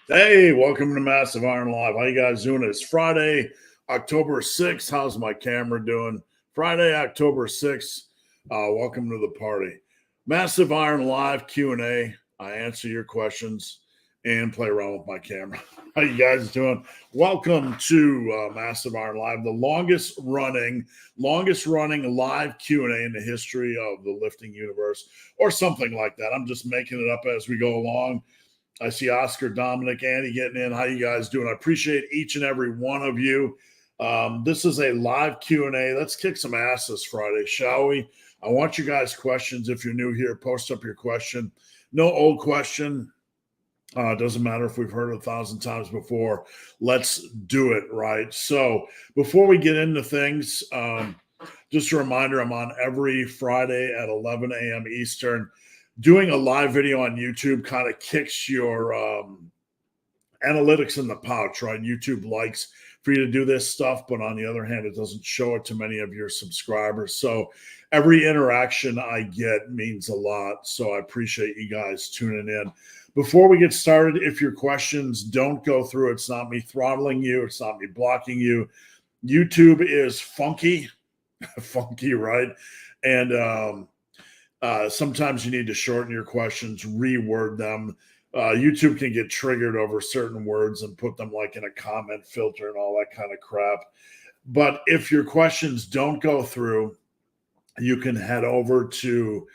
Hey, welcome to Massive Iron Live. How you guys doing? It's Friday, October 6th. How's my camera doing? Friday, October 6th. Welcome to the party. Massive Iron Live Q&A. I answer your questions and play around with my camera. How you guys doing? Welcome to Massive Iron Live, the longest running live Q&A in the history of the lifting universe, or something like that. I'm just making it up as we go along. I see Oscar, Dominic, Andy getting in. How you guys doing? I appreciate each and every one of you. This is a live Q&A. Let's kick some ass this Friday, shall we? I want you guys questions. If you're new here, post up your question. No old question. Doesn't matter if we've heard it 1,000 times before. Let's do it, right? So before we get into things, just a reminder, I'm on every Friday at 11 a.m. Eastern. Doing a live video on YouTube kind of kicks your analytics in the pouch, right? YouTube likes for you to do this stuff, but on the other hand, it doesn't show it to many of your subscribers. So every interaction I get means a lot. So I appreciate you guys tuning in. Before we get started, if your questions don't go through, it's not me throttling you. It's not me blocking you. YouTube is funky, right? And sometimes you need to shorten your questions, reword them. YouTube can get triggered over certain words and put them like in a comment filter and all that kind of crap. But if your questions don't go through, you can head over to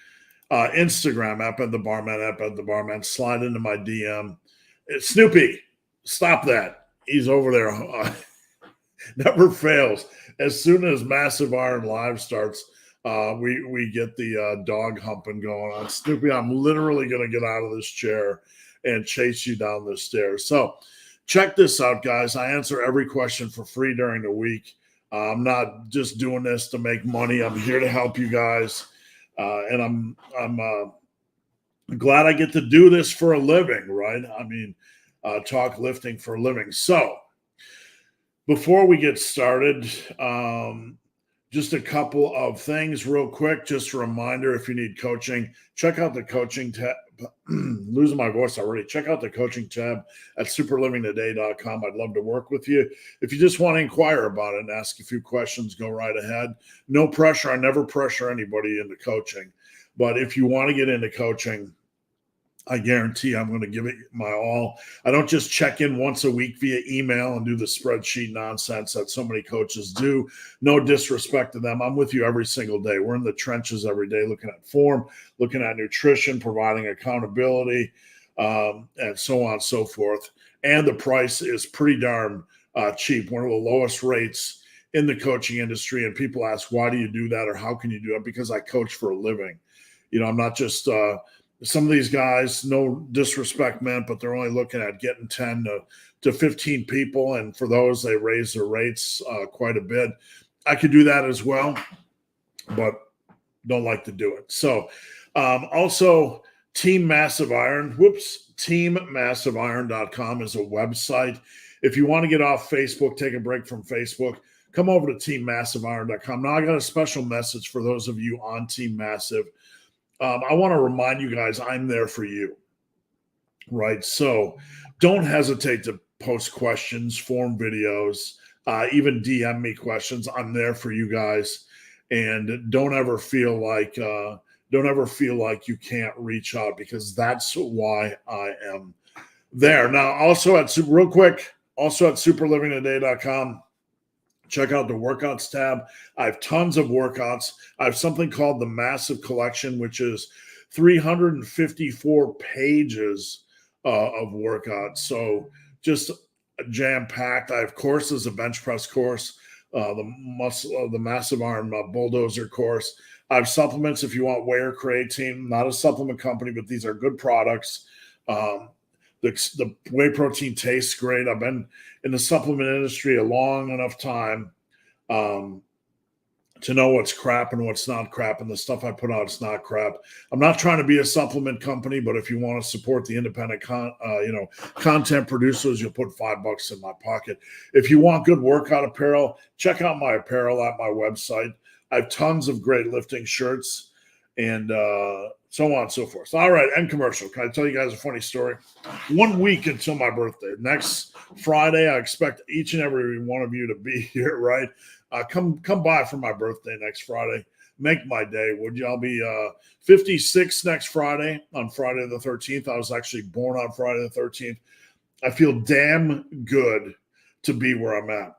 Instagram, app at the barman, slide into my DM. Snoopy, stop that. He's over there. Never fails. As soon as Massive Iron Live starts, we get the dog humping going on. Snoopy, I'm literally going to get out of this chair and chase you down the stairs. So check this out, guys. I answer every question for free during the week. I'm not just doing this to make money. I'm here to help you guys. And I'm glad I get to do this for a living, right? I mean, talk lifting for a living. So before we get started, just a couple of things real quick. Just a reminder, if you need coaching, check out the coaching tab. Losing my voice already. Check out the coaching tab at superlivingtoday.com. I'd love to work with you. If you just want to inquire about it and ask a few questions, go right ahead. No pressure. I never pressure anybody into coaching. But if you want to get into coaching, I guarantee I'm going to give it my all. I don't just check in once a week via email and do the spreadsheet nonsense that so many coaches do. No disrespect to them. I'm with you every single day. We're in the trenches every day looking at form, looking at nutrition, providing accountability, and so on and so forth. And the price is pretty darn cheap, one of the lowest rates in the coaching industry. And people ask, why do you do that or how can you do it? Because I coach for a living. You know, I'm not just some of these guys, no disrespect meant, but they're only looking at getting 10 to 15 people. And for those, they raise their rates quite a bit. I could do that as well, but don't like to do it. So also Team Massive Iron, teammassiveiron.com is a website. If you want to get off Facebook, take a break from Facebook, come over to teammassiveiron.com. Now I got a special message for those of you on Team Massive. I want to remind you guys, I'm there for you, right? So don't hesitate to post questions, form videos, even DM me questions. I'm there for you guys. And don't ever feel like you can't reach out, because that's why I am there. Now, also at superlivingtoday.com. Check out the workouts tab. I have tons of workouts. I have something called the Massive Collection, which is 354 pages of workouts. So just jam-packed. I have courses, a bench press course, the Massive Iron Bulldozer course. I have supplements if you want whey or creatine. Not a supplement company, but these are good products. The whey protein tastes great. I've been in the supplement industry a long enough time to know what's crap and what's not crap, and the stuff I put out is not crap. I'm not trying to be a supplement company, but if you want to support the independent content producers, you'll put $5 in my pocket. If you want good workout apparel, check out my apparel at my website. I have tons of great lifting shirts and so on and so forth. All right, end commercial. Can I tell you guys a funny story? 1 week until my birthday. Next Friday, I expect each and every one of you to be here, right? Come by for my birthday next Friday. Make my day, would you? I'll be 56 next Friday, on Friday the 13th. I was actually born on Friday the 13th. I feel damn good to be where I'm at.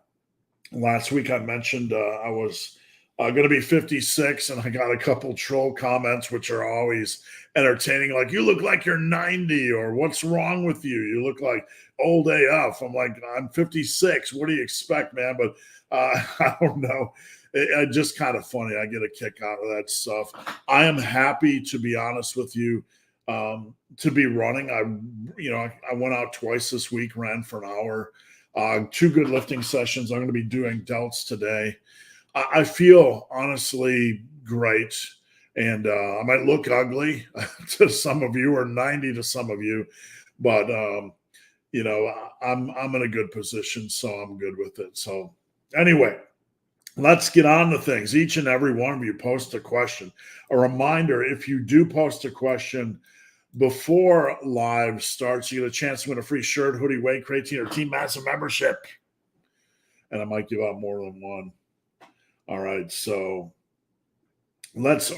Last week I mentioned I was going to be 56, and I got a couple troll comments, which are always entertaining, like, you look like you're 90, or what's wrong with you? You look like old AF. I'm like, I'm 56. What do you expect, man? But I don't know. It just kind of funny. I get a kick out of that stuff. I am happy, to be honest with you, to be running. I went out twice this week, ran for an hour, 2 good lifting sessions. I'm going to be doing delts today. I feel honestly great, and I might look ugly to some of you, or 90 to some of you, but I'm in a good position, so I'm good with it. So anyway, let's get on to things. Each and every one of you post a question. A reminder, if you do post a question before live starts, you get a chance to win a free shirt, hoodie, weight, creatine, or Team Massive membership. And I might give out more than one. All right, so let's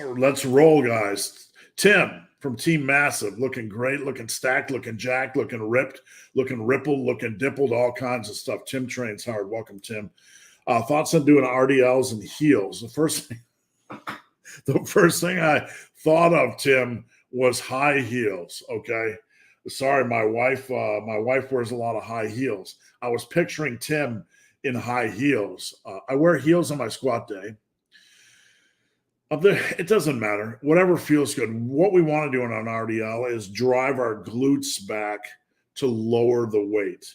roll, guys. Tim from Team Massive, looking great, looking stacked, looking jacked, looking ripped, looking rippled, looking dimpled, all kinds of stuff. Tim trains hard. Welcome, Tim. Thoughts on doing RDLs and heels? The first thing I thought of, Tim, was high heels. Okay, sorry, my wife wears a lot of high heels. I was picturing Tim in high heels. I wear heels on my squat day. It doesn't matter. Whatever feels good. What we want to do on an RDL is drive our glutes back to lower the weight.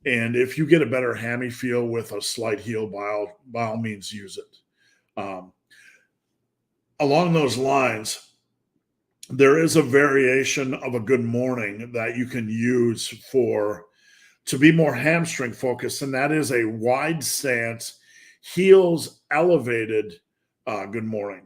And if you get a better hammy feel with a slight heel, by all means, use it. Along those lines, there is a variation of a good morning that you can use to be more hamstring focused, and that is a wide stance, heels elevated good morning.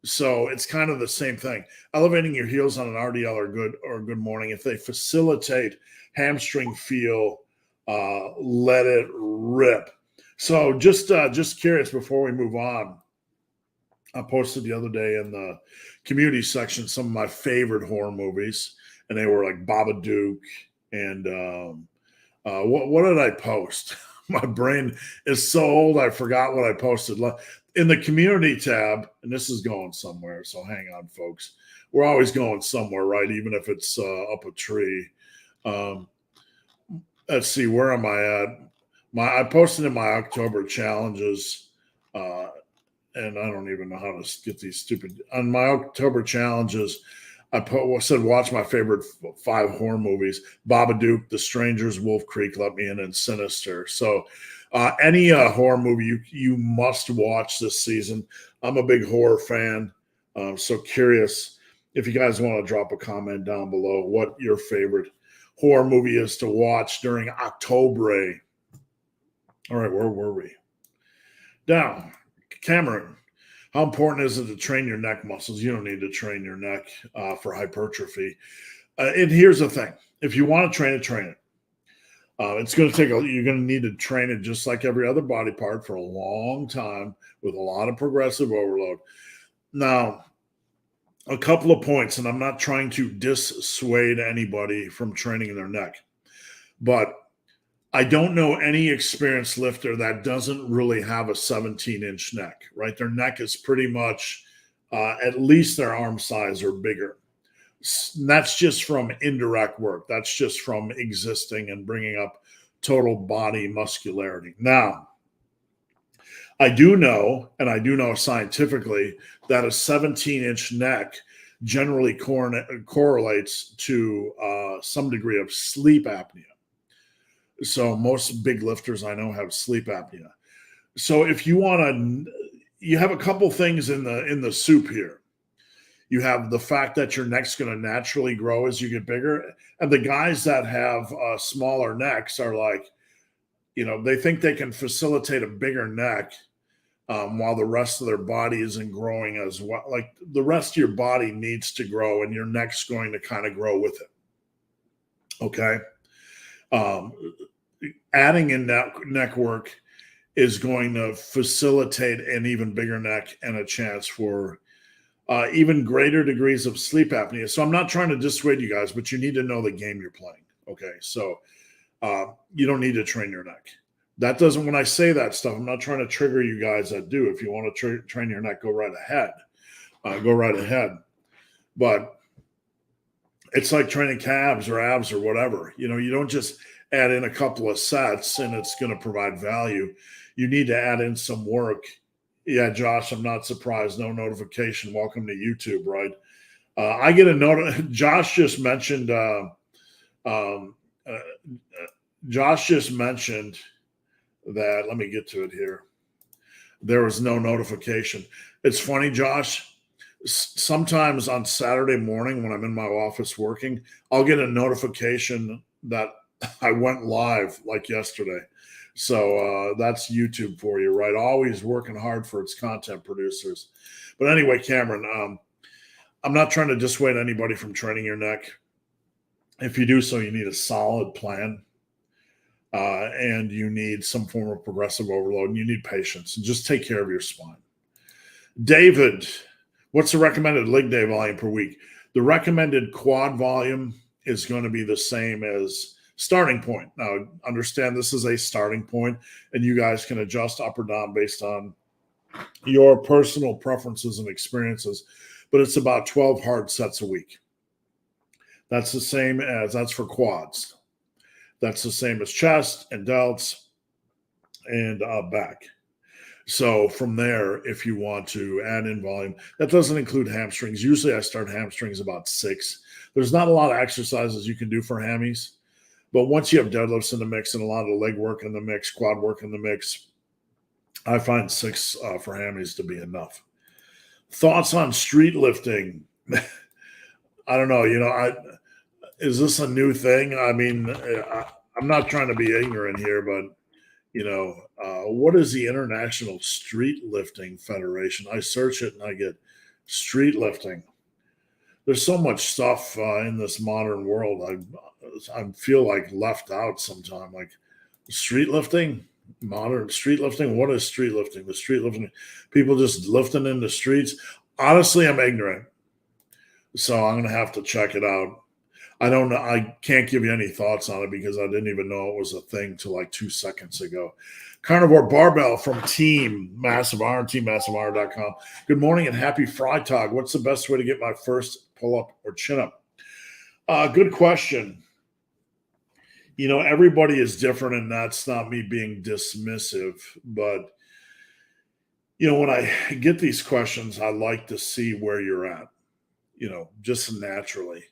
So it's kind of the same thing. Elevating your heels on an RDL or good morning, if they facilitate hamstring feel, let it rip. So just curious before we move on, I posted the other day in the community section some of my favorite horror movies, and they were like Babadook and what did I post? My brain is so old, I forgot what I posted. In the community tab, and this is going somewhere, so hang on, folks. We're always going somewhere, right? Even if it's up a tree. Let's see, where am I at? I posted in my October challenges, and I don't even know how to get these stupid. On my October challenges, I said, watch my favorite 5 horror movies: Babadook, The Strangers, Wolf Creek, Let Me In, and Sinister. So any horror movie you must watch this season. I'm a big horror fan, so curious if you guys want to drop a comment down below what your favorite horror movie is to watch during October. All right, where were we? Down. Cameron, how important is it to train your neck muscles? You don't need to train your neck for hypertrophy. And here's the thing. If you want to train it, train it. It's going to you're going to need to train it just like every other body part for a long time with a lot of progressive overload. Now, a couple of points, and I'm not trying to dissuade anybody from training their neck, but I don't know any experienced lifter that doesn't really have a 17-inch neck, right? Their neck is pretty much at least their arm size or bigger. That's just from indirect work. That's just from existing and bringing up total body muscularity. Now, I do know scientifically that a 17-inch neck generally correlates to some degree of sleep apnea. So most big lifters I know have sleep apnea. So if you want to, you have a couple things in the soup here. You have the fact that your neck's going to naturally grow as you get bigger. And the guys that have smaller necks are like, they think they can facilitate a bigger neck while the rest of their body isn't growing as well. Like the rest of your body needs to grow, and your neck's going to kind of grow with it. Okay. Um, Adding in neck work is going to facilitate an even bigger neck and a chance for even greater degrees of sleep apnea. So I'm not trying to dissuade you guys, but you need to know the game you're playing. Okay. So you don't need to train your neck. That doesn't, when I say that stuff, I'm not trying to trigger you guys that do. If you want to train your neck, go right ahead. Go right ahead. But it's like training calves or abs or whatever. You know, you don't just add in a couple of sets and it's going to provide value. You need to add in some work. Yeah, Josh, I'm not surprised. No notification. Welcome to YouTube, right? I get a note. Josh just mentioned. Josh just mentioned that. Let me get to it here. There was no notification. It's funny, Josh. Sometimes on Saturday morning when I'm in my office working, I'll get a notification that I went live like yesterday. So that's YouTube for you, right? Always working hard for its content producers. But anyway, Cameron, I'm not trying to dissuade anybody from training your neck. If you do so, you need a solid plan. And you need some form of progressive overload, and you need patience. And just take care of your spine. David, what's the recommended leg day volume per week? The recommended quad volume is going to be the same as starting point. Now, understand this is a starting point, and you guys can adjust up or down based on your personal preferences and experiences, but it's about 12 hard sets a week. That's the same as, that's for quads. That's the same as chest and delts and back. So from there, if you want to add in volume, that doesn't include hamstrings. Usually I start hamstrings about 6. There's not a lot of exercises you can do for hammies, but once you have deadlifts in the mix and a lot of leg work in the mix, quad work in the mix, I find 6 for hammies to be enough. Thoughts on street lifting? I don't know. Is this a new thing? I mean, I'm not trying to be ignorant here, but what is the International Street Lifting Federation? I search it and I get street lifting. There's so much stuff in this modern world. I feel like left out sometime. Like street lifting, modern street lifting. What is street lifting? The street lifting, people just lifting in the streets. Honestly, I'm ignorant, so I'm gonna have to check it out. I don't know. I can't give you any thoughts on it because I didn't even know it was a thing till like 2 seconds ago. Carnivore Barbell from Team Massive Iron, teammassiveiron.com. Good morning and happy Freitag. What's the best way to get my first pull-up or chin-up? Good question. Everybody is different, and that's not me being dismissive. But, when I get these questions, I like to see where you're at, just naturally.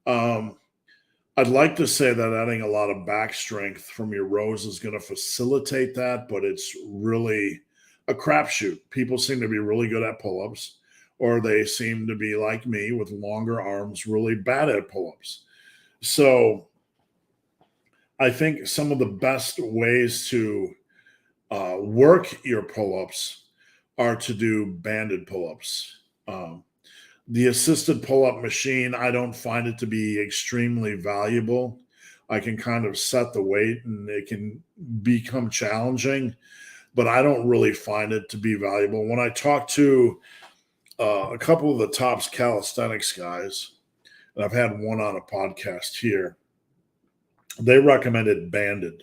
I'd like to say that adding a lot of back strength from your rows is going to facilitate that, but it's really a crapshoot. People seem to be really good at pull-ups, or they seem to be like me with longer arms, really bad at pull-ups. So I think some of the best ways to work your pull-ups are to do banded pull-ups. The assisted pull-up machine, I don't find it to be extremely valuable. I can kind of set the weight and it can become challenging, but I don't really find it to be valuable. When I talk to a couple of the tops calisthenics guys, and I've had one on a podcast here, they recommended banded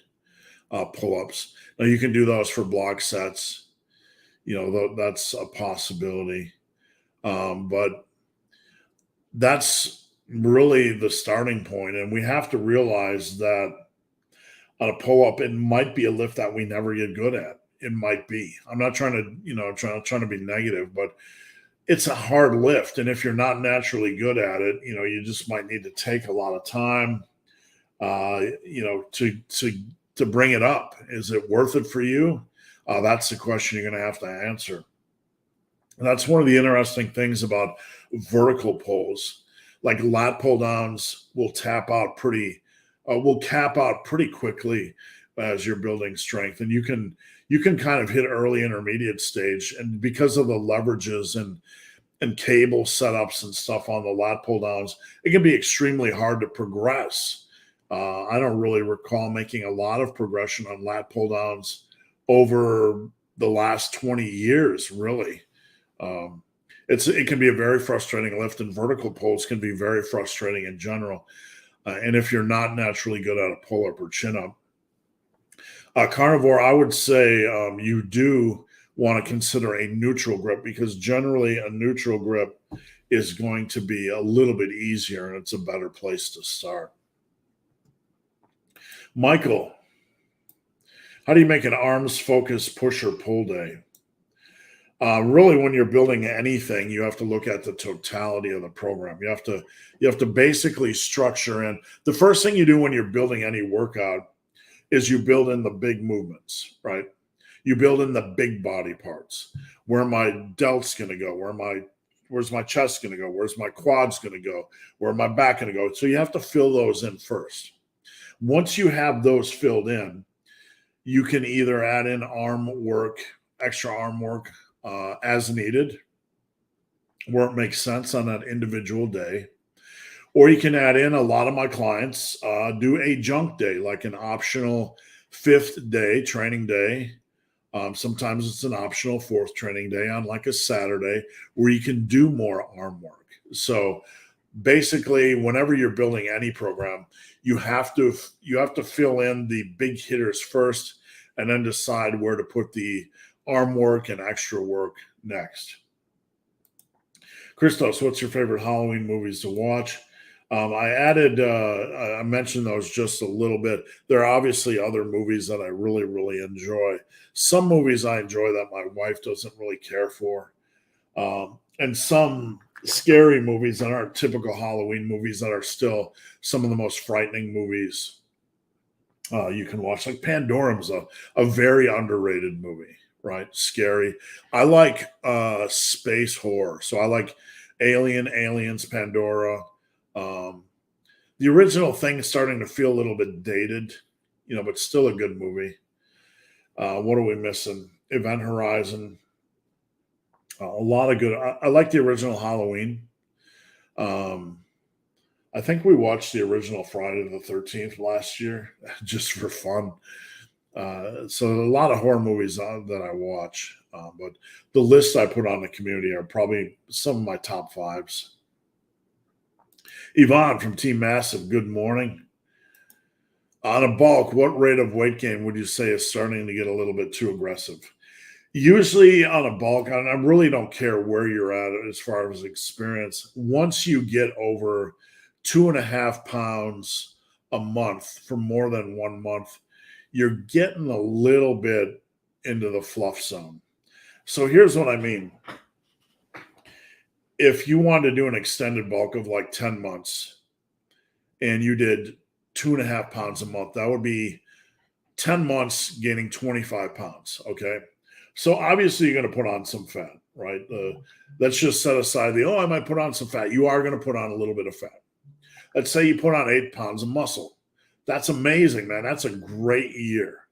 pull-ups. Now you can do those for block sets. That's a possibility. But that's really the starting point. And we have to realize that on a pull-up, it might be a lift that we never get good at. It might be. I'm not trying to, trying to be negative, but it's a hard lift. And if you're not naturally good at it, you just might need to take a lot of time, to bring it up. Is it worth it for you? That's the question you're going to have to answer. And that's one of the interesting things about vertical pulls. Like lat pull downs will cap out pretty quickly as you're building strength. And you can you can kind of hit early intermediate stage. And because of the leverages and cable setups and stuff on the lat pull downs, it can be extremely hard to progress. I don't really recall making a lot of progression on lat pull downs over the last 20 years, really. It can be a very frustrating lift, and vertical pulls can be very frustrating in general. And if you're not naturally good at a pull up or chin up, carnivore, I would say you do want to consider a neutral grip, because generally a neutral grip is going to be a little bit easier and it's a better place to start. Michael, how do you make an arms focus push or pull day? Really, when you're building anything, you have to look at the totality of the program. You have to basically structure in. The first thing you do when you're building any workout is you build in the big movements, right? You build in the big body parts. Where my delt's going to go? Where's my chest going to go? Where's my quads going to go? Where my back going to go? So you have to fill those in first. Once you have those filled in, you can either add in arm work, extra arm work, as needed, where it makes sense on that individual day. Or you can add in, a lot of my clients do a junk day, like an optional 5th day, training day. Sometimes it's an optional 4th training day on like a Saturday, where you can do more arm work. So basically, whenever you're building any program, you have to fill in the big hitters first, and then decide where to put the arm work and extra work next. Christos, what's your favorite Halloween movies to watch? I mentioned those just a little bit. There are obviously other movies that I really, really enjoy. Some movies I enjoy that my wife doesn't really care for. And some scary movies that aren't typical Halloween movies that are still some of the most frightening movies you can watch. Like Pandorum's a very underrated movie. Right? Scary. I like space horror. So I like Aliens, Pandora. The original thing is starting to feel a little bit dated, but still a good movie. What are we missing? Event Horizon. A lot of good. I like the original Halloween. I think we watched the original Friday the 13th last year just for fun. So a lot of horror movies that I watch, but the lists I put on the community are probably some of my top 5s. Yvonne from Team Massive, good morning. On a bulk, what rate of weight gain would you say is starting to get a little bit too aggressive? Usually on a bulk, and I really don't care where you're at as far as experience, once you get over 2.5 pounds a month for more than 1 month, you're getting a little bit into the fluff zone. So here's what I mean. If you want to do an extended bulk of like 10 months and you did 2.5 pounds a month, that would be 10 months gaining 25 pounds. Okay. So obviously you're going to put on some fat, right? Let's just set aside I might put on some fat. You are going to put on a little bit of fat. Let's say you put on 8 pounds of muscle. That's amazing, man. That's a great year.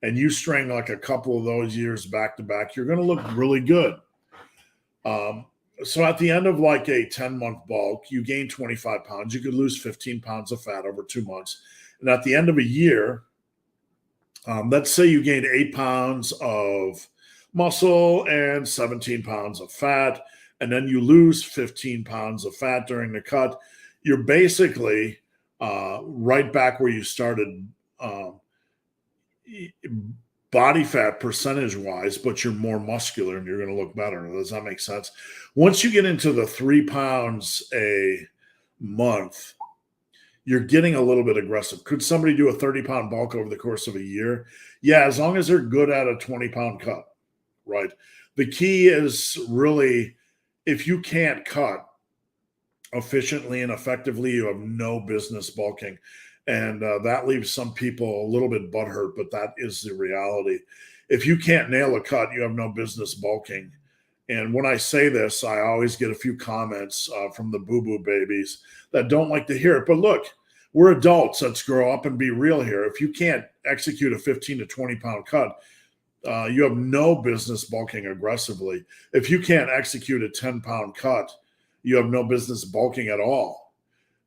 And you string like a couple of those years back to back, you're going to look really good. So at the end of like a 10-month bulk, you gain 25 pounds. You could lose 15 pounds of fat over 2 months. And at the end of a year, let's say you gained 8 pounds of muscle and 17 pounds of fat, and then you lose 15 pounds of fat during the cut. You're basically right back where you started body fat percentage wise, but you're more muscular and you're going to look better. Does that make sense? Once you get into the 3 pounds a month, you're getting a little bit aggressive. Could somebody do a 30-pound bulk over the course of a year? Yeah, as long as they're good at a 20-pound cut, right? The key is really, if you can't cut efficiently and effectively, you have no business bulking. And that leaves some people a little bit butthurt, but that is the reality. If you can't nail a cut, you have no business bulking. And when I say this, I always get a few comments from the boo-boo babies that don't like to hear it. But look, we're adults. Let's grow up and be real here. If you can't execute a 15 to 20 pound cut, You have no business bulking aggressively. If you can't execute a 10-pound cut, you have no business bulking at all,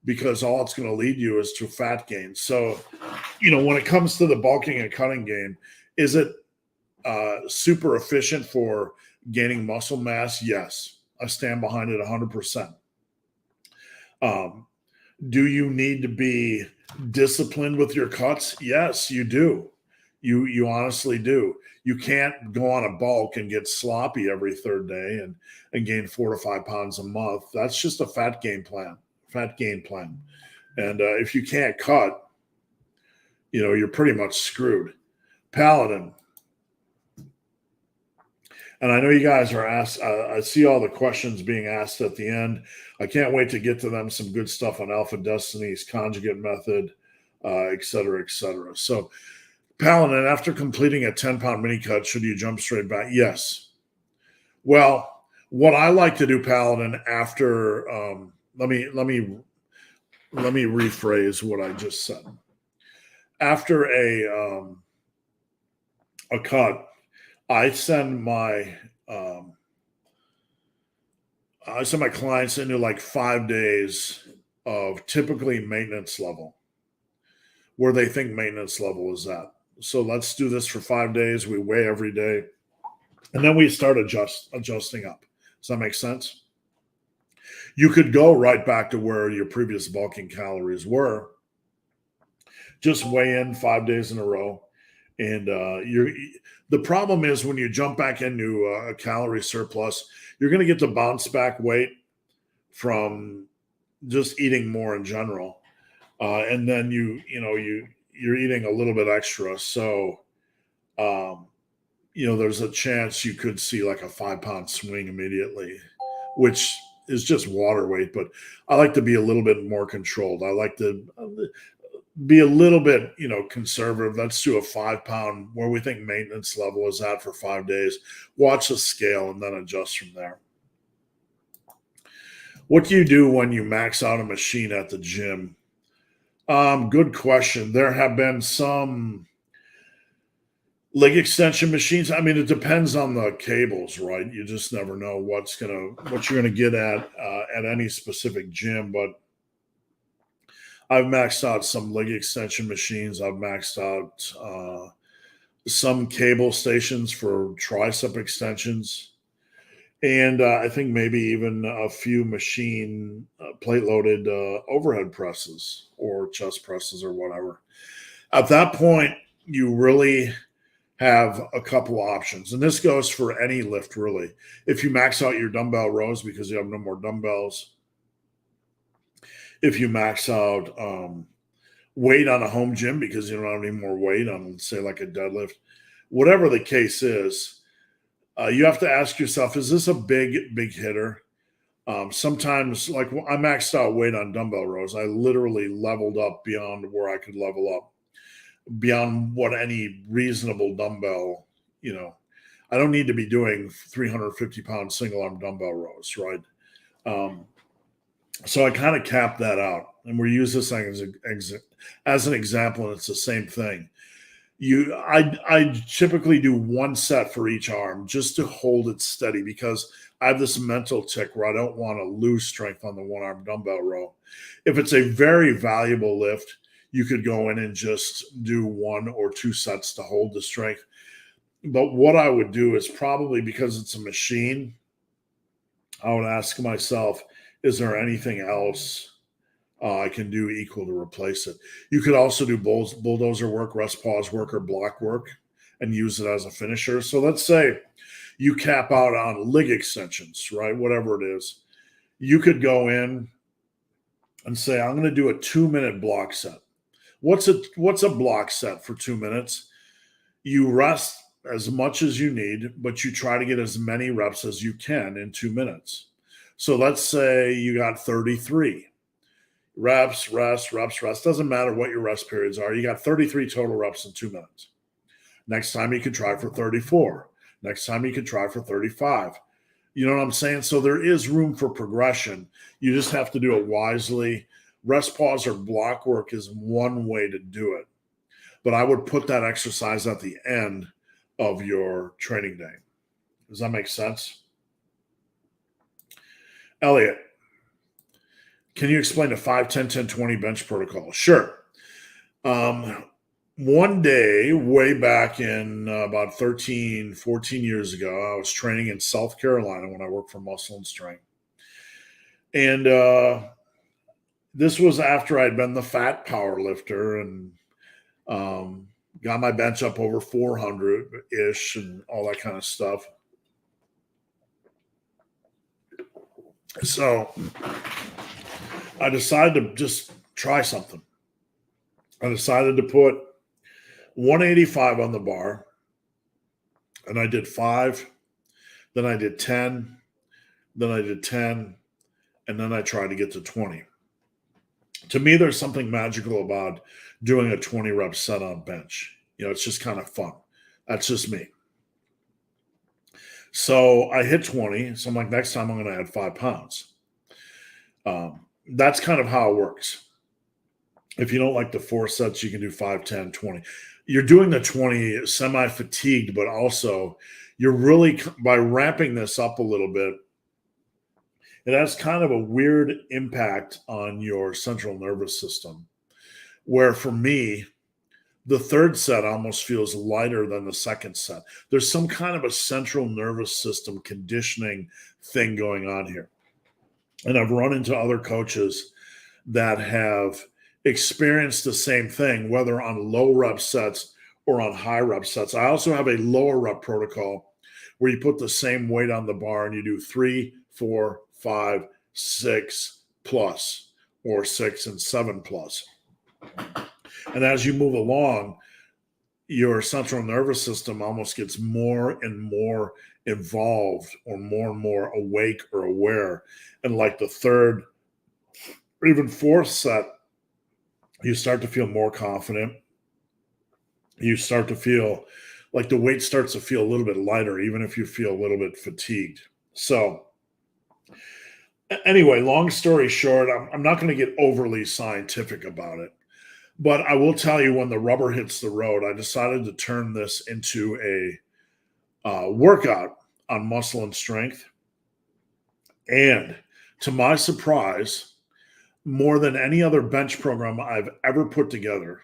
because all it's going to lead you is to fat gain. So, when it comes to the bulking and cutting game, is it super efficient for gaining muscle mass? Yes, I stand behind it 100%. Do you need to be disciplined with your cuts? Yes, you do. You honestly do. You can't go on a bulk and get sloppy every third day and gain 4 to 5 pounds a month. That's just a fat gain plan. And if you can't cut, you're pretty much screwed. Paladin. And I know you guys are asked, I see all the questions being asked at the end. I can't wait to get to them. Some good stuff on Alpha Destiny's conjugate method, et cetera, et cetera. So, Paladin, after completing a 10-pound mini cut, should you jump straight back? Yes. Well, what I like to do, Paladin, after let me rephrase what I just said. After a cut, I send my clients into like 5 days of typically maintenance level, where they think maintenance level is at. So let's do this for 5 days. We weigh every day, and then we start adjusting up. Does that make sense? You could go right back to where your previous bulking calories were. Just weigh in 5 days in a row. And the problem is when you jump back into a calorie surplus, you're going to get the bounce back weight from just eating more in general. And then you're eating a little bit extra. So, there's a chance you could see like a 5-pound swing immediately, which is just water weight. But I like to be a little bit more controlled. I like to be a little bit, conservative. Let's do a 5-pound where we think maintenance level is at for 5 days. Watch the scale and then adjust from there. What do you do when you max out a machine at the gym? Good question. There have been some leg extension machines. I mean, it depends on the cables, right? You just never know what you're gonna get at any specific gym. But I've maxed out some leg extension machines. I've maxed out some cable stations for tricep extensions. And I think maybe even a few machine plate-loaded overhead presses or chest presses or whatever. At that point, you really have a couple options. And this goes for any lift, really. If you max out your dumbbell rows because you have no more dumbbells, if you max out weight on a home gym because you don't have any more weight on, say, like a deadlift, whatever the case is, you have to ask yourself, is this a big hitter? Sometimes, like I maxed out weight on dumbbell rows. I literally leveled up beyond where I could level up, beyond what any reasonable dumbbell, I don't need to be doing 350-pound single arm dumbbell rows, right? So I kind of capped that out, and we use this thing as an example, and it's the same thing. I typically do one set for each arm just to hold it steady, because I have this mental tick where I don't want to lose strength on the one arm dumbbell row. If it's a very valuable lift, you could go in and just do 1 or 2 sets to hold the strength. But what I would do is, probably because it's a machine, I would ask myself, is there anything else I can do equal to replace it? You could also do bulldozer work, rest pause work, or block work and use it as a finisher. So let's say you cap out on leg extensions, right? Whatever it is. You could go in and say, I'm going to do a 2-minute block set. What's a block set for 2 minutes? You rest as much as you need, but you try to get as many reps as you can in 2 minutes. So let's say you got 33 reps, rest. Doesn't matter what your rest periods are. You got 33 total reps in 2 minutes. Next time you could try for 34. Next time you could try for 35. You know what I'm saying? So there is room for progression. You just have to do it wisely. Rest pause or block work is one way to do it. But I would put that exercise at the end of your training day. Does that make sense? Elliot, can you explain the 5, 10, 10, 20 bench protocol? Sure. One day, way back in about 13, 14 years ago, I was training in South Carolina when I worked for Muscle and Strength. And this was after I'd been the fat power lifter and got my bench up over 400-ish and all that kind of stuff. So I decided to just try something. I decided to put 185 on the bar, and I did 5, then I did 10, then I did 10, and then I tried to get to 20. To me, there's something magical about doing a 20 rep set on bench. It's just kind of fun. That's just me. So I hit 20. So I'm like, next time I'm going to add 5 pounds. That's kind of how it works. If you don't like the 4 sets, you can do 5, 10, 20. You're doing the 20 semi-fatigued, but also you're really, by ramping this up a little bit, it has kind of a weird impact on your central nervous system, where for me, the third set almost feels lighter than the second set. There's some kind of a central nervous system conditioning thing going on here. And I've run into other coaches that have experienced the same thing, whether on low rep sets or on high rep sets. I also have a lower rep protocol where you put the same weight on the bar and you do 3, 4, 5, 6 plus, or 6 and 7 plus. And as you move along, your central nervous system almost gets more and more involved, or more and more awake or aware. And like the third or even fourth set, you start to feel more confident. You start to feel like the weight starts to feel a little bit lighter, even if you feel a little bit fatigued. So anyway, long story short, I'm not going to get overly scientific about it. But I will tell you, when the rubber hits the road, I decided to turn this into a workout on Muscle and Strength. And to my surprise, more than any other bench program I've ever put together,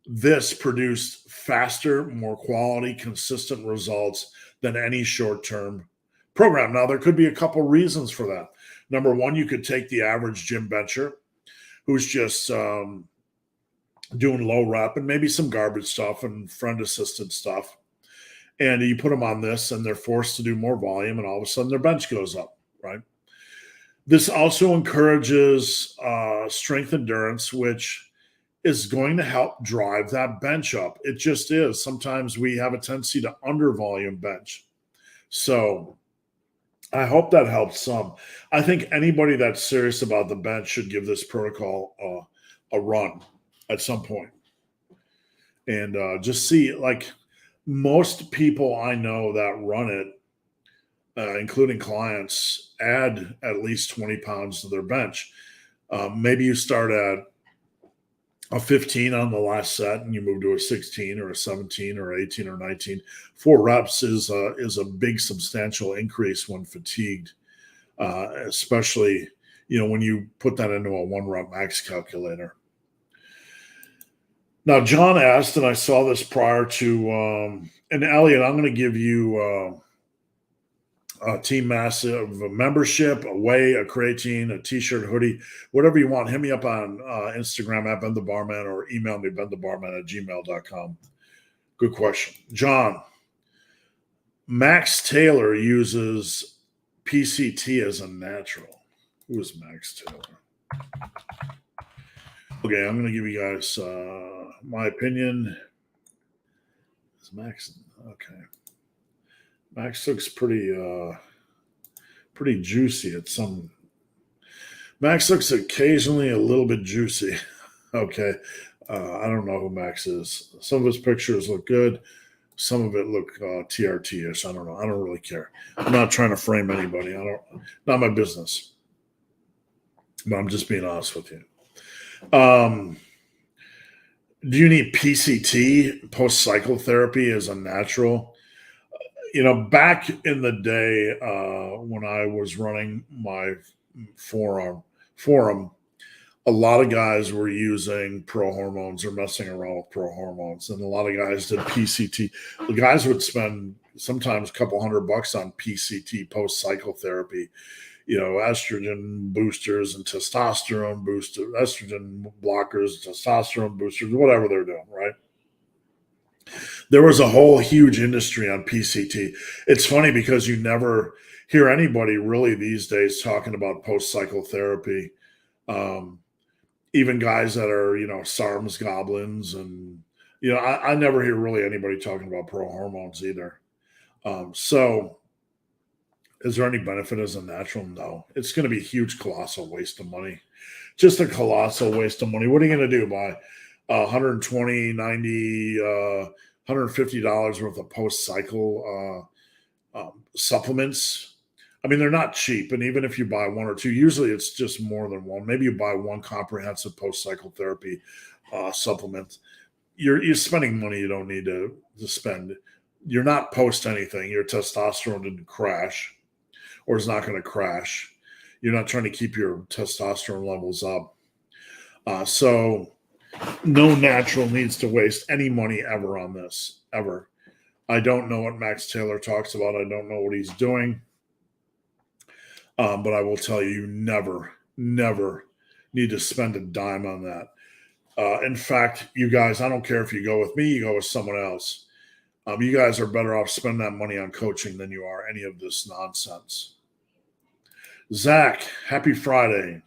this produced faster, more quality, consistent results than any short-term program. Now, there could be a couple reasons for that. Number one, you could take the average gym bencher who's just doing low rep and maybe some garbage stuff and friend assisted stuff, and you put them on this and they're forced to do more volume, and all of a sudden their bench goes up, right? This also encourages strength endurance, which is going to help drive that bench up. It just is. Sometimes we have a tendency to under volume bench. So I hope that helps some. I think anybody that's serious about the bench should give this protocol a run at some point. And just see, like, most people I know that run it, including clients, add at least 20 pounds to their bench. Maybe you start at a 15 on the last set and you move to a 16 or a 17 or 18 or 19. 4 reps is a big substantial increase when fatigued, especially, when you put that into a 1 rep max calculator. Now, John asked, and I saw this prior to, and Elliot, I'm going to give you a Team Massive membership, a whey, a creatine, a t-shirt, hoodie, whatever you want. Hit me up on Instagram at Ben the Barman, or email me benthebarman@gmail.com. Good question. John, Max Taylor uses PCT as a natural. Who is Max Taylor? Okay, I'm going to give you guys my opinion. Is Max okay? Max looks pretty juicy at some. Max looks occasionally a little bit juicy. Okay, I don't know who Max is. Some of his pictures look good. Some of it look TRT-ish. I don't know. I don't really care. I'm not trying to frame anybody. Not my business. But I'm just being honest with you. Do you need PCT, post cycle therapy, as a natural? Back in the day, when I was running my forum, a lot of guys were using pro hormones or messing around with pro hormones, and a lot of guys did PCT. The guys would spend sometimes a couple $100 on PCT, post cycle therapy. Estrogen boosters and testosterone boosters, estrogen blockers, testosterone boosters, whatever they're doing, right? There was a whole huge industry on PCT. It's funny because you never hear anybody really these days talking about post cycle therapy. Um, Even guys that are, SARMs goblins, and I never hear really anybody talking about pro hormones either. So is there any benefit as a natural? No. It's going to be a huge, colossal waste of money. Just a colossal waste of money. What are you going to do? Buy 120, 90, $150 worth of post cycle supplements? I mean, they're not cheap. And even if you buy one or two, usually it's just more than one. Maybe you buy one comprehensive post cycle therapy supplement. You're spending money you don't need to spend. You're not post anything. Your testosterone didn't crash, or is not going to crash. You're not trying to keep your testosterone levels up. So no natural needs to waste any money ever on this, ever. I don't know what Max Taylor talks about. I don't know what he's doing. But I will tell you, never need to spend a dime on that. In fact, you guys, I don't care if you go with me, you go with someone else. You guys are better off spending that money on coaching than you are any of this nonsense. Zach, happy Friday.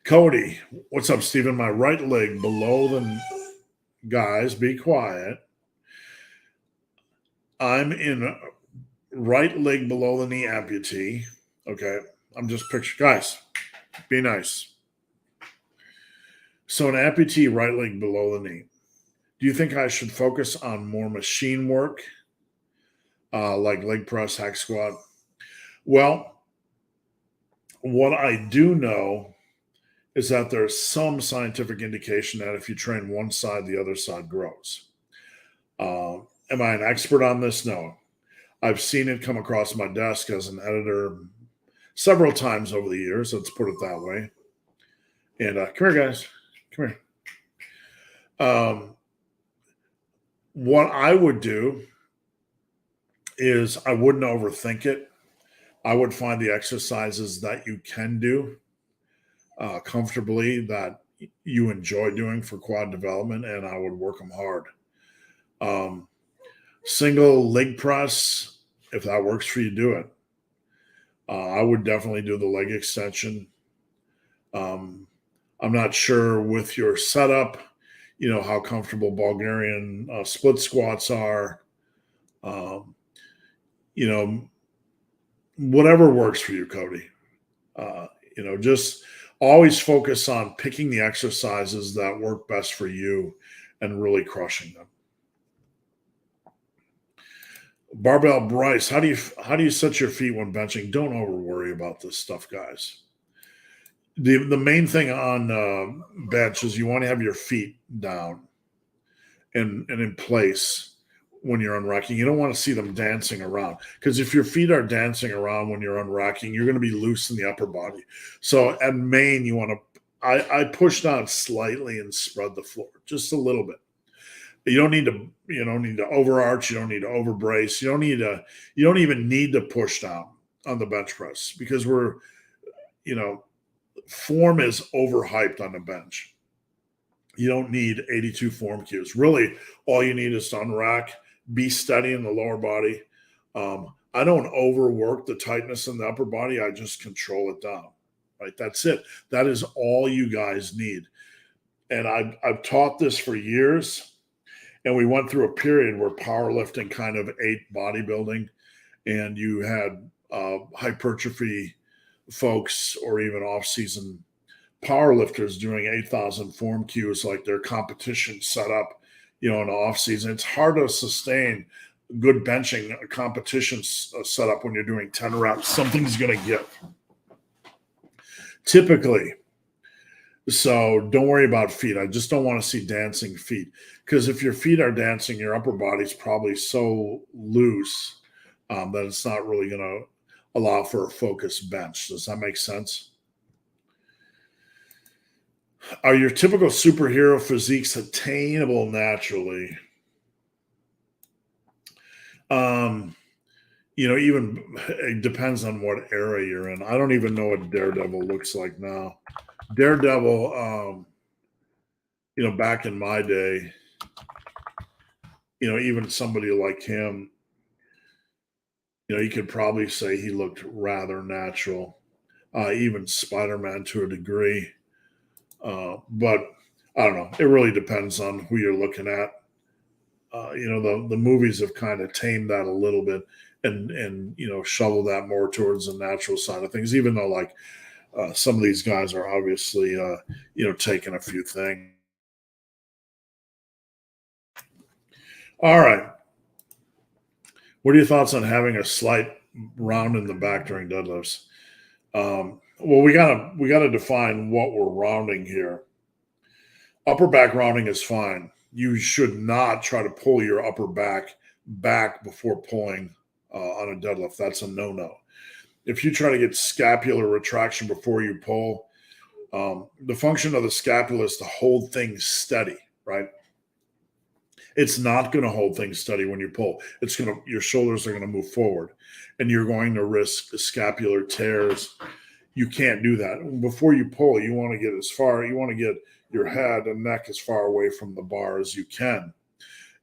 Cody, what's up, Stephen? My right leg below the... Guys, be quiet. I'm in right leg below the knee amputee. Okay, I'm just picturing. Guys, be nice. So an amputee, right leg below the knee. Do you think I should focus on more machine work, like leg press, hack squat? Well, what I do know is that there's some scientific indication that if you train one side, the other side grows. Am I an expert on this? No. I've seen it come across my desk as an editor several times over the years. Let's put it that way. And come here, guys. Come here. What I would do is I wouldn't overthink it. I would find the exercises that you can do comfortably, that you enjoy doing for quad development, and I would work them hard. Single leg press, if that works for you, do it. I would definitely do the leg extension. I'm not sure with your setup, how comfortable Bulgarian split squats are. Whatever works for you, Cody. Just always focus on picking the exercises that work best for you and really crushing them. Barbell Bryce, how do you set your feet when benching? Don't over worry about this stuff, guys. The main thing on bench is you want to have your feet down and in place when you're unracking. You don't want to see them dancing around, because if your feet are dancing around when you're unracking, you're going to be loose in the upper body. So at main, you want to, I push down slightly and spread the floor just a little bit. You don't need to overarch. You don't need to overbrace. You don't even need to push down on the bench press, because form is overhyped on the bench. You don't need 82 form cues. Really, all you need is to unrack, be steady in the lower body. I don't overwork the tightness in the upper body. I just control it down. Right? That's it. That is all you guys need. And I've taught this for years. And we went through a period where powerlifting kind of ate bodybuilding, and you had hypertrophy folks or even off-season powerlifters doing 8,000 form cues like their competition setup, in the off-season. It's hard to sustain good benching competition setup when you're doing 10 reps. Something's going to give. Typically, So don't worry about feet. I just don't want to see dancing feet, because if your feet are dancing, your upper body's probably so loose that it's not really going to allow for a focused bench. Does that make sense? Are your typical superhero physiques attainable naturally? Um, even it depends on what era you're in. I don't even know what Daredevil looks like now. Daredevil, back in my day, even somebody like him, you could probably say he looked rather natural. Even Spider-Man to a degree. But I don't know. It really depends on who you're looking at. The movies have kind of tamed that a little bit and shovel that more towards the natural side of things, even though like some of these guys are obviously taking a few things. All right. What are your thoughts on having a slight round in the back during deadlifts? Well, we gotta define what we're rounding here. Upper back rounding is fine. You should not try to pull your upper back before pulling on a deadlift. That's a no-no. If you try to get scapular retraction before you pull, the function of the scapula is to hold things steady, right? It's not going to hold things steady when you pull. Your shoulders are going to move forward, and you're going to risk scapular tears. You can't do that. Before you pull, you want to get your head and neck as far away from the bar as you can.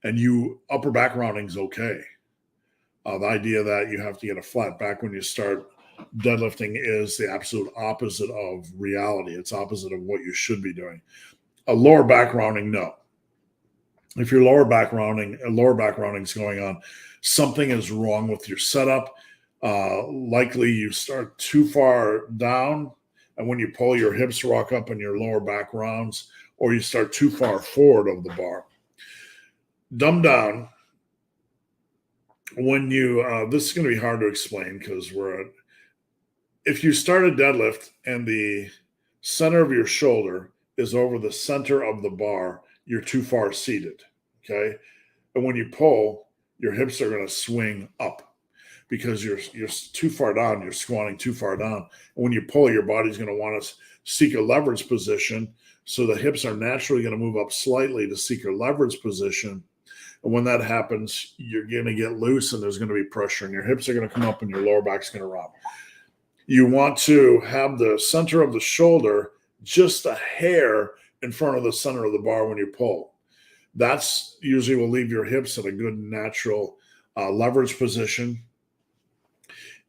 And upper back rounding is okay. The idea that you have to get a flat back when you start deadlifting is the absolute opposite of reality. It's opposite of what you should be doing. A lower back rounding, no. If your lower back rounding is going on, something is wrong with your setup. Likely you start too far down, and when you pull, your hips rock up and your lower back rounds, or you start too far forward of the bar. Dumb down. When this is going to be hard to explain because if you start a deadlift and the center of your shoulder is over the center of the bar, you're too far seated. Okay. And when you pull, your hips are going to swing up because you're too far down. You're squatting too far down. And when you pull, your body's going to want to seek a leverage position. So the hips are naturally going to move up slightly to seek a leverage position. And when that happens, you're going to get loose and there's going to be pressure, and your hips are going to come up and your lower back's going to round. You want to have the center of the shoulder just a hair in front of the center of the bar when you pull. That's usually will leave your hips at a good natural leverage position.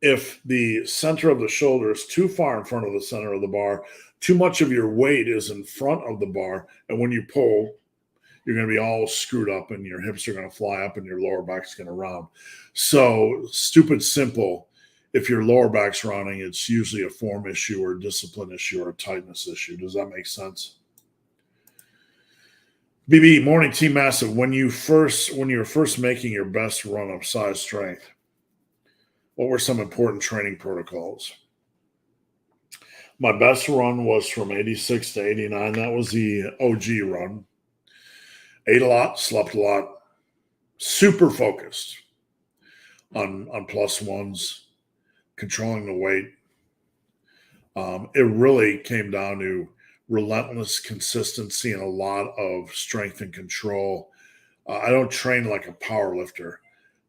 If the center of the shoulder is too far in front of the center of the bar, too much of your weight is in front of the bar, and when you pull, you're going to be all screwed up and your hips are going to fly up and your lower back's going to round. So stupid simple. If your lower back's rounding, it's usually a form issue or a discipline issue or a tightness issue. Does that make sense? BB, morning Team Massive. When you were first making your best run of size strength, what were some important training protocols? My best run was from 86 to 89. That was the OG run. Ate a lot, slept a lot, super focused on plus ones, controlling the weight. It really came down to relentless consistency and a lot of strength and control. I don't train like a power lifter,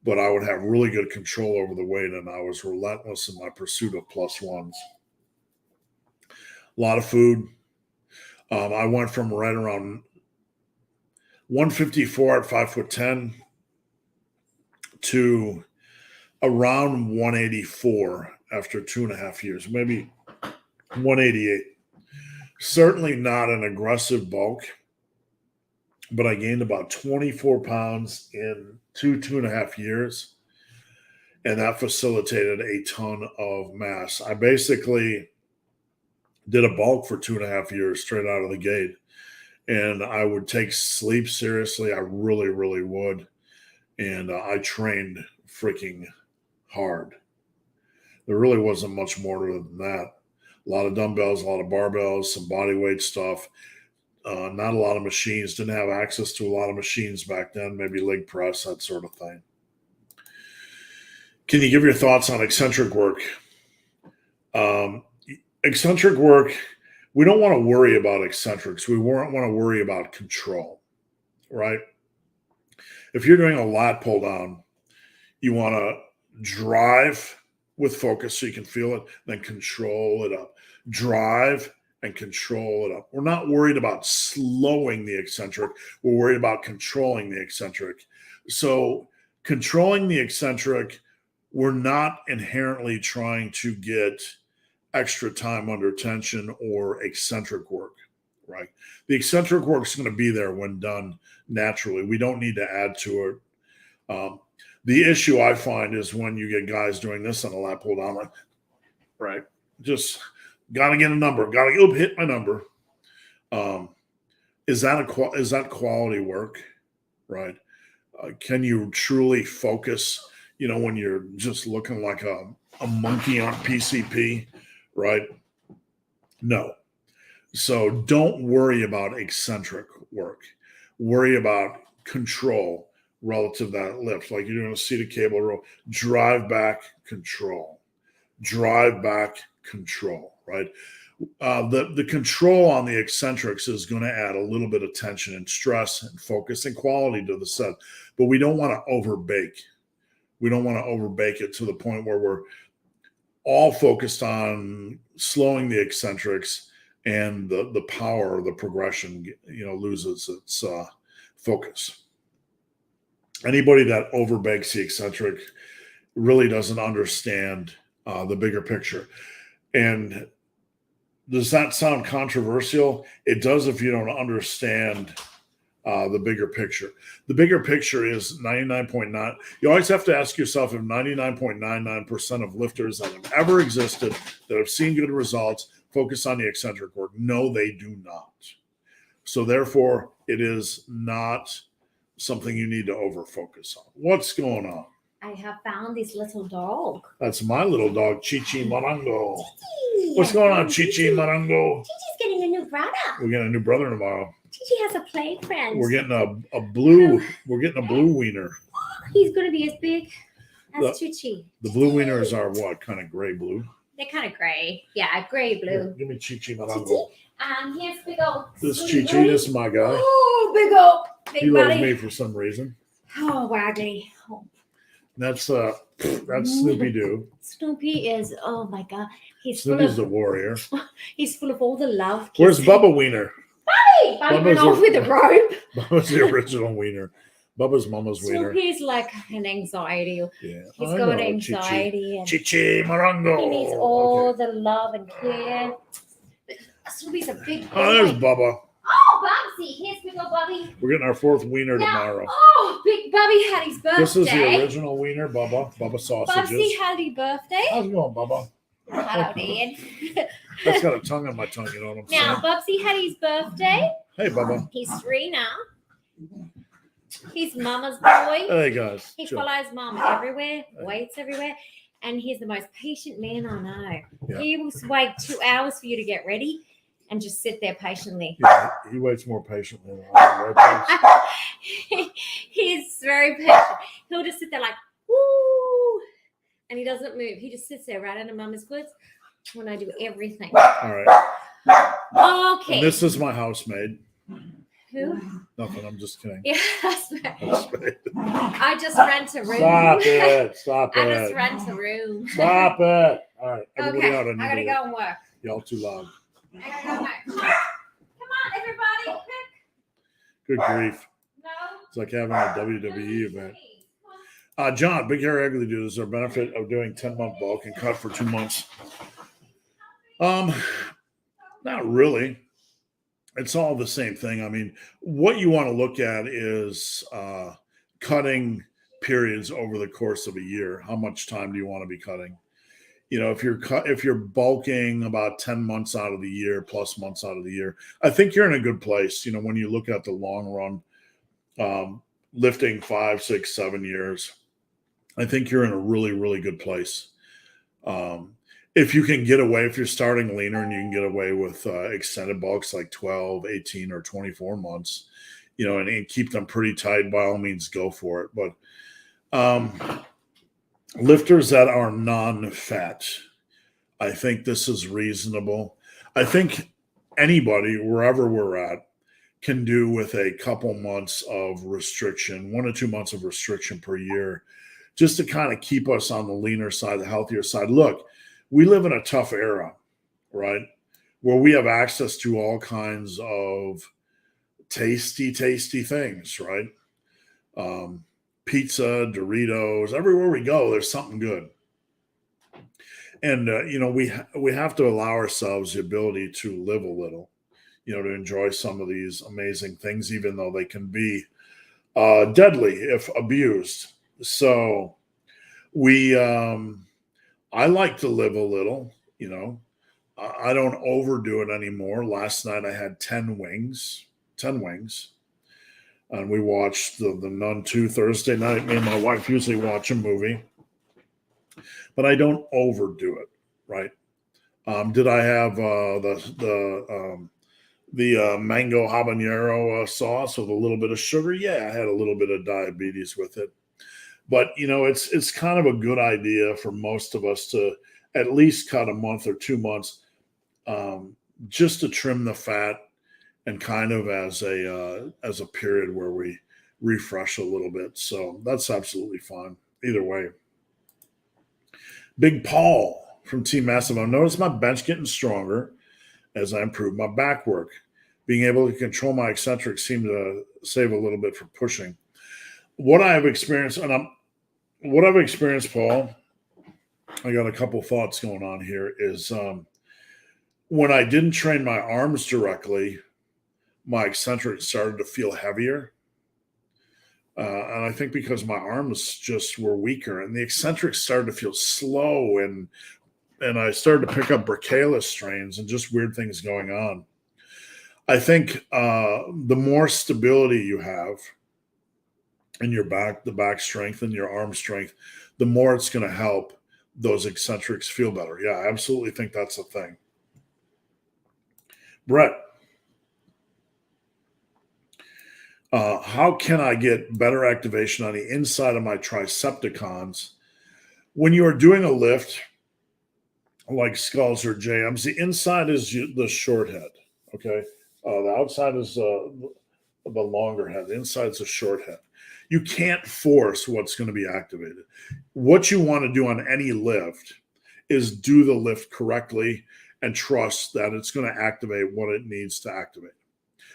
but I would have really good control over the weight, and I was relentless in my pursuit of plus ones. A lot of food. I went from right around 154 at 5'10" to around 184 after 2.5 years, maybe 188. Certainly not an aggressive bulk, but I gained about 24 pounds in 2.5 years, and that facilitated a ton of mass. I basically did a bulk for 2.5 years straight out of the gate, and I would take sleep seriously. I really, really would. And I trained freaking hard. There really wasn't much more than that. A lot of dumbbells, a lot of barbells, some body weight stuff. Not a lot of machines. Didn't have access to a lot of machines back then. Maybe leg press, that sort of thing. Can you give your thoughts on eccentric work? Eccentric work, we don't want to worry about eccentrics. We want to worry about control, right? If you're doing a lat pull down, you want to drive with focus so you can feel it, then control it up. Drive and control it up. We're not worried about slowing the eccentric. We're worried about controlling the eccentric. So controlling the eccentric, we're not inherently trying to get extra time under tension or eccentric work, right? The eccentric work is going to be there when done naturally. We don't need to add to it. The issue I find is when you get guys doing this on a lat pull down, like, right? Just got to get a number, got to hit my number. Is that quality work, right? Can you truly focus? You know, when you're just looking like a monkey on PCP, right? No. So don't worry about eccentric work. Worry about control relative to that lift. Like you're doing a seated cable row, drive back, control. Drive back, control, right? The control on the eccentrics is going to add a little bit of tension and stress and focus and quality to the set, but we don't want to overbake. We don't want to overbake it to the point where we're all focused on slowing the eccentrics and the power, the progression, loses its focus. Anybody that overbakes the eccentric really doesn't understand the bigger picture. And does that sound controversial? It does if you don't understand the bigger picture. The bigger picture is 99.9. You always have to ask yourself if 99.99% of lifters that have ever existed that have seen good results focus on the eccentric work. No, they do not. So therefore, it is not something you need to over-focus on. What's going on? I have found this little dog. That's my little dog, Chichi Marango. Chichi. What's going on, Chichi Marango? Chichi's getting a new brother. We're getting a new brother tomorrow. Chichi has a play friend. We're getting a blue. We're getting a blue wiener. He's going to be as big as Chichi. The blue wieners are what? Kind of gray blue? They're kind of gray. Yeah, gray blue. Here, give me Chichi Marango. Here's big old. This Chichi, this is my guy. Oh, big old. Big he buddy. loves me for some reason. Oh, Waggy. Oh. That's Snoopy Doo. Snoopy is, oh my God. Snoopy's the warrior. He's full of all the love. Where's Bubba Wiener? Bubby went off with a robe. Bubba's the original wiener. Bubba's mama's wiener. Snoopy's like an anxiety. Yeah, He's got anxiety. Chichi Marango. He needs all the love and care. Snoopy's a big boy. Oh, there's Bubba. Oh, Bubsy. Here's big old Bubby. We're getting our fourth wiener tomorrow. Oh, Big Bubby had his birthday. This is the original wiener, Bubba. Bubba sausages. Bubsy had his birthday. How's it going, Bubba? Hello, Dad. That's got a tongue on my tongue, you know what I'm saying? Now, Bubsy had his birthday. Hey, Bubba. He's 3 now. He's mama's boy. Hey, guys. He follows mom everywhere, waits everywhere, and he's the most patient man I know. Yeah. He will wait 2 hours for you to get ready and just sit there patiently. Yeah, he waits more patiently than I do. He's very patient. He'll just sit there like, woo, and he doesn't move. He just sits there right under mama's foot when I do everything. All right. Okay. And this is my housemaid. Who? Nothing. I'm just kidding. Yeah, Housemaid. I just rent a room. Stop it. Stop I it. just rent a room. Stop it. All right. Everybody Okay, out. I gotta go and work. Y'all too loud. I gotta go and work. Come on, everybody. Good grief. No. It's like having a WWE event. John, Big Hair Ugly Dude, is there a benefit of doing 10-month bulk and cut for 2 months? Not really. It's all the same thing. I mean, what you want to look at is cutting periods over the course of a year. How much time do you want to be cutting? You know, if you're bulking about 10 months out of the year, plus months out of the year, I think you're in a good place. You know, when you look at the long run, lifting 5, 6, 7 years, I think you're in a really, really good place. if you can get away, if you're starting leaner and you can get away with extended bulks like 12, 18, or 24 months, and keep them pretty tight, by all means, go for it. But lifters that are non-fat, I think this is reasonable. I think anybody, wherever we're at, can do with a couple months of restriction, 1 or 2 months of restriction per year, just to kind of keep us on the leaner side, the healthier side. Look, we live in a tough era, right? Where we have access to all kinds of tasty things, right? Pizza, Doritos, everywhere we go, there's something good. And, we have to allow ourselves the ability to live a little, to enjoy some of these amazing things, even though they can be deadly if abused. So I like to live a little, I don't overdo it anymore. Last night I had 10 wings, and we watched the Nun 2 Thursday night. Me and my wife usually watch a movie, but I don't overdo it, right? Did I have the mango habanero sauce with a little bit of sugar? Yeah, I had a little bit of diabetes with it. But it's kind of a good idea for most of us to at least cut a month or 2 months, just to trim the fat, and kind of as a period where we refresh a little bit. So that's absolutely fine. Either way. Big Paul from Team Massive. I've noticed my bench getting stronger as I improve my back work. Being able to control my eccentrics seemed to save a little bit for pushing. What I've experienced, Paul, I got a couple thoughts going on here, is when I didn't train my arms directly, my eccentrics started to feel heavier. And I think because my arms just were weaker, and the eccentrics started to feel slow, and I started to pick up Brachyla strains and just weird things going on. I think the more stability you have in your back, the back strength and your arm strength, the more it's going to help those eccentrics feel better. Yeah, I absolutely think that's a thing. Brett, how can I get better activation on the inside of my tricepticons? When you are doing a lift like sculls or jams, the inside is the short head, okay? The outside is the longer head. The inside is the short head. You can't force what's going to be activated. What you want to do on any lift is do the lift correctly and trust that it's going to activate what it needs to activate.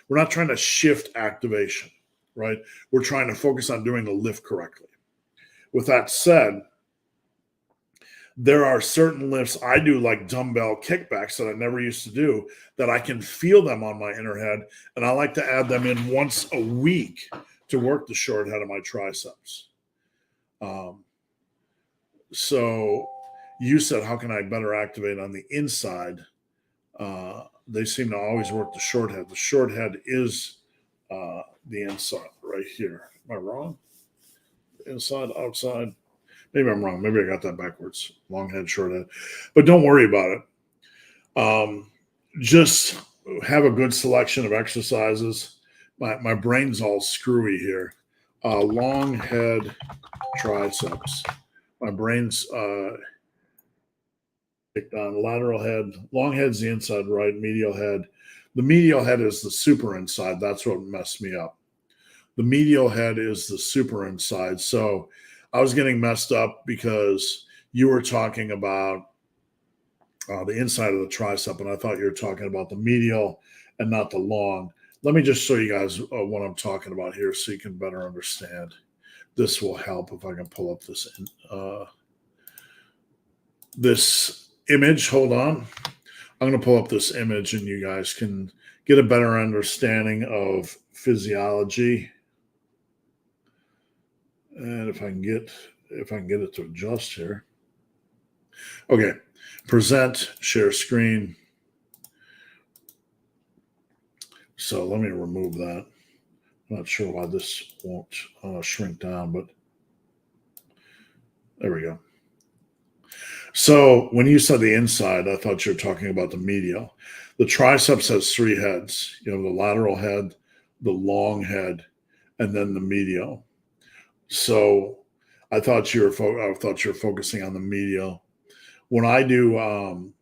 We're not trying to shift activation, right? We're trying to focus on doing the lift correctly. With that said, there are certain lifts I do, like dumbbell kickbacks, that I never used to do, that I can feel them on my inner head, and I like to add them in once a week to work the short head of my triceps. So you said, how can I better activate on the inside? They seem to always work the short head. The short head is the inside right here. Am I wrong? Inside, outside. Maybe I'm wrong. Maybe I got that backwards. Long head, short head. But don't worry about it. Just have a good selection of exercises. My brain's all screwy here. Long head triceps. My brain's on lateral head. Long head's the inside right, medial head. The medial head is the super inside. That's what messed me up. The medial head is the super inside. So I was getting messed up because you were talking about the inside of the tricep, and I thought you were talking about the medial and not the long. Let me just show you guys what I'm talking about here so you can better understand. This will help if I can pull up this image. Hold on. I'm going to pull up this image and you guys can get a better understanding of physiology. And if I can get it to adjust here. Okay. Present, share screen. So let me remove that. I'm not sure why this won't shrink down, but there we go. So when you said the inside, I thought you were talking about the medial. The triceps has three heads. You have the lateral head, the long head, and then the medial. So I thought you were focusing on the medial. When I do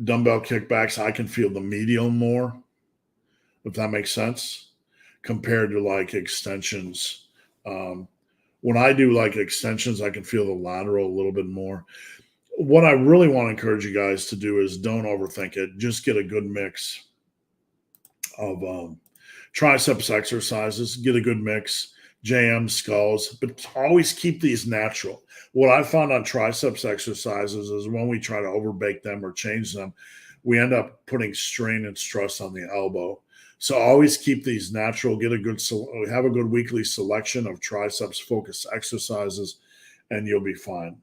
dumbbell kickbacks, I can feel the medial more, if that makes sense, compared to like extensions. When I do like extensions, I can feel the lateral a little bit more. What I really want to encourage you guys to do is don't overthink it. Just get a good mix of triceps exercises, get a good mix, JM sculls, but always keep these natural. What I found on triceps exercises is when we try to overbake them or change them, we end up putting strain and stress on the elbow. So always keep these natural, have a good weekly selection of triceps focused exercises, and you'll be fine.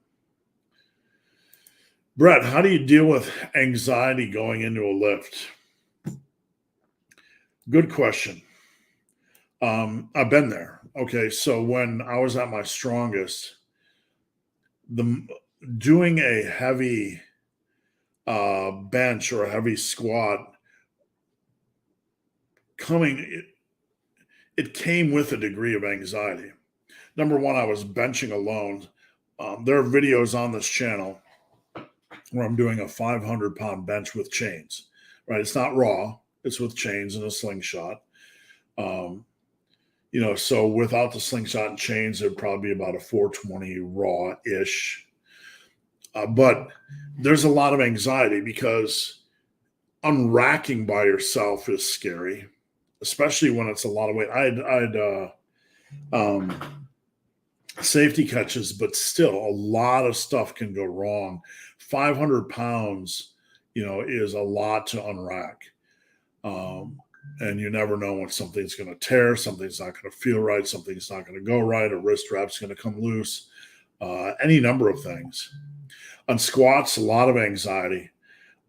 Brett, how do you deal with anxiety going into a lift? Good question. I've been there. Okay, so when I was at my strongest, doing a heavy bench or a heavy squat, it came with a degree of anxiety. Number one, I was benching alone. There are videos on this channel where I'm doing a 500-pound bench with chains, right? It's not raw. It's with chains and a slingshot. So without the slingshot and chains, it'd probably be about a 420 raw-ish. But there's a lot of anxiety because unracking by yourself is scary, especially when it's a lot of weight. I had safety catches, but still a lot of stuff can go wrong. 500 pounds, is a lot to unrack. And you never know when something's going to tear, something's not going to feel right, something's not going to go right, a wrist strap's going to come loose, any number of things. On squats, a lot of anxiety.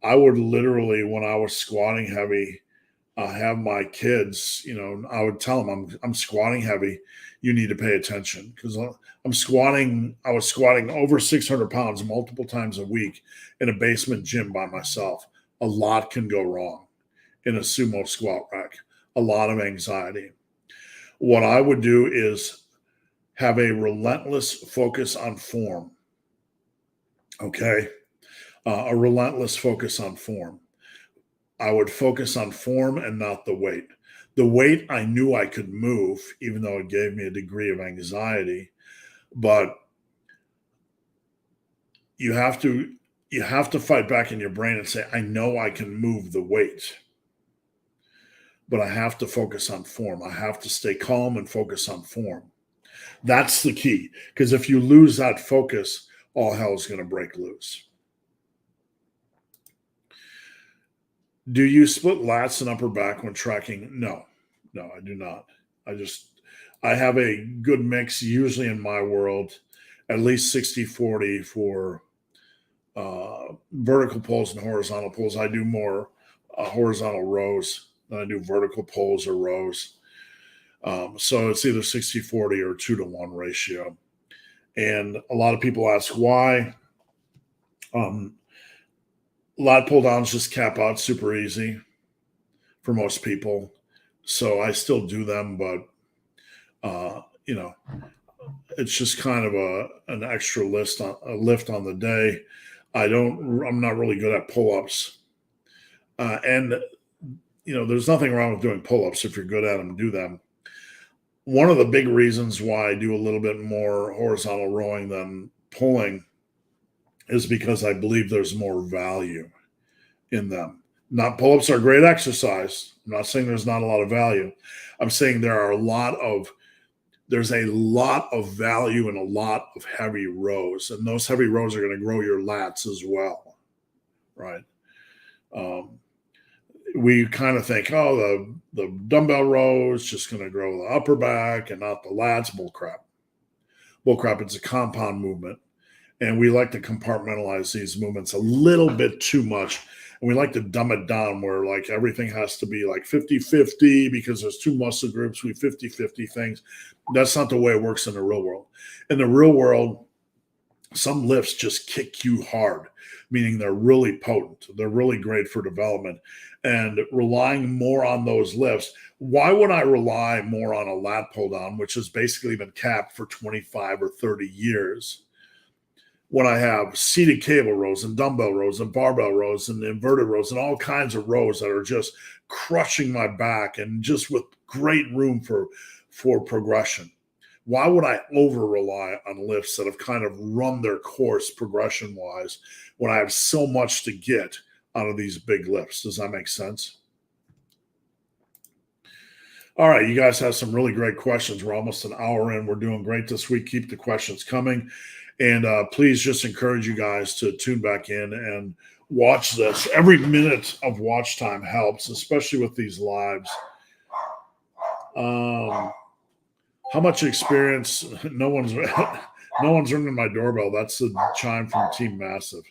I would literally, when I was squatting heavy, have my kids, I would tell them, I'm squatting heavy. You need to pay attention because I was squatting over 600 pounds multiple times a week in a basement gym by myself. A lot can go wrong in a sumo squat rack, a lot of anxiety. What I would do is have a relentless focus on form. Okay. A relentless focus on form. I would focus on form and not the weight. The weight I knew I could move, even though it gave me a degree of anxiety, but you have to fight back in your brain and say, I know I can move the weight, but I have to focus on form. I have to stay calm and focus on form. That's the key, because if you lose that focus, all hell's going to break loose. Do you split lats and upper back when tracking? No, I do not. I have a good mix, usually in my world, at least 60-40 for vertical pulls and horizontal pulls. I do more horizontal rows than I do vertical pulls or rows. So it's either 60-40 or 2-to-1 ratio. And a lot of people ask why. Lat pull downs just cap out super easy for most people. So I still do them, but it's just kind of an extra lift on the day. I'm not really good at pull-ups. And there's nothing wrong with doing pull-ups. If you're good at them, do them. One of the big reasons why I do a little bit more horizontal rowing than pulling is because I believe there's more value in them. Not pull-ups are great exercise. I'm not saying there's not a lot of value. I'm saying there's a lot of value in a lot of heavy rows, and those heavy rows are going to grow your lats as well, right? We kind of think, the dumbbell row is just going to grow the upper back and not the lats. Bullcrap. It's a compound movement. And we like to compartmentalize these movements a little bit too much. And we like to dumb it down where like everything has to be like 50-50 because there's two muscle groups. We 50-50 things. That's not the way it works in the real world. In the real world, some lifts just kick you hard. meaning they're really potent. They're really great for development. And relying more on those lifts, why would I rely more on a lat pull down, which has basically been capped for 25 or 30 years, when I have seated cable rows and dumbbell rows and barbell rows and inverted rows and all kinds of rows that are just crushing my back and just with great room for progression? Why would I over rely on lifts that have kind of run their course progression wise when I have so much to get out of these big lifts? Does that make sense? All right, you guys have some really great questions. We're almost an hour in. We're doing great this week. Keep the questions coming. And please just encourage you guys to tune back in and watch this. Every minute of watch time helps, especially with these lives. How much experience? No one's ringing my doorbell. That's the chime from Team Massive.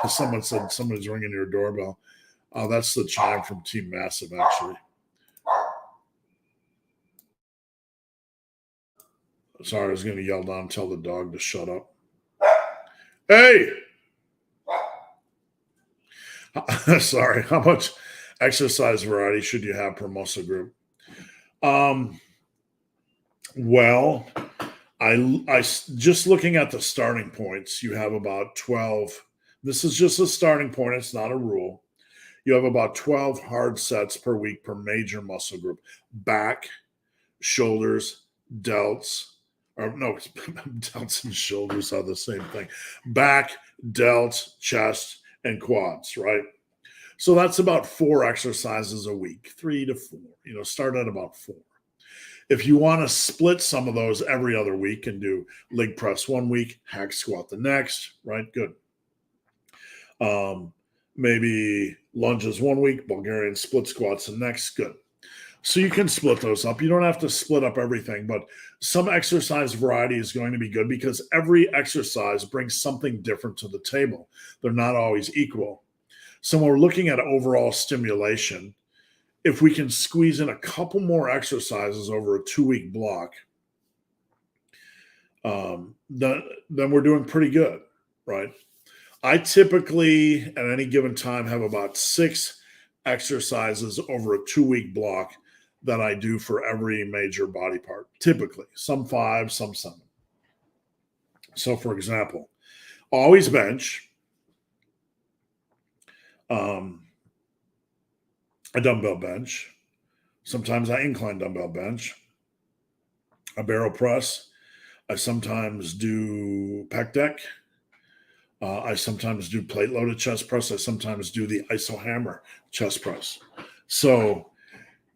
Someone said somebody's ringing your doorbell. That's the chime from Team Massive, actually. Sorry, I was going to yell down and tell the dog to shut up. Hey! Sorry. How much exercise variety should you have per muscle group? Well, I just looking at the starting points, you have about 12. This is just a starting point. It's not a rule. You have about 12 hard sets per week per major muscle group. Back, shoulders, delts, or no, delts and shoulders are the same thing. Back, delts, chest, and quads, right? So that's about 4 exercises a week, 3 to 4. Start at about 4. If you want to split some of those every other week and do leg press one week, hack squat the next, right? Good. Maybe lunges one week, Bulgarian split squats the next, good. So you can split those up. You don't have to split up everything, but some exercise variety is going to be good because every exercise brings something different to the table. They're not always equal. So when we're looking at overall stimulation, if we can squeeze in a couple more exercises over a 2-week block, then we're doing pretty good, right? I typically, at any given time, have about 6 exercises over a 2-week block that I do for every major body part, typically. Some 5, some 7. So, for example, always bench, a dumbbell bench. Sometimes I incline dumbbell bench, a barrel press. I sometimes do pec deck. I sometimes do plate loaded chest press. I sometimes do the iso hammer chest press. So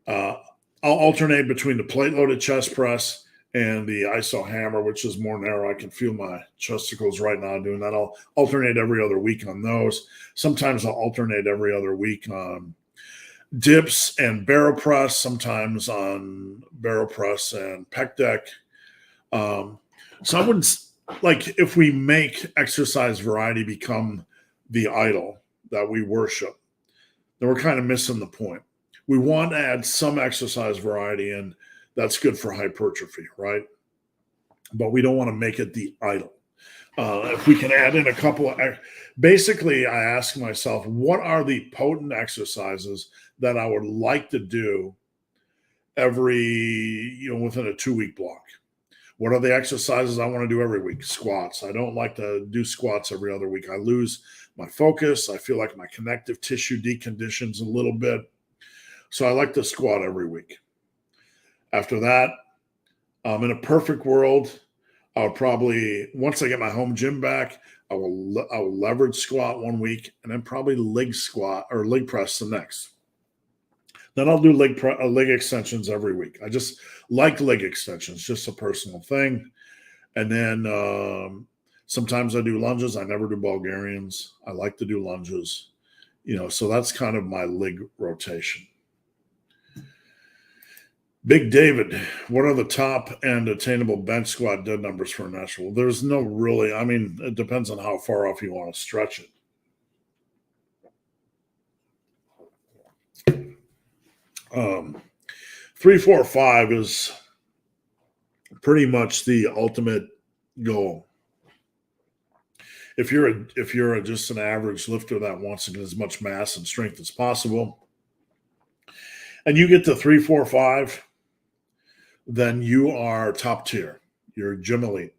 I'll alternate between the plate loaded chest press and the iso hammer, which is more narrow. I can feel my chesticles right now doing that. I'll alternate every other week on those. Sometimes I'll alternate every other week on dips and barrel press, sometimes on barrel press and pec deck. So I wouldn't, like, if we make exercise variety become the idol that we worship, then we're kind of missing the point. We want to add some exercise variety, and that's good for hypertrophy, right? But we don't want to make it the idol. If we can add in a couple of, basically, I ask myself, what are the potent exercises that I would like to do every, within a 2-week block? What are the exercises I want to do every week? Squats. I don't like to do squats every other week. I lose my focus. I feel like my connective tissue deconditions a little bit. So I like to squat every week. After that, in a perfect world, I would probably, once I get my home gym back, I will leverage squat one week and then probably leg squat or leg press the next. Then I'll do leg extensions every week. I just like leg extensions, just a personal thing. And then sometimes I do lunges. I never do Bulgarians. I like to do lunges, so that's kind of my leg rotation. Big David, what are the top and attainable bench squat dead numbers for a natural? There's no really, it depends on how far off you want to stretch it. 3, 4, 5 is pretty much the ultimate goal. If you're just an average lifter that wants to get as much mass and strength as possible, and you get to 345, then you are top tier. You're gym elite.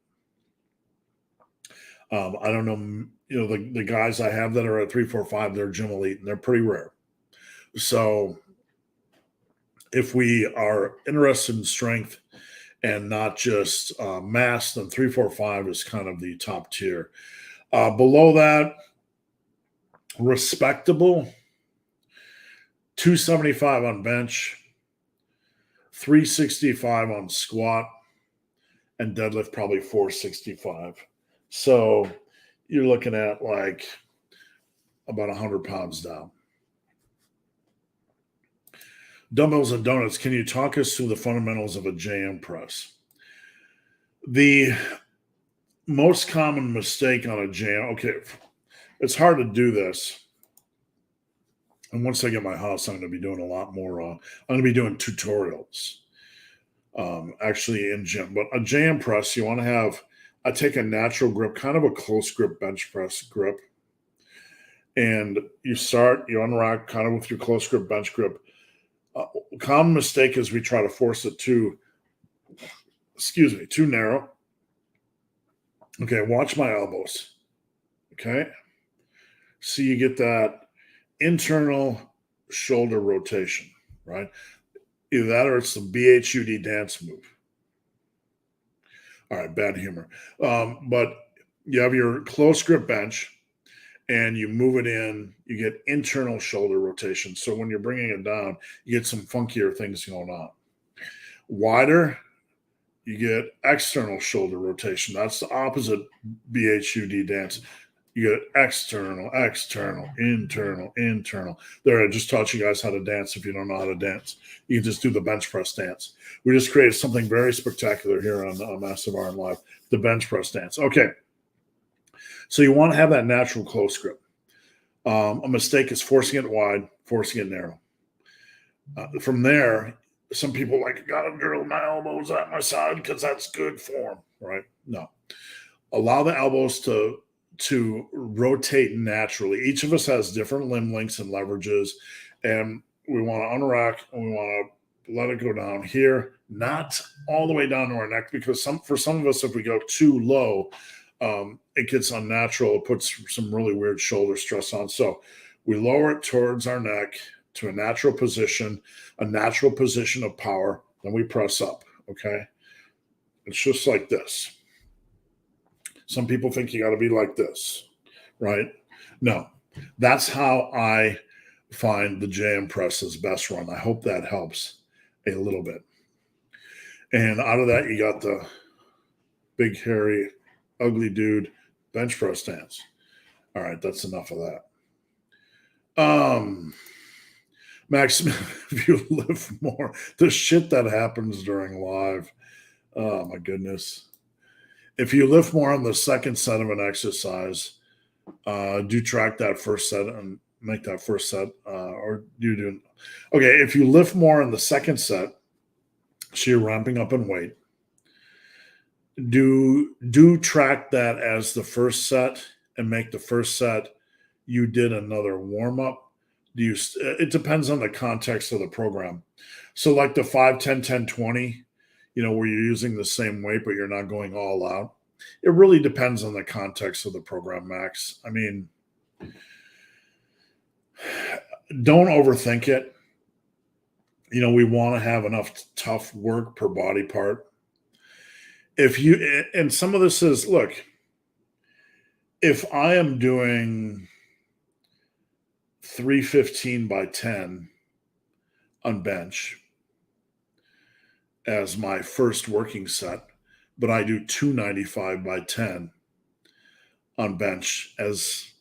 I don't know, the guys I have that are at 345, they're gym elite, and they're pretty rare. So if we are interested in strength and not just mass, then 345 is kind of the top tier. Below that, respectable, 275 on bench, 365 on squat, and deadlift probably 465. So you're looking at like about 100 pounds down. Dumbbells and donuts. Can you talk us through the fundamentals of a JM press? The most common mistake on a JM, okay, it's hard to do this. And once I get my house, I'm going to be doing a lot more. I'm going to be doing tutorials, actually in gym. But a JM press, you want to have, I take a natural grip, kind of a close grip bench press grip. And you unrack kind of with your close grip bench grip. Common mistake is we try to force it too narrow. Okay, watch my elbows. Okay. So you get that internal shoulder rotation, right? Either that or it's the BHUD dance move. All right, bad humor. But you have your close grip bench and you move it in, you get internal shoulder rotation. So when you're bringing it down, you get some funkier things going on. Wider, you get external shoulder rotation. That's the opposite BHUD dance. You get external, internal. There, I just taught you guys how to dance. If you don't know how to dance, you can just do the bench press dance. We just created something very spectacular here on Massive Iron Live, the bench press dance. Okay. So you want to have that natural close grip. A mistake is forcing it wide, forcing it narrow. From there, some people like, gotta drill my elbows at my side because that's good form, right? No. Allow the elbows to rotate naturally. Each of us has different limb lengths and leverages, and we want to unrack and we want to let it go down here, not all the way down to our neck, because for some of us, if we go too low, it gets unnatural. It puts some really weird shoulder stress on. So we lower it towards our neck to a natural position of power. Then we press up, okay? It's just like this. Some people think you got to be like this, right? No, that's how I find the JM press's best run. I hope that helps a little bit. And out of that, you got the big, hairy, ugly dude bench press stance. All right, that's enough of that. Max Smith, if you lift more, the shit that happens during live, oh my goodness. If you lift more on the second set of an exercise, do track that first set and make that first set, or do. Okay, if you lift more in the second set, so you're ramping up in weight, do track that as the first set and make the first set you did another warm-up. It depends on the context of the program. So like the 5, 10, 10, 20, where you're using the same weight, but you're not going all out. It really depends on the context of the program, Max. I mean, don't overthink it. We want to have enough tough work per body part. And some of this is, look, if I am doing 315 by 10 on bench as my first working set, but I do 295 by 10 on bench as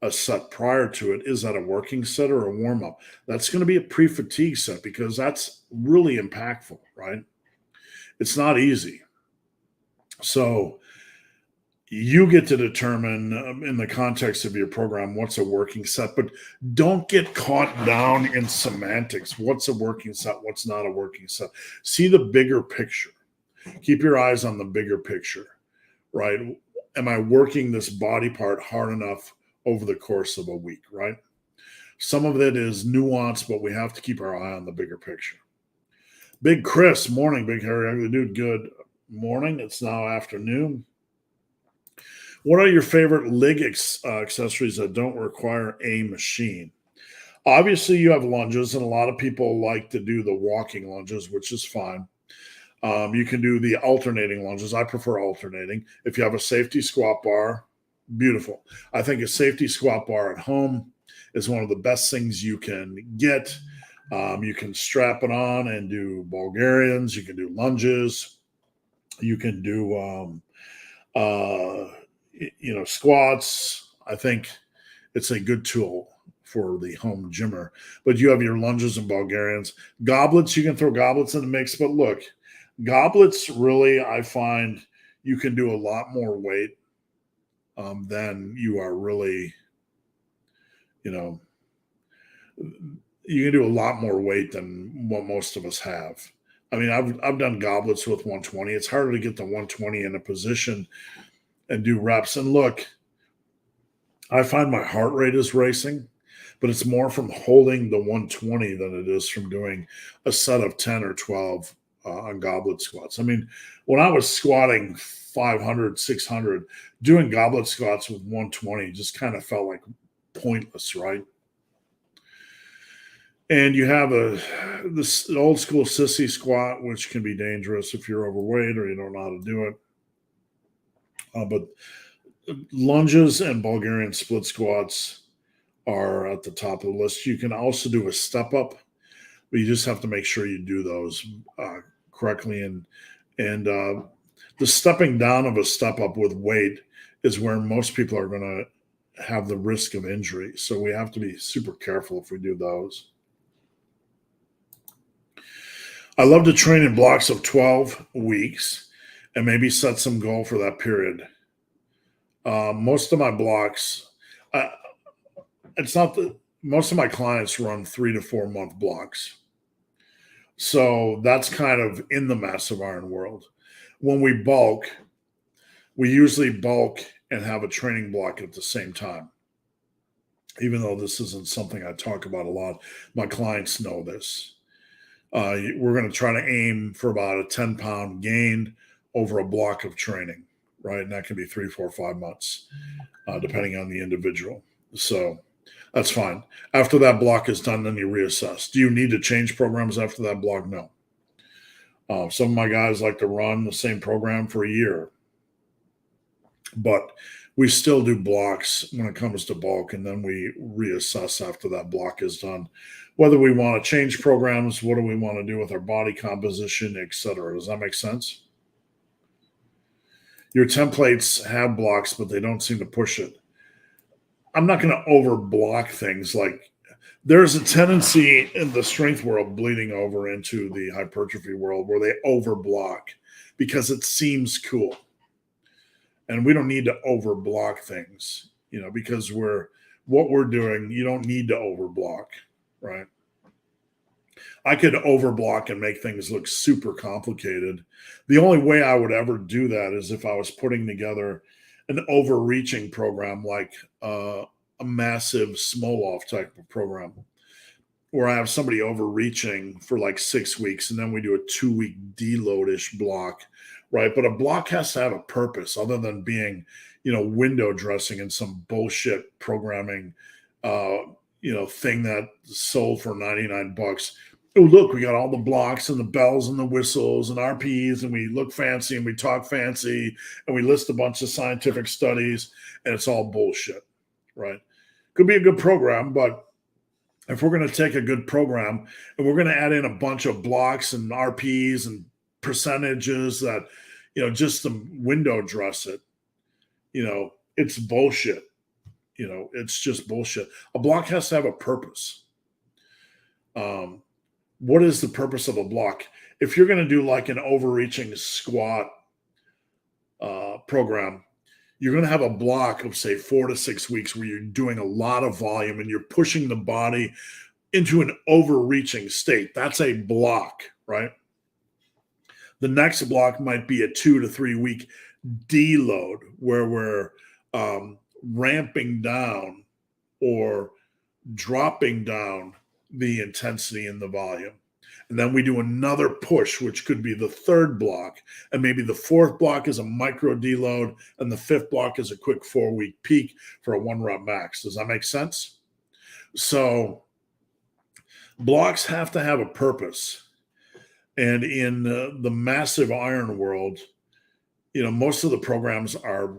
a set prior to it, is that a working set or a warm-up? That's going to be a pre-fatigue set because that's really impactful, right? It's not easy. So you get to determine in the context of your program what's a working set, but don't get caught down in semantics. What's a working set? What's not a working set? See the bigger picture. Keep your eyes on the bigger picture, right? am I working this body part hard enough over the course of a week, right? Some of it is nuance, but we have to keep our eye on the bigger picture. Big Chris, morning, Big Hairy Ugly Dude. Good morning. It's now afternoon. What are your favorite leg accessories that don't require a machine? Obviously, you have lunges, and a lot of people like to do the walking lunges, which is fine. You can do the alternating lunges. I prefer alternating. If you have a safety squat bar, beautiful. I think a safety squat bar at home is one of the best things you can get. You can strap it on and do Bulgarians. You can do lunges. You can do, squats. I think it's a good tool for the home gymmer. But you have your lunges and Bulgarians. Goblets, you can throw goblets in the mix. But look, goblets really, I find you can do a lot more weight than you are really, you can do a lot more weight than what most of us have. I mean, I've done goblets with 120. It's harder to get the 120 in a position and do reps. And look, I find my heart rate is racing, but it's more from holding the 120 than it is from doing a set of 10 or 12 on goblet squats. I mean, when I was squatting 500, 600, doing goblet squats with 120 just kind of felt like pointless, right? And you have this old school sissy squat, which can be dangerous if you're overweight or you don't know how to do it. But lunges and Bulgarian split squats are at the top of the list. You can also do a step up, but you just have to make sure you do those correctly. And the stepping down of a step up with weight is where most people are going to have the risk of injury. So we have to be super careful if we do those. I love to train in blocks of 12 weeks and maybe set some goal for that period. Most of my blocks, it's not that most of my clients run 3 to 4 month blocks. So that's kind of in the Massive Iron world. When we bulk, we usually bulk and have a training block at the same time. Even though this isn't something I talk about a lot, my clients know this. We're going to try to aim for about a 10-pound gain over a block of training, right? And that can be 3, 4, 5 months, depending on the individual. So that's fine. After that block is done, then you reassess. Do you need to change programs after that block? No. Some of my guys like to run the same program for a year, but we still do blocks when it comes to bulk, and then we reassess after that block is done, whether we want to change programs, what do we want to do with our body composition, et cetera. Does that make sense? Your templates have blocks, but they don't seem to push it. I'm not going to over block things. Like there's a tendency in the strength world bleeding over into the hypertrophy world where they over block because it seems cool. And we don't need to over block things, because what we're doing, you don't need to over block, right? I could over block and make things look super complicated. The only way I would ever do that is if I was putting together an overreaching program like a massive Smolov type of program where I have somebody overreaching for like 6 weeks and then we do a 2-week deload-ish block, right? But a block has to have a purpose other than being, window dressing and some bullshit programming, thing that sold for $99. Oh, look, we got all the blocks and the bells and the whistles and RPEs, and we look fancy and we talk fancy and we list a bunch of scientific studies, and it's all bullshit, right? Could be a good program, but if we're going to take a good program and we're going to add in a bunch of blocks and RPs and percentages that, just to window dress it, it's bullshit. It's just bullshit. A block has to have a purpose. What is the purpose of a block? If you're going to do like an overreaching squat program, you're going to have a block of say 4 to 6 weeks where you're doing a lot of volume and you're pushing the body into an overreaching state. That's a block, right? The next block might be a 2 to 3 week deload where we're ramping down or dropping down the intensity and the volume. And then we do another push, which could be the third block. And maybe the fourth block is a micro deload, and the fifth block is a quick 4-week peak for a 1 rep max. Does that make sense? So blocks have to have a purpose. And in the massive iron world, most of the programs are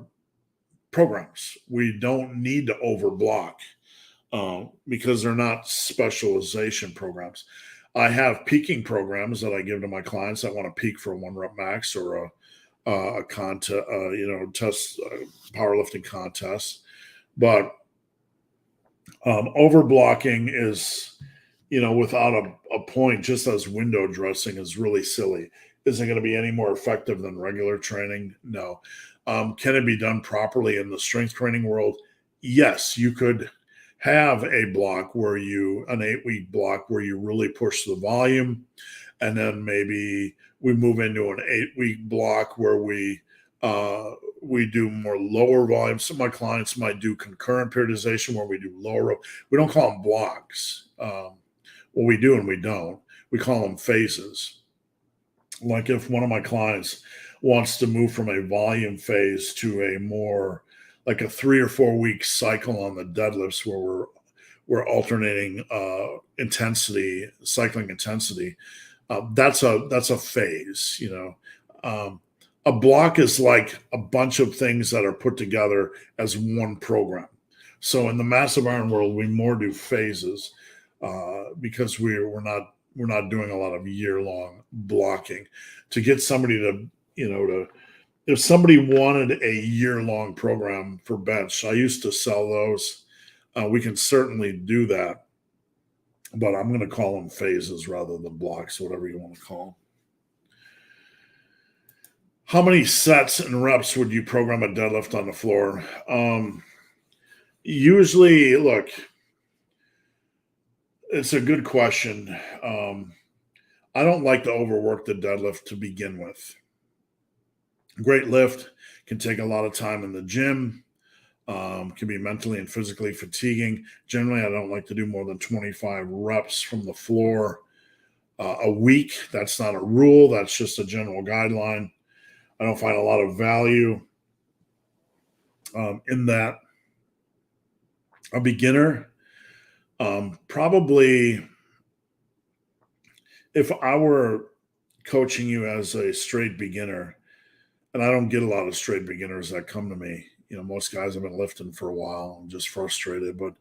programs. We don't need to overblock because they're not specialization programs. I have peaking programs that I give to my clients that want to peak for a 1 rep max or a contest, test powerlifting contest. But overblocking is, without a point, just as window dressing is really silly. Is it going to be any more effective than regular training? No. Can it be done properly in the strength training world? Yes, you could have a block an 8-week block where you really push the volume. And then maybe we move into an 8-week block where we do more lower volume. Some of my clients might do concurrent periodization where we do lower. We don't call them blocks. Well, we do and we don't. We call them phases. Like if one of my clients wants to move from a volume phase to a more like a 3 or 4 week cycle on the deadlifts where we're alternating cycling intensity. That's a phase, a block is like a bunch of things that are put together as one program. So in the massive iron world, we more do phases because we're not doing a lot of year-long blocking. To get somebody to if somebody wanted a year-long program for bench, I used to sell those. We can certainly do that, but I'm going to call them phases rather than blocks, whatever you want to call them. How many sets and reps would you program a deadlift on the floor? Usually, look, it's a good question. I don't like to overwork the deadlift to begin with. Great lift can take a lot of time in the gym, can be mentally and physically fatiguing. Generally, I don't like to do more than 25 reps from the floor a week. That's not a rule. That's just a general guideline. I don't find a lot of value in that. A beginner, probably if I were coaching you as a straight beginner, and I don't get a lot of straight beginners that come to me. Most guys have been lifting for a while. I'm just frustrated. But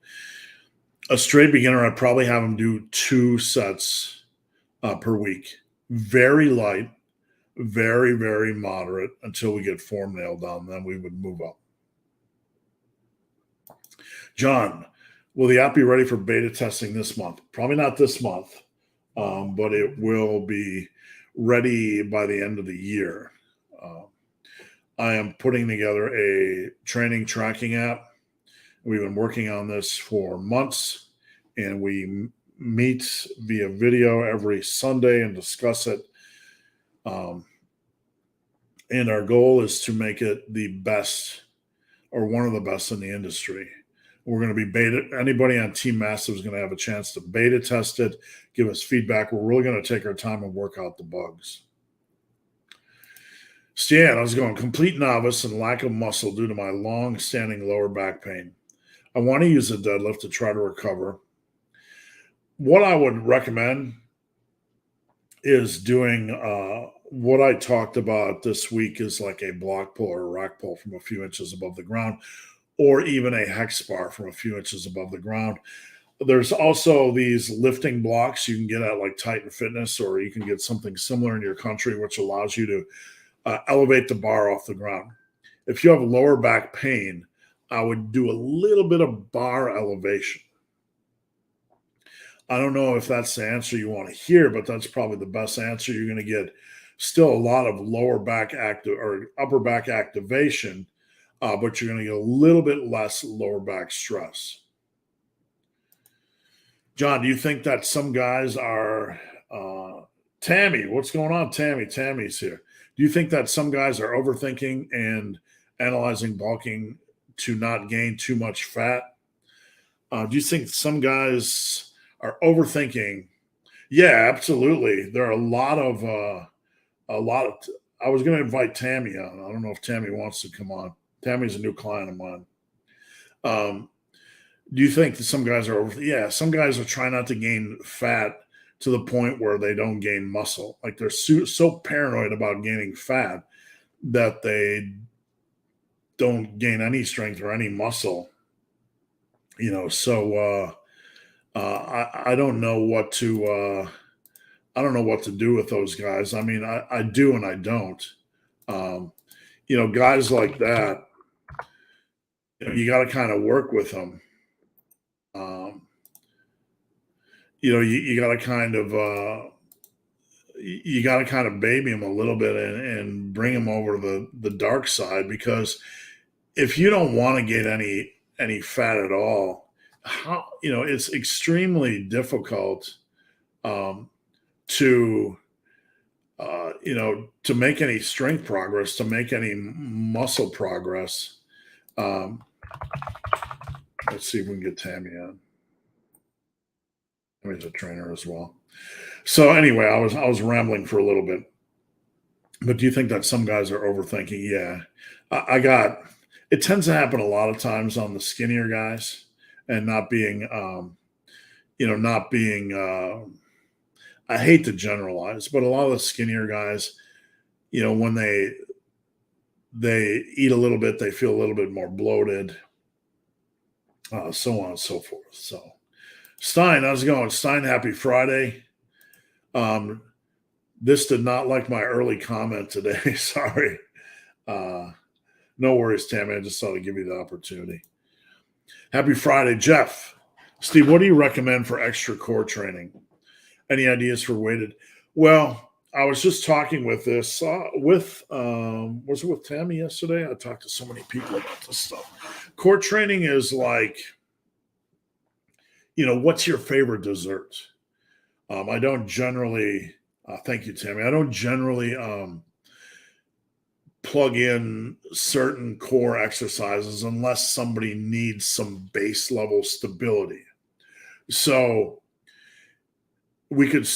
a straight beginner, I'd probably have them do 2 sets per week. Very light, very, very moderate until we get form nailed down. Then we would move up. John, will the app be ready for beta testing this month? Probably not this month, but it will be ready by the end of the year. I am putting together a training tracking app. We've been working on this for months, and we meet via video every Sunday and discuss it. And our goal is to make it the best or one of the best in the industry. We're going to be anybody on Team Massive is going to have a chance to beta test it, give us feedback. We're really going to take our time and work out the bugs. Stan, I was going complete novice and lack of muscle due to my long-standing lower back pain. I want to use a deadlift to try to recover. What I would recommend is doing what I talked about this week is like a block pull or a rack pull from a few inches above the ground, or even a hex bar from a few inches above the ground. There's also these lifting blocks you can get at like Titan Fitness, or you can get something similar in your country, which allows you to elevate the bar off the ground. If you have lower back pain, I would do a little bit of bar elevation. I don't know if that's the answer you want to hear, but that's probably the best answer. You're going to get still a lot of lower back active or upper back activation, but you're going to get a little bit less lower back stress. John, do you think that some guys are Tammy, what's going on, Tammy? Tammy's here. Do you think that some guys are overthinking and analyzing bulking to not gain too much fat? Do you think some guys are overthinking? Yeah, absolutely. There are a lot of. I was going to invite Tammy on. I don't know if Tammy wants to come on. Tammy's a new client of mine. Do you think that some guys are over? Yeah, some guys are trying not to gain fat to the point where they don't gain muscle. Like they're so paranoid about gaining fat that they don't gain any strength or any muscle. So I don't know what to. I don't know what to do with those guys. I mean, I do and I don't. Guys like that, you got to kind of work with them. You got to kind of baby them a little bit and bring them over to the dark side, because if you don't want to get any fat at all, it's extremely difficult to to make any strength progress, to make any muscle progress. Let's see if we can get Tammy on. Tammy's a trainer as well. So anyway, I was rambling for a little bit. But do you think that some guys are overthinking? Yeah. It tends to happen a lot of times on the skinnier guys, and not being I hate to generalize, but a lot of the skinnier guys, when they eat a little bit, they feel a little bit more bloated, so on and so forth. So, Stein, how's it going? Stein, happy Friday. This did not like my early comment today. Sorry. No worries, Tammy. I just thought I'd give you the opportunity. Happy Friday, Jeff. Steve, what do you recommend for extra core training? Any ideas for weighted? Well, I was just talking with was it with Tammy yesterday? I talked to so many people about this stuff. Core training is like, what's your favorite dessert? I don't generally, thank you, Tammy. I don't generally plug in certain core exercises unless somebody needs some base level stability. So we could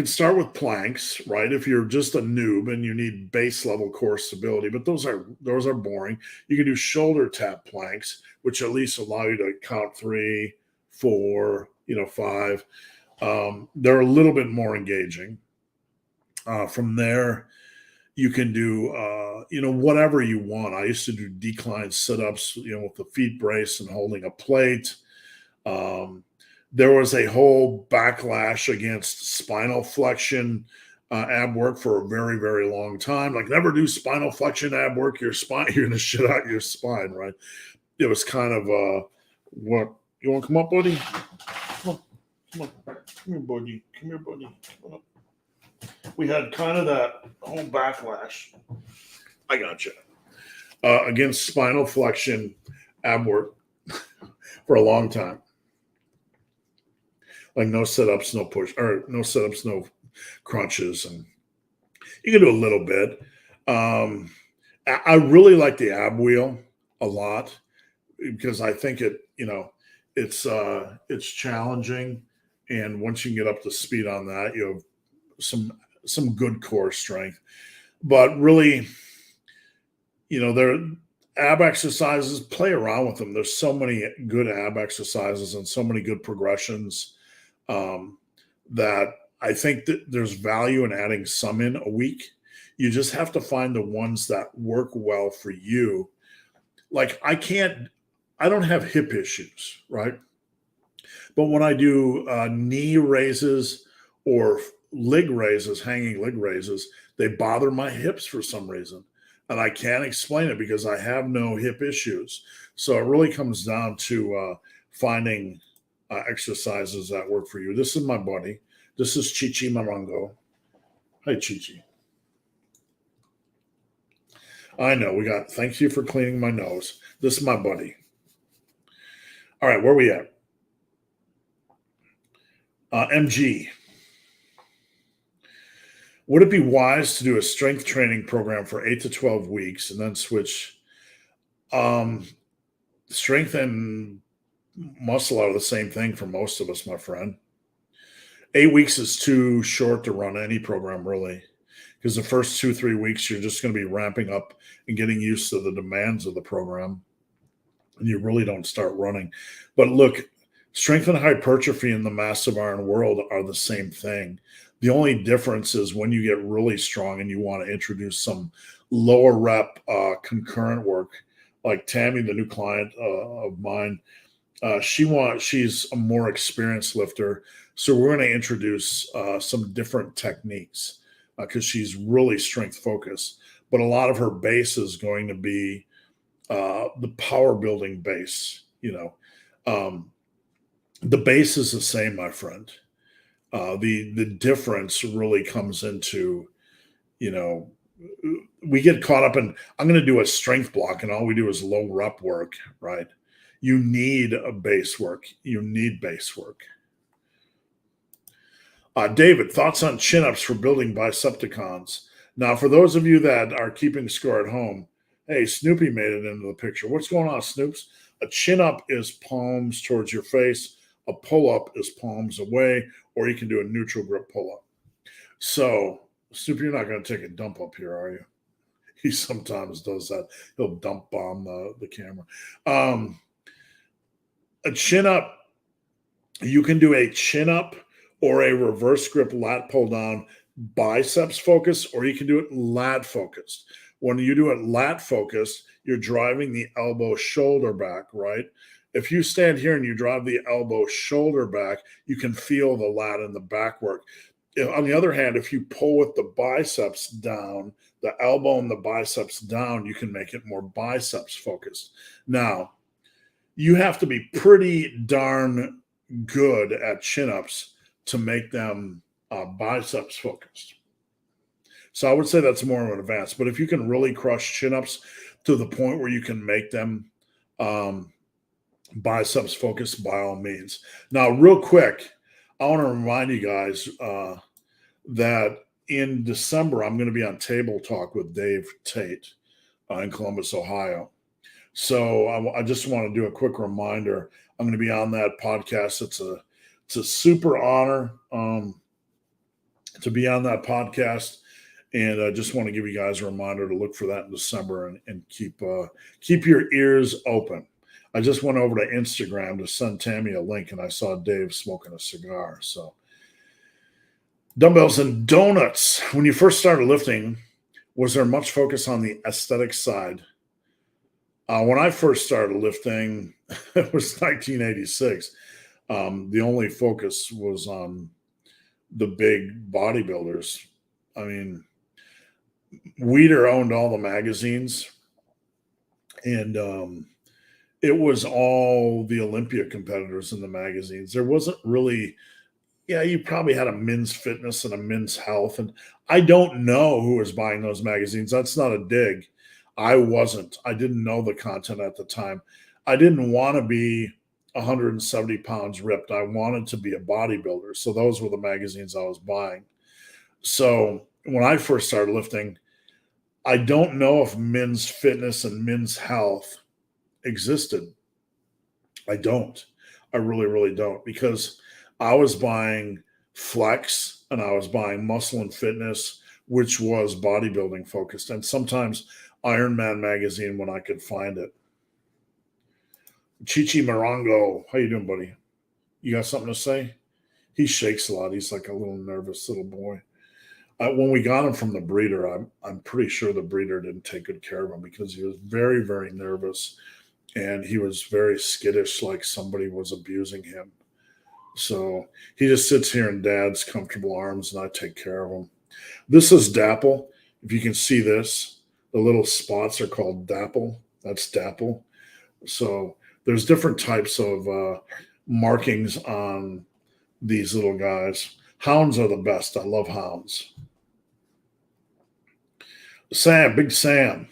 start with planks, right? If you're just a noob and you need base level core stability, but those are boring. You can do shoulder tap planks, which at least allow you to count 3, 4, 5. They're a little bit more engaging. From there, you can do whatever you want. I used to do decline sit-ups, with the feet brace and holding a plate. There was a whole backlash against spinal flexion ab work for a very, very long time. Like, never do spinal flexion ab work. Your spine, you're going to shit out your spine, right? It was kind of what you want to come up, buddy? Come here, buddy. Come here, buddy. Come on. We had kind of that whole backlash. I got you. Against spinal flexion ab work for a long time. Like no sit-ups, no push, or no sit-ups, no crunches, and you can do a little bit. I really like the ab wheel a lot because I think it's challenging, and once you can get up to speed on that, you have some good core strength. But really, there ab exercises, play around with them. There's so many good ab exercises and so many good progressions that I think that there's value in adding some in a week. You just have to find the ones that work well for you. Like, I don't have hip issues, right? But when I do knee raises or leg raises, hanging leg raises, they bother my hips for some reason. And I can't explain it because I have no hip issues. So it really comes down to finding exercises that work for you. This is my buddy. This is Chichi Marango. Hi, Chichi. I know thank you for cleaning my nose. This is my buddy. All right, where are we at? MG. Would it be wise to do a strength training program for 8 to 12 weeks and then switch? Um, Strength and muscle are the same thing for most of us, my friend. 8 weeks is too short to run any program, really, because the first 2, 3 weeks you're just going to be ramping up and getting used to the demands of the program, and you really don't start running. But look, strength and hypertrophy in the massive iron world are the same thing. The only difference is when you get really strong and you want to introduce some lower rep concurrent work, like Tammy, the new client of mine. She's a more experienced lifter, so we're going to introduce some different techniques because she's really strength focused. But a lot of her base is going to be the power building base. The base is the same, my friend. The difference really comes into, we get caught up in, I'm going to do a strength block and all we do is low rep work, right? You need a base work. You need base work. David, thoughts on chin-ups for building Bicepticons? Now, for those of you that are keeping score at home, hey, Snoopy made it into the picture. What's going on, Snoops? A chin-up is palms towards your face. A pull-up is palms away, or you can do a neutral grip pull-up. So, Snoopy, you're not going to take a dump up here, are you? He sometimes does that. He'll dump bomb the camera. A chin-up, you can do a chin-up or a reverse grip lat pull down biceps focused, or you can do it lat focused. When you do it lat focused, you're driving the elbow shoulder back, right? If you stand here and you drive the elbow shoulder back, you can feel the lat and the back work. On the other hand, if you pull with the biceps down, the elbow and the biceps down, you can make it more biceps focused. Now, you have to be pretty darn good at chin-ups to make them biceps focused. So I would say that's more of an advance. But if you can really crush chin-ups to the point where you can make them biceps focused, by all means. Now, real quick, I want to remind you guys that in December, I'm going to be on Table Talk with Dave Tate in Columbus, Ohio. So I just want to do a quick reminder. I'm going to be on that podcast. It's a super honor to be on that podcast. And I just want to give you guys a reminder to look for that in December and keep your ears open. I just went over to Instagram to send Tammy a link, and I saw Dave smoking a cigar. So, dumbbells and donuts. When you first started lifting, was there much focus on the aesthetic side? When I first started lifting, it was 1986. The only focus was on the big bodybuilders. I mean, Weider owned all the magazines, and it was all the Olympia competitors in the magazines. There wasn't really, you probably had a men's fitness and a men's health. And I don't know who was buying those magazines. That's not a dig. I wasn't. I didn't know the content at the time. I didn't want to be 170 pounds ripped. I wanted to be a bodybuilder. So those were the magazines I was buying. So when I first started lifting, I don't know if men's fitness and men's health existed. I don't. I really, really don't, because I was buying Flex and I was buying Muscle and Fitness, which was bodybuilding focused, and sometimes Ironman magazine when I could find it. Chichi Morongo, how you doing, buddy? You got something to say? He shakes a lot. He's like a little nervous little boy. When we got him from the breeder, I'm pretty sure the breeder didn't take good care of him because he was very, very nervous, and he was very skittish, like somebody was abusing him. So he just sits here in Dad's comfortable arms, and I take care of him. This is Dapple. If you can see this, the little spots are called Dapple. That's Dapple. So there's different types of markings on these little guys. Hounds are the best. I love hounds. Sam, Big Sam.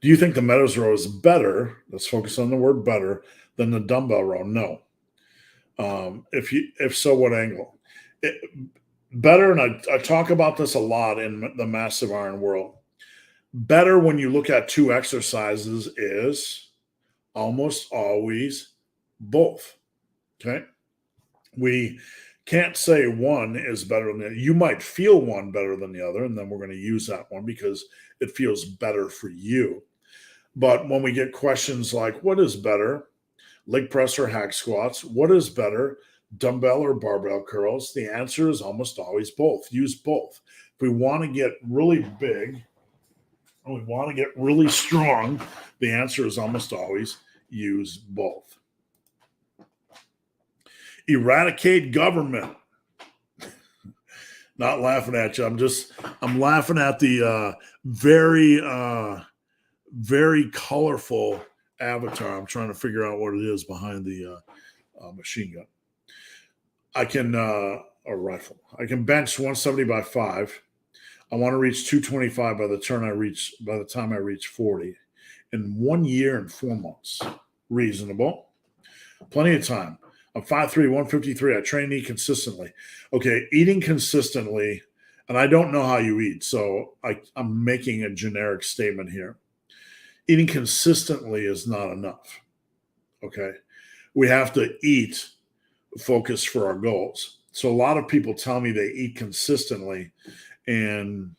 Do you think the Meadows row is better? Let's focus on the word better than the dumbbell row. No. If so, what angle? better, and I talk about this a lot in the massive iron world. Better when you look at two exercises is almost always both. Okay. We can't say one is better than the other. You might feel one better than the other, and then we're going to use that one because it feels better for you. But when we get questions like, what is better, leg press or hack squats? What is better, dumbbell or barbell curls? The answer is almost always both. Use both. If we want to get really big, and we want to get really strong, the answer is almost always use both. Eradicate government. Not laughing at you. I'm laughing at the very colorful avatar. I'm trying to figure out what it is behind the machine gun. I can, or rifle. I can bench 170 by 5. I want to reach 225 by the time I reach 40 in 1 year and 4 months. Reasonable. Plenty of time. I'm 5'3", 153. I train and eat consistently. Okay, eating consistently, and I don't know how you eat, so I'm making a generic statement here. Eating consistently is not enough. Okay, we have to eat focused for our goals. So a lot of people tell me they eat consistently, and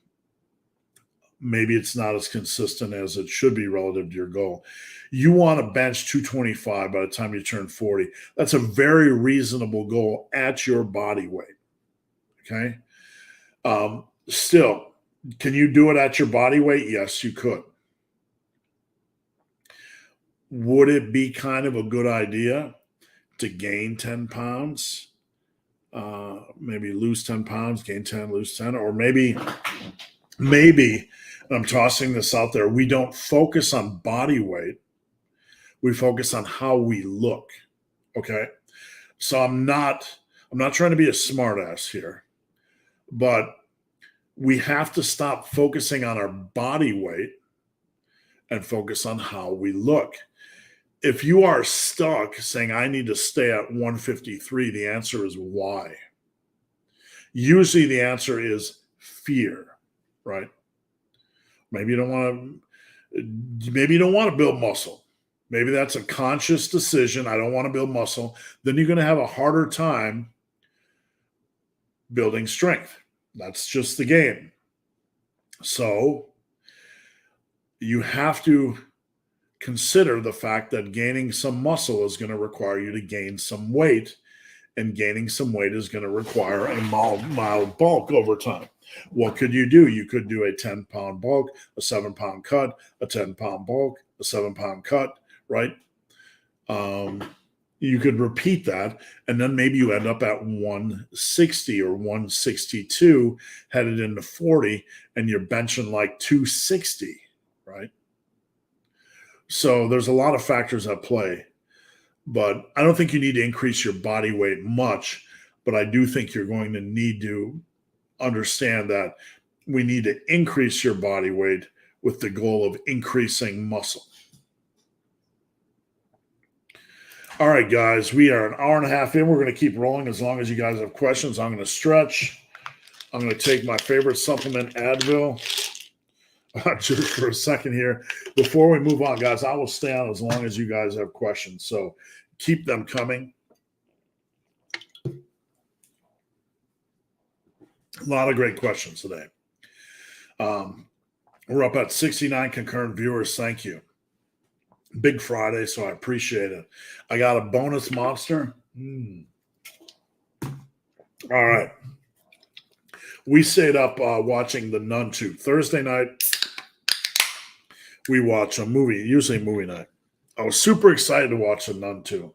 maybe it's not as consistent as it should be relative to your goal. You want to bench 225 by the time you turn 40. That's a very reasonable goal at your body weight. Okay. Still, can you do it at your body weight? Yes, you could. Would it be kind of a good idea to gain 10 pounds? Maybe lose 10 pounds, gain 10, lose 10, or maybe, and I'm tossing this out there, we don't focus on body weight. We focus on how we look. Okay. So I'm not trying to be a smart ass here, but we have to stop focusing on our body weight and focus on how we look. If you are stuck saying, I need to stay at 153, the answer is why? Usually the answer is fear, right? Maybe you don't want to build muscle. Maybe that's a conscious decision. I don't want to build muscle. Then you're going to have a harder time building strength. That's just the game. So you have to consider the fact that gaining some muscle is going to require you to gain some weight, and gaining some weight is going to require a mild bulk over time. What could you do? You could do a 10-pound bulk, a 7-pound cut, a 10-pound bulk, a 7-pound cut, right? You could repeat that, and then maybe you end up at 160 or 162 headed into 40, and you're benching like 260, right? So there's a lot of factors at play, but I don't think you need to increase your body weight much, but I do think you're going to need to understand that we need to increase your body weight with the goal of increasing muscle. All right, guys, we are an hour and a half in. We're going to keep rolling as long as you guys have questions. I'm going to stretch. I'm going to take my favorite supplement, Advil, just for a second here. Before we move on, guys, I will stay on as long as you guys have questions. So keep them coming. A lot of great questions today. We're up at 69 concurrent viewers. Thank you. Big Friday, so I appreciate it. I got a bonus monster. All right. We stayed up watching The Nun 2. Thursday night, we watch a movie, usually movie night. I was super excited to watch The Nun 2.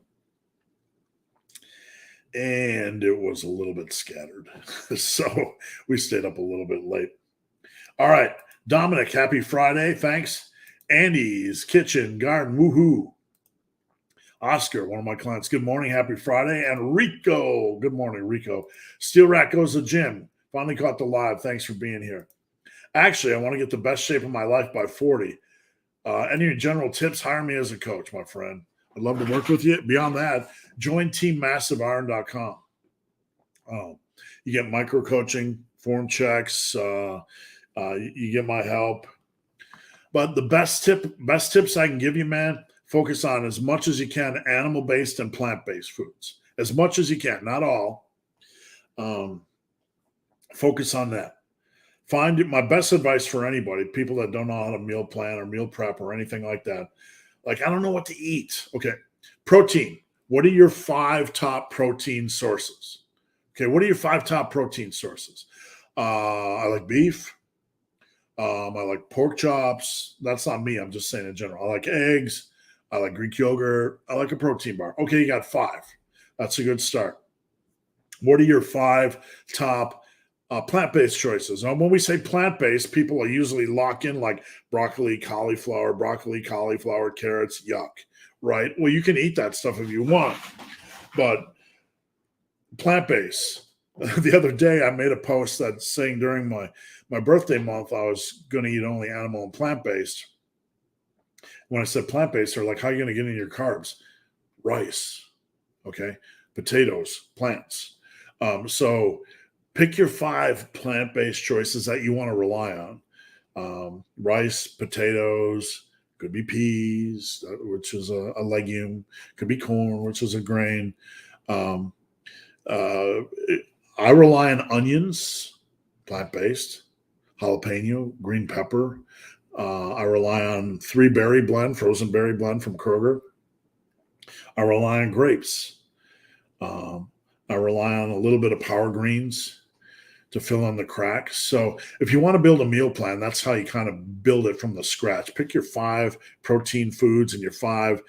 And it was a little bit scattered. So we stayed up a little bit late. All right. Dominic, happy Friday. Thanks. Andy's Kitchen Garden, woohoo. Oscar, one of my clients, good morning, happy Friday. And Rico, good morning, Rico. Steel Rat goes to the gym. Finally caught the live. Thanks for being here. Actually, I want to get the best shape of my life by 40. Any general tips, hire me as a coach, my friend. I'd love to work with you. Beyond that, join teammassiveiron.com. You get micro coaching, form checks. You get my help. But the best tips I can give you, man, focus on as much as you can animal-based and plant-based foods. As much as you can, not all. Focus on that. Find my best advice for anybody, people that don't know how to meal plan or meal prep or anything like that. Like, I don't know what to eat. Okay. Protein. What are your 5 top protein sources? Okay. What are your 5 top protein sources? I like beef. I like pork chops. That's not me. I'm just saying in general. I like eggs. I like Greek yogurt. I like a protein bar. Okay. You got 5. That's a good start. What are your 5 top plant-based choices? And when we say plant-based, people are usually lock in like broccoli, cauliflower, carrots, yuck, right? Well, you can eat that stuff if you want, but plant-based. The other day, I made a post that saying during my birthday month, I was going to eat only animal and plant-based. When I said plant-based, they're like, how are you going to get in your carbs? Rice, okay? Potatoes, plants. So pick your 5 plant-based choices that you want to rely on. Rice, potatoes, could be peas, which is a legume, could be corn, which is a grain. I rely on onions, plant-based, jalapeno, green pepper. I rely on 3-berry blend, frozen berry blend from Kroger. I rely on grapes. I rely on a little bit of power greens to fill in the cracks. So if you want to build a meal plan, that's how you kind of build it from the scratch. Pick your 5 protein foods and your 5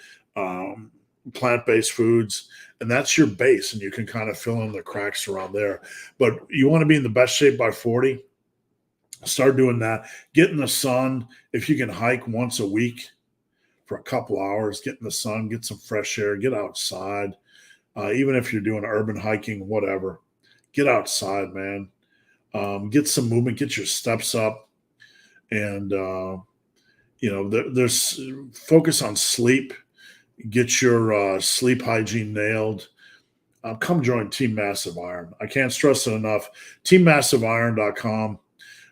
plant-based foods, and that's your base, and you can kind of fill in the cracks around there. But you want to be in the best shape by 40. Start doing that. Get in the sun. If you can hike once a week for a couple hours, get in the sun, get some fresh air, get outside. Even if you're doing urban hiking, whatever, get outside, man. Get some movement, get your steps up, and there's focus on sleep. Get your sleep hygiene nailed. Come join Team Massive Iron. I can't stress it enough. TeamMassiveIron.com.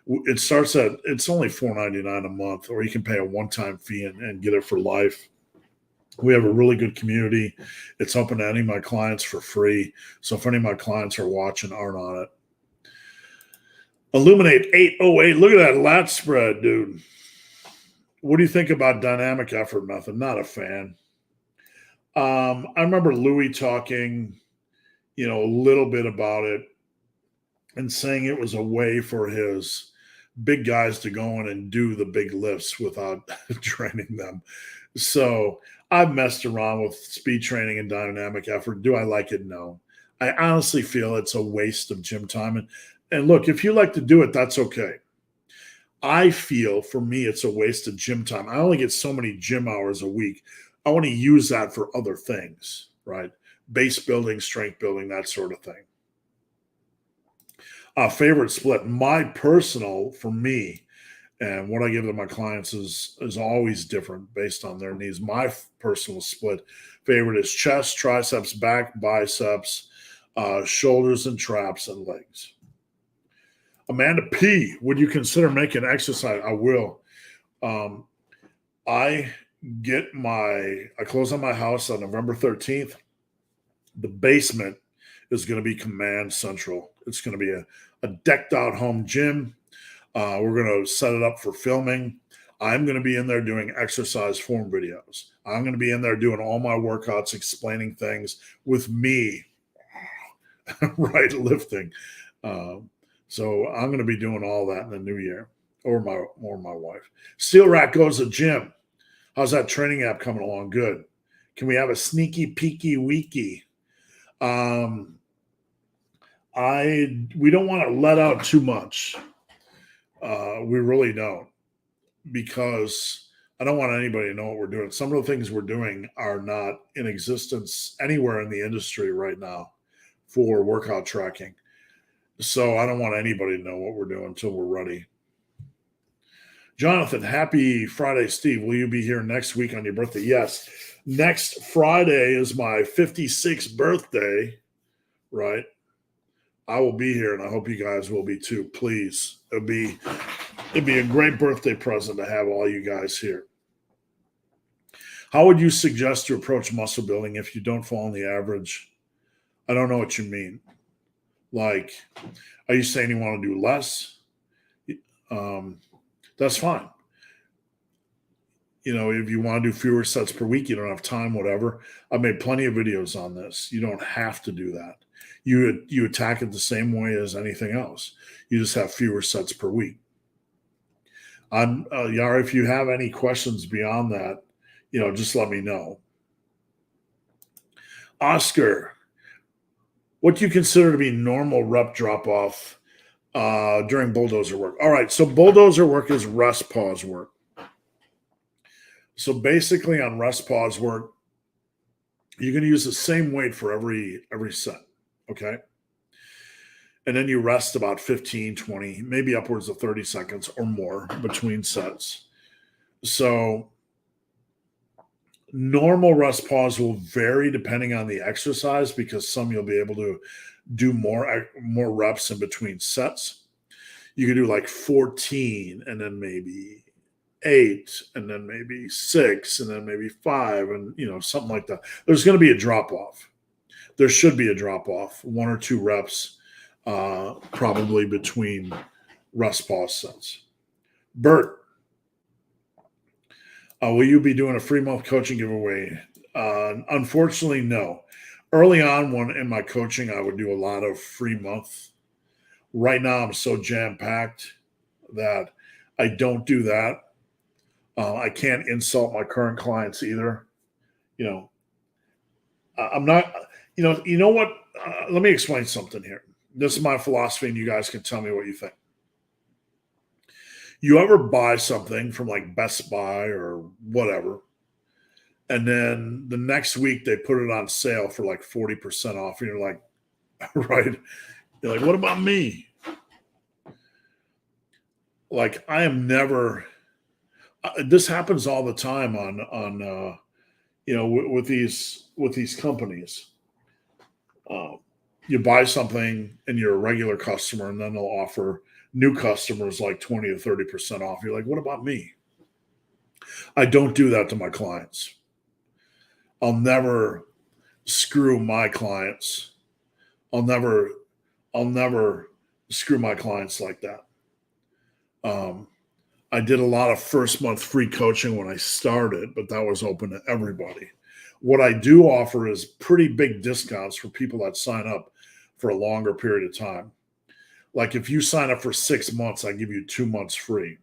It's only $4.99 a month, or you can pay a one-time fee and get it for life. We have a really good community. It's open to any of my clients for free. So if any of my clients are watching, aren't on it. Illuminate 808. Look at that lat spread, dude. What do you think about dynamic effort method? Not a fan. I remember Louis talking, a little bit about it and saying it was a way for his big guys to go in and do the big lifts without training them. So I've messed around with speed training and dynamic effort. Do I like it? No. I honestly feel it's a waste of gym time. And look, if you like to do it, that's okay. I feel for me, it's a waste of gym time. I only get so many gym hours a week. I want to use that for other things, right? Base building, strength building, that sort of thing. Favorite split. My personal, for me, and what I give to my clients is always different based on their needs. My personal split favorite is chest, triceps, back, biceps, shoulders and traps, and legs. Amanda P., would you consider making exercise? I will. I close on my house on November 13th. The basement is going to be Command Central. It's going to be a decked out home gym. We're going to set it up for filming. I'm going to be in there doing exercise form videos. I'm going to be in there doing all my workouts, explaining things with me, right, lifting. So I'm going to be doing all that in the new year, or my wife. Steel Rack goes to gym. How's that training app coming along? Good. Can we have a sneaky peeky weeky? We don't want to let out too much. We really don't, because I don't want anybody to know what we're doing. Some of the things we're doing are not in existence anywhere in the industry right now for workout tracking. So I don't want anybody to know what we're doing until we're ready. Jonathan, happy Friday, Steve. Will you be here next week on your birthday? Yes. Next Friday is my 56th birthday, right? I will be here, and I hope you guys will be too. Please, it'd be a great birthday present to have all you guys here. How would you suggest to approach muscle building if you don't fall on the average? I don't know what you mean. Like, are you saying you want to do less? That's fine. If you want to do fewer sets per week, you don't have time, whatever. I've made plenty of videos on this. You don't have to do that. You attack it the same way as anything else. You just have fewer sets per week. Yara, if you have any questions beyond that, just let me know. Oscar, what do you consider to be normal rep drop off during bulldozer work? All right, so bulldozer work is rest pause work. So basically on rest pause work, you're going to use the same weight for every set, okay? And then you rest about 15, 20, maybe upwards of 30 seconds or more between sets. So normal rest pause will vary depending on the exercise, because some you'll be able to do more reps in between sets. You can do like 14 and then maybe 8 and then maybe 6 and then maybe 5 and something like that. There's going to be a drop off. There should be a drop off, 1 or 2 reps probably between rest pause sets. Bert, will you be doing a free month coaching giveaway? Unfortunately, no. Early on when in my coaching, I would do a lot of free month. Right now, I'm so jam-packed that I don't do that. I can't insult my current clients either. I'm not, you know what? Let me explain something here. This is my philosophy, and you guys can tell me what you think. You ever buy something from like Best Buy or whatever, and then the next week they put it on sale for like 40% off, and you're like, right? You're like, what about me? Like, I am never. This happens all the time on with these companies. You buy something and you're a regular customer, and then they'll offer new customers like 20 or 30% off. You're like, what about me? I don't do that to my clients. I'll never screw my clients. I'll never screw my clients like that. I did a lot of first month free coaching when I started, but that was open to everybody. What I do offer is pretty big discounts for people that sign up for a longer period of time. Like if you sign up for 6 months, I give you 2 months free.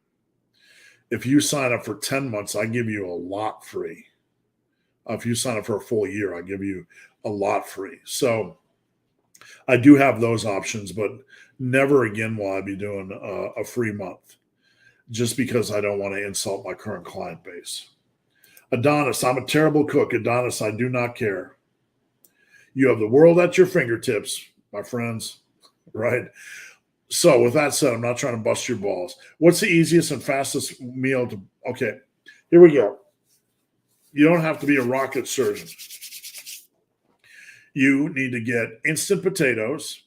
If you sign up for 10 months, I give you a lot free. If you sign up for a full year, I give you a lot free. So I do have those options, but never again will I be doing a free month, just because I don't want to insult my current client base. Adonis, I'm a terrible cook. Adonis, I do not care. You have the world at your fingertips, my friends, right? So with that said, I'm not trying to bust your balls. What's the easiest and fastest meal to, okay, here we go. You don't have to be a rocket surgeon. You need to get instant potatoes.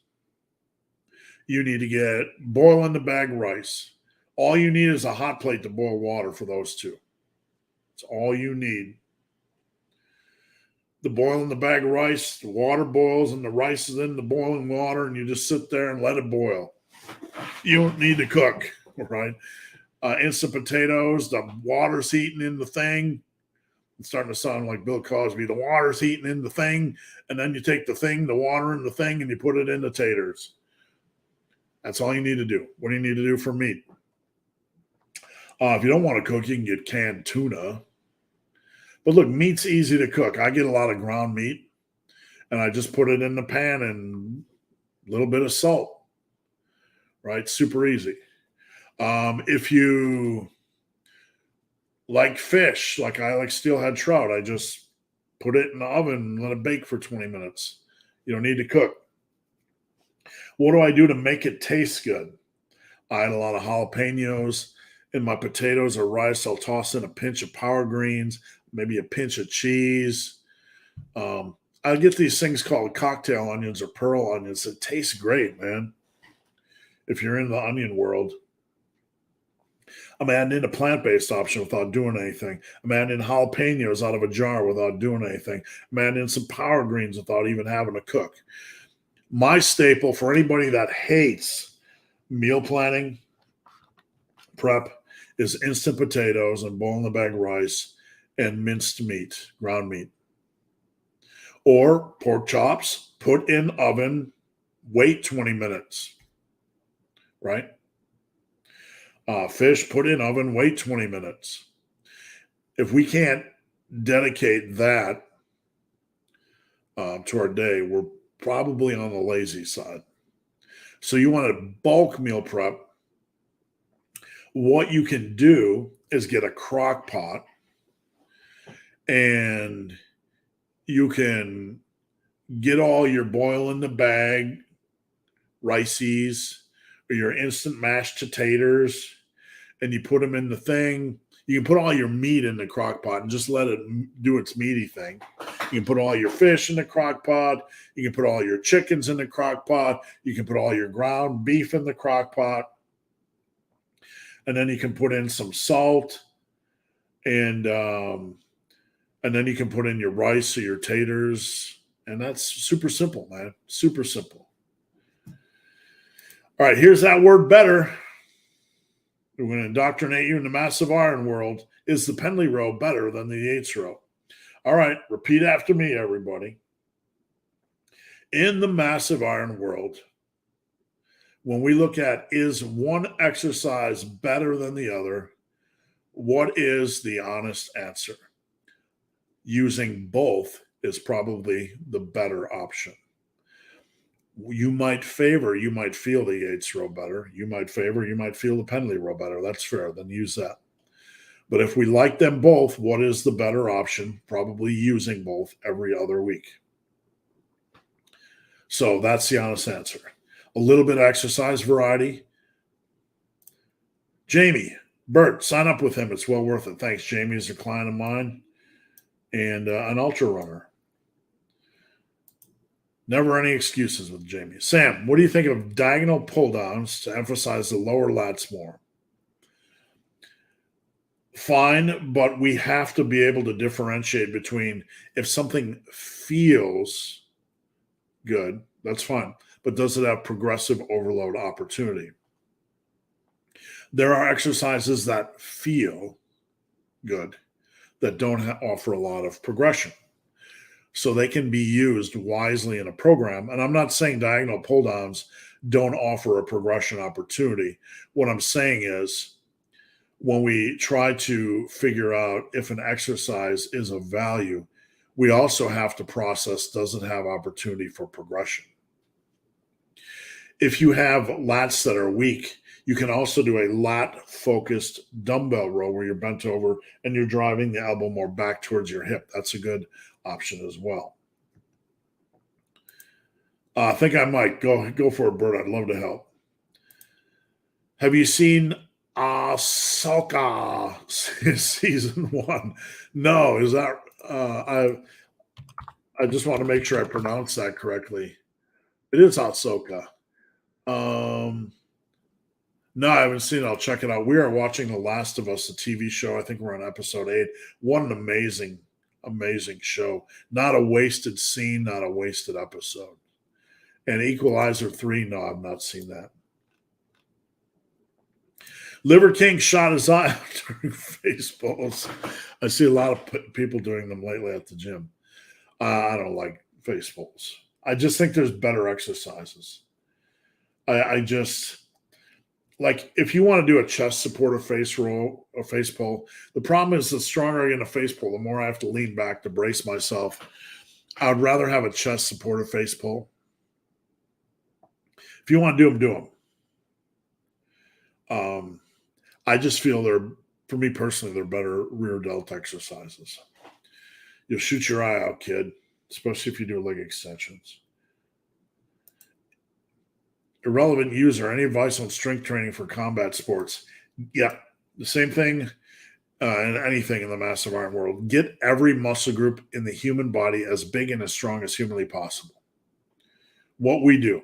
You need to get boil in the bag rice. All you need is a hot plate to boil water for those two. That's all you need. The boil in the bag of rice, the water boils and the rice is in the boiling water, and you just sit there and let it boil. You don't need to cook, right? Instant potatoes, the water's heating in the thing. It's starting to sound like Bill Cosby. The water's heating in the thing, and then you take the thing, the water in the thing, and you put it in the taters. That's all you need to do. What do you need to do for meat? If you don't want to cook, you can get canned tuna. But look, meat's easy to cook. I get a lot of ground meat, and I just put it in the pan and a little bit of salt, right? Super easy. If you like fish, like I like steelhead trout, I just put it in the oven and let it bake for 20 minutes. You don't need to cook. What do I do to make it taste good? I add a lot of jalapenos in my potatoes or rice. I'll toss in a pinch of power greens, maybe a pinch of cheese. I I get these things called cocktail onions or pearl onions. It tastes great, man. If you're in the onion world, I'm adding in a plant-based option without doing anything. I'm adding in jalapenos out of a jar without doing anything. I'm adding in some power greens without even having to cook. My staple for anybody that hates meal planning prep is instant potatoes and boil in the bag rice and minced meat, ground meat. Or pork chops, put in oven, wait 20 minutes, right? Fish, put in oven, wait 20 minutes. If we can't dedicate that to our day, we're probably on the lazy side. So you want to bulk meal prep. What you can do is get a crock pot and you can get all your boil in the bag rices or your instant mashed potatoes and you put them in the thing. You can put all your meat in the crock pot and just let it do its meaty thing. You can put all your fish in the crock pot. You can put all your chickens in the crock pot. You can put all your ground beef in the crock pot. And then you can put in some salt and then you can put in your rice or your taters. And that's super simple, man. Super simple. All right, here's that word better. We're going to indoctrinate you in the massive iron world. Is the Penley row better than the Yates row? All right, repeat after me, everybody. In the massive iron world, when we look at is one exercise better than the other, what is the honest answer? Using both is probably the better option. You might feel the Yates row better. You might feel the Penley row better. That's fair. Then use that. But if we like them both, what is the better option? Probably using both every other week. So that's the honest answer. A little bit of exercise variety. Jamie, Bert, sign up with him. It's well worth it. Thanks, Jamie. Is a client of mine and an ultra runner. Never any excuses with Jamie. Sam, what do you think of diagonal pull downs to emphasize the lower lats more? Fine, but we have to be able to differentiate between if something feels good, that's fine, but does it have progressive overload opportunity? There are exercises that feel good that don't offer a lot of progression. So they can be used wisely in a program. And I'm not saying diagonal pull downs don't offer a progression opportunity. What I'm saying is when we try to figure out if an exercise is of value, we also have to process, does it have opportunity for progression? If you have lats that are weak, you can also do a lat-focused dumbbell row where you're bent over and you're driving the elbow more back towards your hip. That's a good option as well. I think I might go for it, Bert. I'd love to help. Have you seen Ahsoka season 1? No, is that I just want to make sure I pronounce that correctly. It is Ahsoka. No, I haven't seen it. I'll check it out. We are watching The Last of Us, a TV show. I think we're on episode 8. What an amazing show. Not a wasted scene, not a wasted episode. And Equalizer 3, no, I've not seen that. Liver King shot his eye out during face pulls. I see a lot of people doing them lately at the gym. I don't like face pulls. I just think there's better exercises. I just like if you want to do a chest supporter face roll or face pull, the problem is the stronger I get in a face pull, the more I have to lean back to brace myself. I would rather have a chest supporter face pull. If you want to do them. I just feel for me personally, they're better rear delt exercises. You'll shoot your eye out, kid, especially if you do leg extensions. Irrelevant user, any advice on strength training for combat sports? Yeah, the same thing. and anything in the massive iron world. Get every muscle group in the human body as big and as strong as humanly possible. What we do,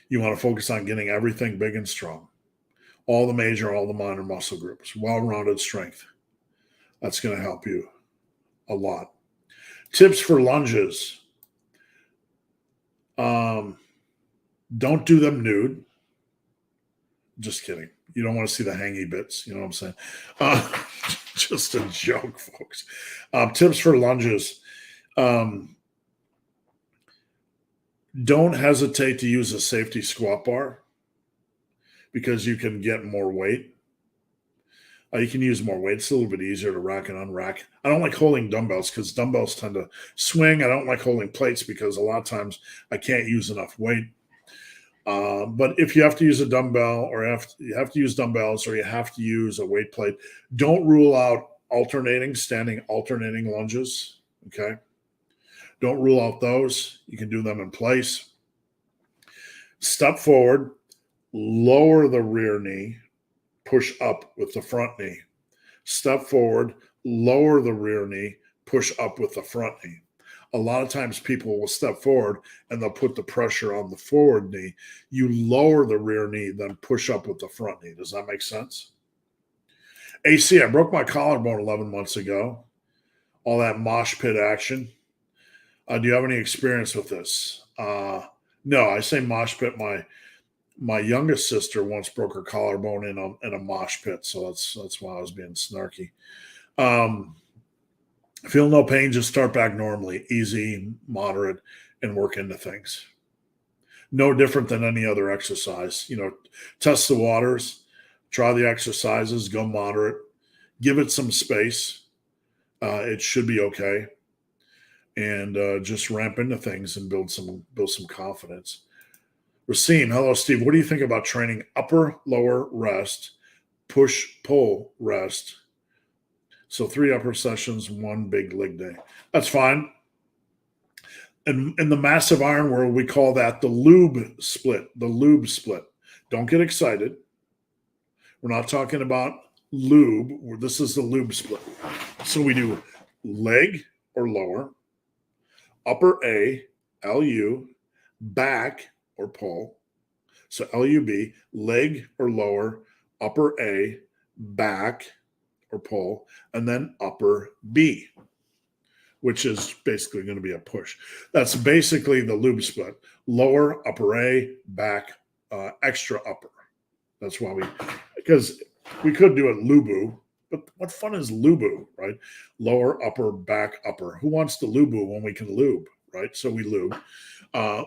you want to focus on getting everything big and strong. All the major, all the minor muscle groups, well-rounded strength. That's going to help you a lot. Tips for lunges. Don't do them nude. Just kidding. You don't want to see the hangy bits. You know what I'm saying? Just a joke, folks. Tips for lunges. Don't hesitate to use a safety squat bar because you can get more weight. You can use more weight. It's a little bit easier to rack and unrack. I don't like holding dumbbells because dumbbells tend to swing. I don't like holding plates because a lot of times I can't use enough weight. But if you have to use a dumbbell or you have to use dumbbells or you have to use a weight plate, don't rule out standing alternating lunges. Okay. Don't rule out those. You can do them in place. Step forward, lower the rear knee, push up with the front knee. Step forward, lower the rear knee, push up with the front knee. A lot of times people will step forward and they'll put the pressure on the forward knee. You lower the rear knee, then push up with the front knee. Does that make sense? AC, I broke my collarbone 11 months ago. All that mosh pit action. Do you have any experience with this? No, I say mosh pit. My youngest sister once broke her collarbone in a mosh pit, so that's why I was being snarky. Feel no pain, just start back normally, easy, moderate, and work into things. No different than any other exercise. Test the waters, try the exercises, go moderate, give it some space. It should be okay, and just ramp into things and build some confidence. Racine, hello, Steve. What do you think about training upper, lower, rest, push, pull, rest? So 3 upper sessions, 1 big leg day. That's fine. And in the massive iron world, we call that the lube split. The lube split. Don't get excited. We're not talking about lube. This is the lube split. So we do leg or lower, upper A, LU, back or pull. So LUB, leg or lower, upper A, back or pull, and then upper B, which is basically going to be a push. That's basically the lube split. Lower, upper A, back, extra upper. That's why because we could do it lubu, but what fun is lubu, right? Lower, upper, back, upper. Who wants to lubu when we can lube, right? So we lube.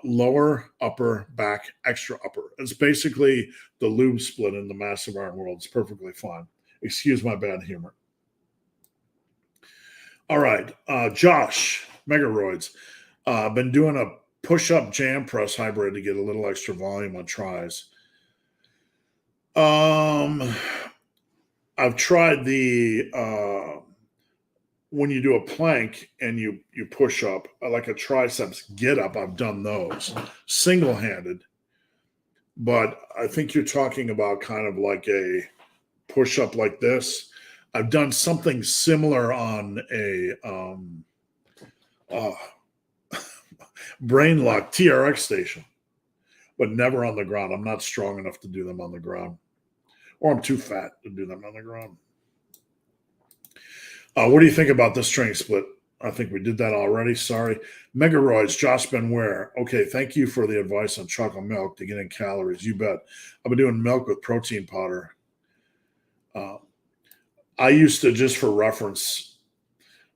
Lower, upper, back, extra upper. It's basically the lube split in the massive iron world. It's perfectly fine. Excuse my bad humor. All right. Josh, Megaroids. Been doing a push-up jam press hybrid to get a little extra volume on tries. I've tried the when you do a plank and you push up, like a triceps get up. I've done those single-handed. But I think you're talking about kind of like a push up like this. I've done something similar on a Brain Lock TRX station, but never on the ground. I'm not strong enough to do them on the ground, or I'm too fat to do them on the ground. What do you think about this training split? I think we did that already. Sorry. Megaroids, Josh Benware. Okay, thank you for the advice on chocolate milk to get in calories. You bet. I've been doing milk with protein powder. I used to, just for reference,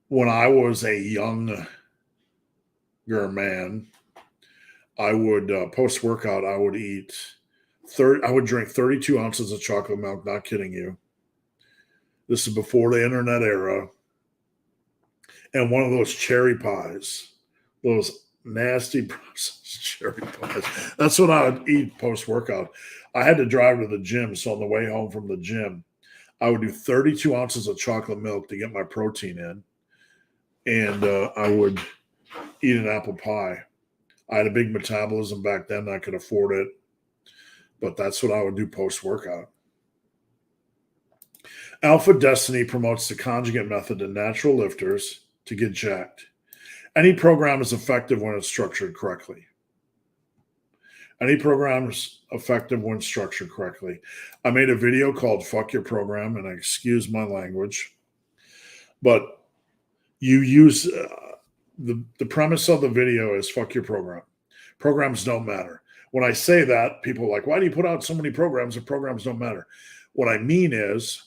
when I was a younger man, I would post-workout, I would drink 32 ounces of chocolate milk, not kidding you. This is before the internet era. And one of those cherry pies, those nasty processed cherry pies. That's what I would eat post-workout. I had to drive to the gym, so on the way home from the gym, I would do 32 ounces of chocolate milk to get my protein in, and I would eat an apple pie. I had a big metabolism back then. I could afford it, but that's what I would do post-workout. Alpha Destiny promotes the conjugate method to natural lifters to get jacked. Any program is effective when it's structured correctly. Any program is effective when structured correctly. I made a video called Fuck Your Program, and I excuse my language. But you use the premise of the video is fuck your program. Programs don't matter. When I say that, people are like, why do you put out so many programs if programs don't matter? What I mean is,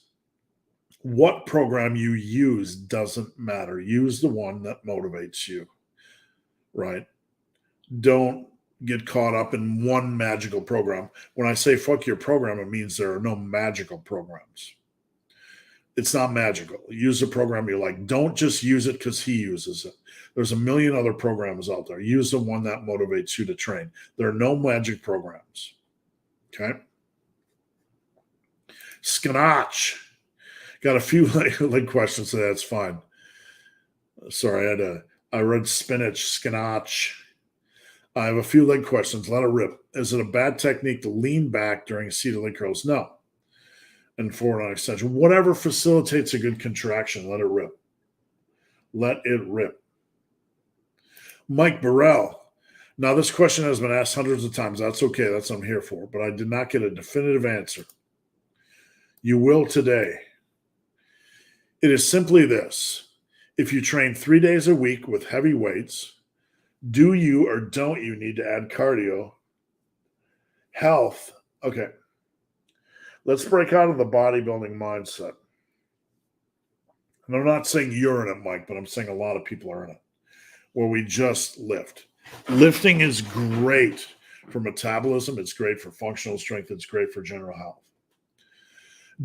what program you use doesn't matter. Use the one that motivates you, right? Don't get caught up in one magical program. When I say fuck your program, it means there are no magical programs. It's not magical. Use a program you like. Don't just use it because he uses it. There's a million other programs out there. Use the one that motivates you to train. There are no magic programs. Okay. Scotch. Got a few like questions, so that's fine. Sorry, I read spinach, scotch. I have a few leg questions. Let it rip. Is it a bad technique to lean back during seated leg curls? No. And forward on extension. Whatever facilitates a good contraction, let it rip. Let it rip. Mike Burrell. Now, this question has been asked hundreds of times. That's okay. That's what I'm here for. But I did not get a definitive answer. You will today. It is simply this. If you train 3 days a week with heavy weights, do you or don't you need to add cardio? Health. Okay. Let's break out of the bodybuilding mindset. And I'm not saying you're in it, Mike, but I'm saying a lot of people are in it, where we just lift. Lifting is great for metabolism. It's great for functional strength. It's great for general health.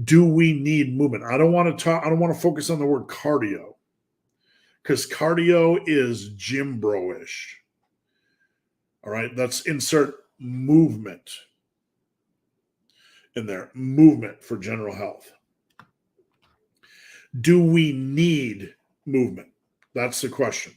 Do we need movement? I don't want to focus on the word cardio, because cardio is gym bro-ish. All right, let's insert movement in there. Movement for general health. Do we need movement? That's the question.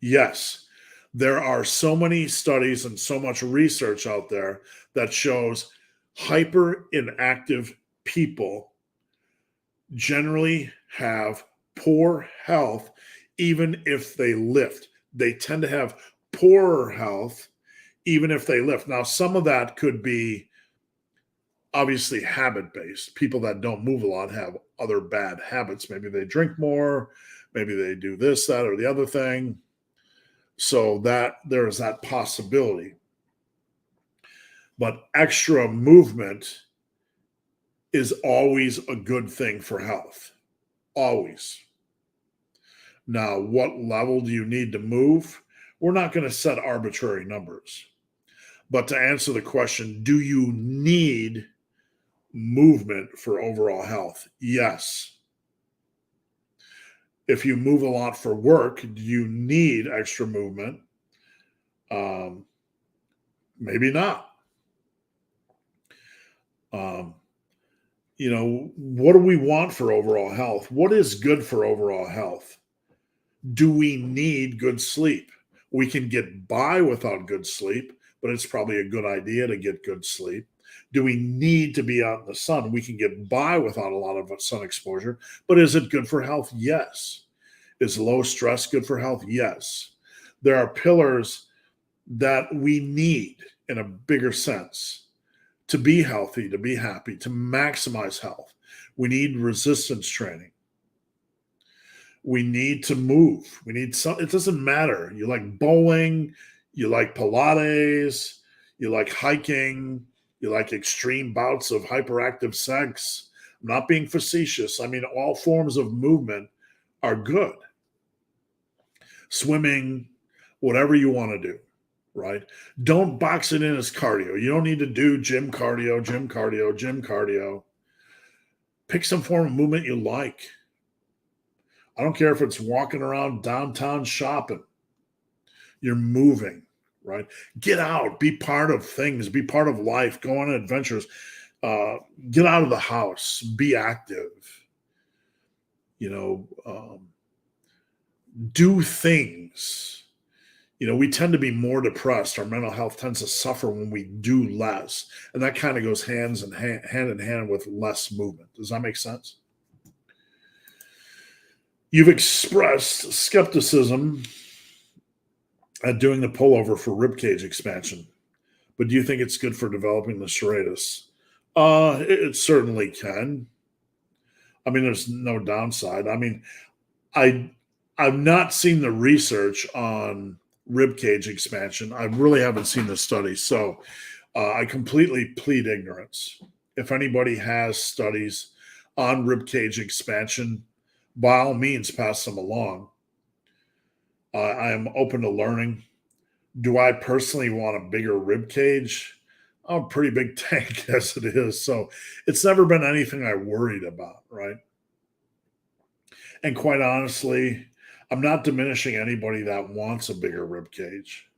Yes, there are so many studies and so much research out there that shows hyper inactive people generally have poor health, even if they lift. They tend to have poorer health, even if they lift. Now, some of that could be obviously habit-based. People that don't move a lot have other bad habits. Maybe they drink more, maybe they do this, that, or the other thing. So that there is that possibility. But extra movement is always a good thing for health. Always. Now, what level do you need to move? We're not going to set arbitrary numbers. But to answer the question, do you need movement for overall health? Yes. If you move a lot for work, do you need extra movement? Maybe not. What do we want for overall health? What is good for overall health? Do we need good sleep? We can get by without good sleep, but it's probably a good idea to get good sleep. Do we need to be out in the sun? We can get by without a lot of sun exposure, but is it good for health? Yes. Is low stress good for health? Yes. There are pillars that we need in a bigger sense to be healthy, to be happy, to maximize health. We need resistance training. We need to move. We need some. It doesn't matter. You like bowling, you like Pilates, you like hiking, you like extreme bouts of hyperactive sex. I'm not being facetious. I mean, all forms of movement are good. Swimming, whatever you want to do, right? Don't box it in as cardio. You don't need to do gym cardio. Pick some form of movement you like. I don't care if it's walking around downtown shopping. You're moving, right? Get out, be part of things, be part of life, go on adventures, get out of the house, be active, do things, We tend to be more depressed. Our mental health tends to suffer when we do less. And that kind of goes hand in hand with less movement. Does that make sense? You've expressed skepticism at doing the pullover for ribcage expansion, but do you think it's good for developing the serratus? It certainly can. I mean, there's no downside. I mean, I've not seen the research on rib cage expansion. I really haven't seen the study, so I completely plead ignorance. If anybody has studies on rib cage expansion, by all means, pass them along. I am open to learning. Do I personally want a bigger rib cage? I'm a pretty big tank as it is, so it's never been anything I worried about, right? And quite honestly, I'm not diminishing anybody that wants a bigger rib cage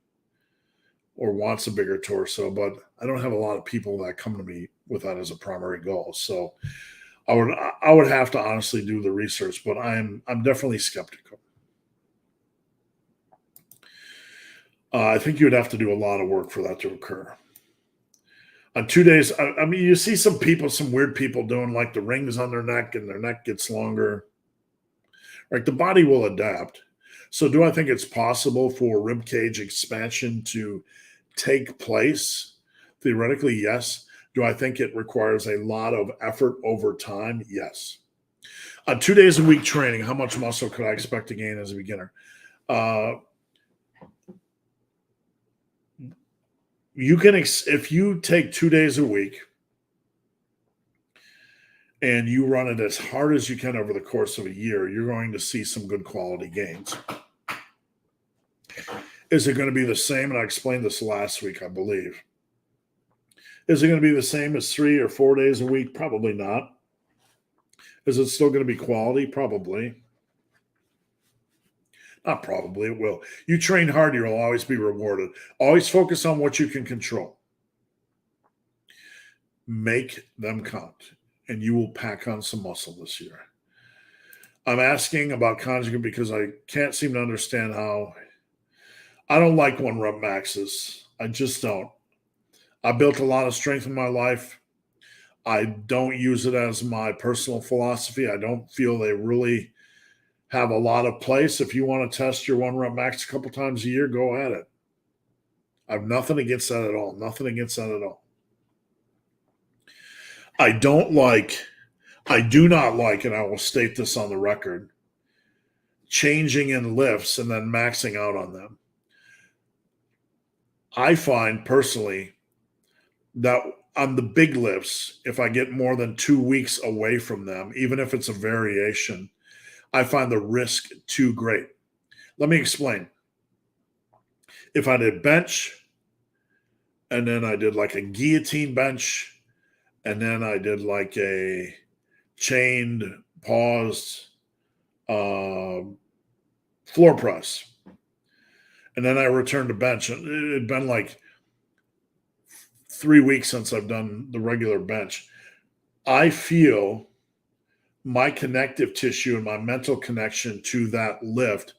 or wants a bigger torso, but I don't have a lot of people that come to me with that as a primary goal. So I would have to honestly do the research, but I'm definitely skeptical. I think you would have to do a lot of work for that to occur. On 2 days, I mean, you see some weird people doing like the rings on their neck and their neck gets longer. Right, the body will adapt. So do I think it's possible for rib cage expansion to take place? Theoretically, yes. Do I think it requires a lot of effort over time? Yes. 2 days a week training, how much muscle could I expect to gain as a beginner? You can, if you take 2 days a week and you run it as hard as you can over the course of a year, you're going to see some good quality gains. Is it going to be the same? And I explained this last week, I believe. Is it going to be the same as 3 or 4 days a week? Probably not. Is it still going to be quality? Probably. Not probably, it will. You train hard, you'll always be rewarded. Always focus on what you can control. Make them count, and you will pack on some muscle this year. I'm asking about conjugate because I can't seem to understand how. I don't like 1 rep maxes. I just don't. I built a lot of strength in my life. I don't use it as my personal philosophy. I don't feel they really have a lot of place. If you want to test your 1 rep max a couple times a year, go at it. I have nothing against that at all. Nothing against that at all. I do not like, and I will state this on the record, changing in lifts and then maxing out on them. I find personally that on the big lifts, if I get more than 2 weeks away from them, even if it's a variation, I find the risk too great. Let me explain. If I did bench, and then I did like a guillotine bench, and then I did like a chained, paused floor press, and then I returned to bench, and it had been like 3 weeks since I've done the regular bench. I feel my connective tissue and my mental connection to that lift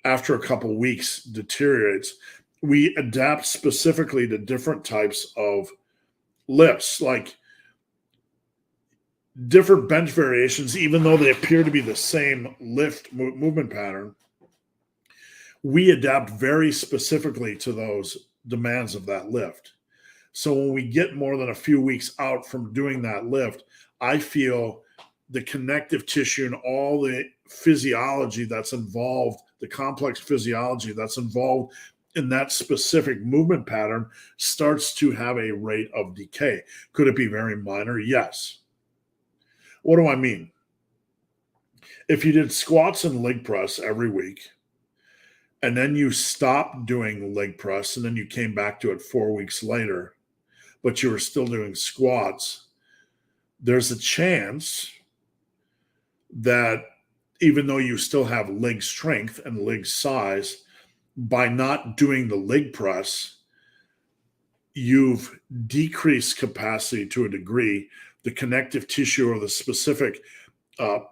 after a couple weeks deteriorates. We adapt specifically to different types of lifts, like different bench variations, even though they appear to be the same lift movement pattern. We adapt very specifically to those demands of that lift. So when we get more than a few weeks out from doing that lift, I feel the connective tissue and all the physiology that's involved, the complex physiology that's involved in that specific movement pattern starts to have a rate of decay. Could it be very minor? Yes. What do I mean? If you did squats and leg press every week, and then you stopped doing leg press, and then you came back to it 4 weeks later, but you were still doing squats, there's a chance that even though you still have leg strength and leg size, by not doing the leg press, you've decreased capacity to a degree. The connective tissue or the specific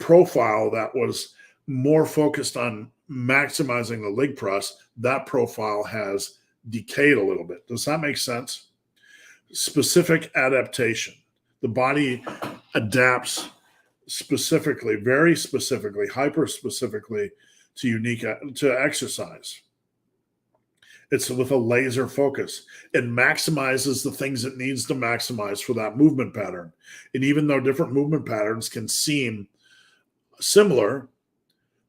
profile that was more focused on maximizing the leg press, that profile has decayed a little bit. Does that make sense? Specific adaptation. The body adapts specifically, very specifically, hyper specifically to exercise. It's with a laser focus. It maximizes the things it needs to maximize for that movement pattern. And even though different movement patterns can seem similar,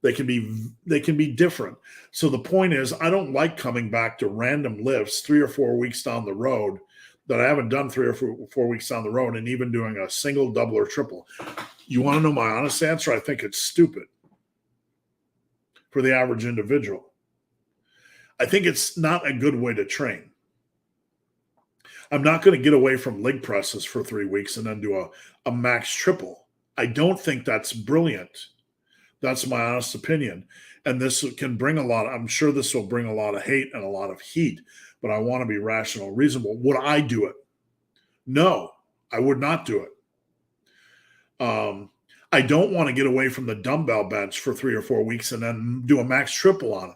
they can be different. So the point is, I don't like coming back to random lifts 3 or 4 weeks down the road that I haven't done 3 or 4 weeks down the road, and even doing a single, double, or triple. You want to know my honest answer? I think it's stupid for the average individual. I think it's not a good way to train. I'm not going to get away from leg presses for 3 weeks and then do a max triple. I don't think that's brilliant. That's my honest opinion. And this can bring I'm sure this will bring a lot of hate and a lot of heat, but I want to be rational, reasonable. Would I do it? No, I would not do it. I don't want to get away from the dumbbell bench for 3 or 4 weeks and then do a max triple on it.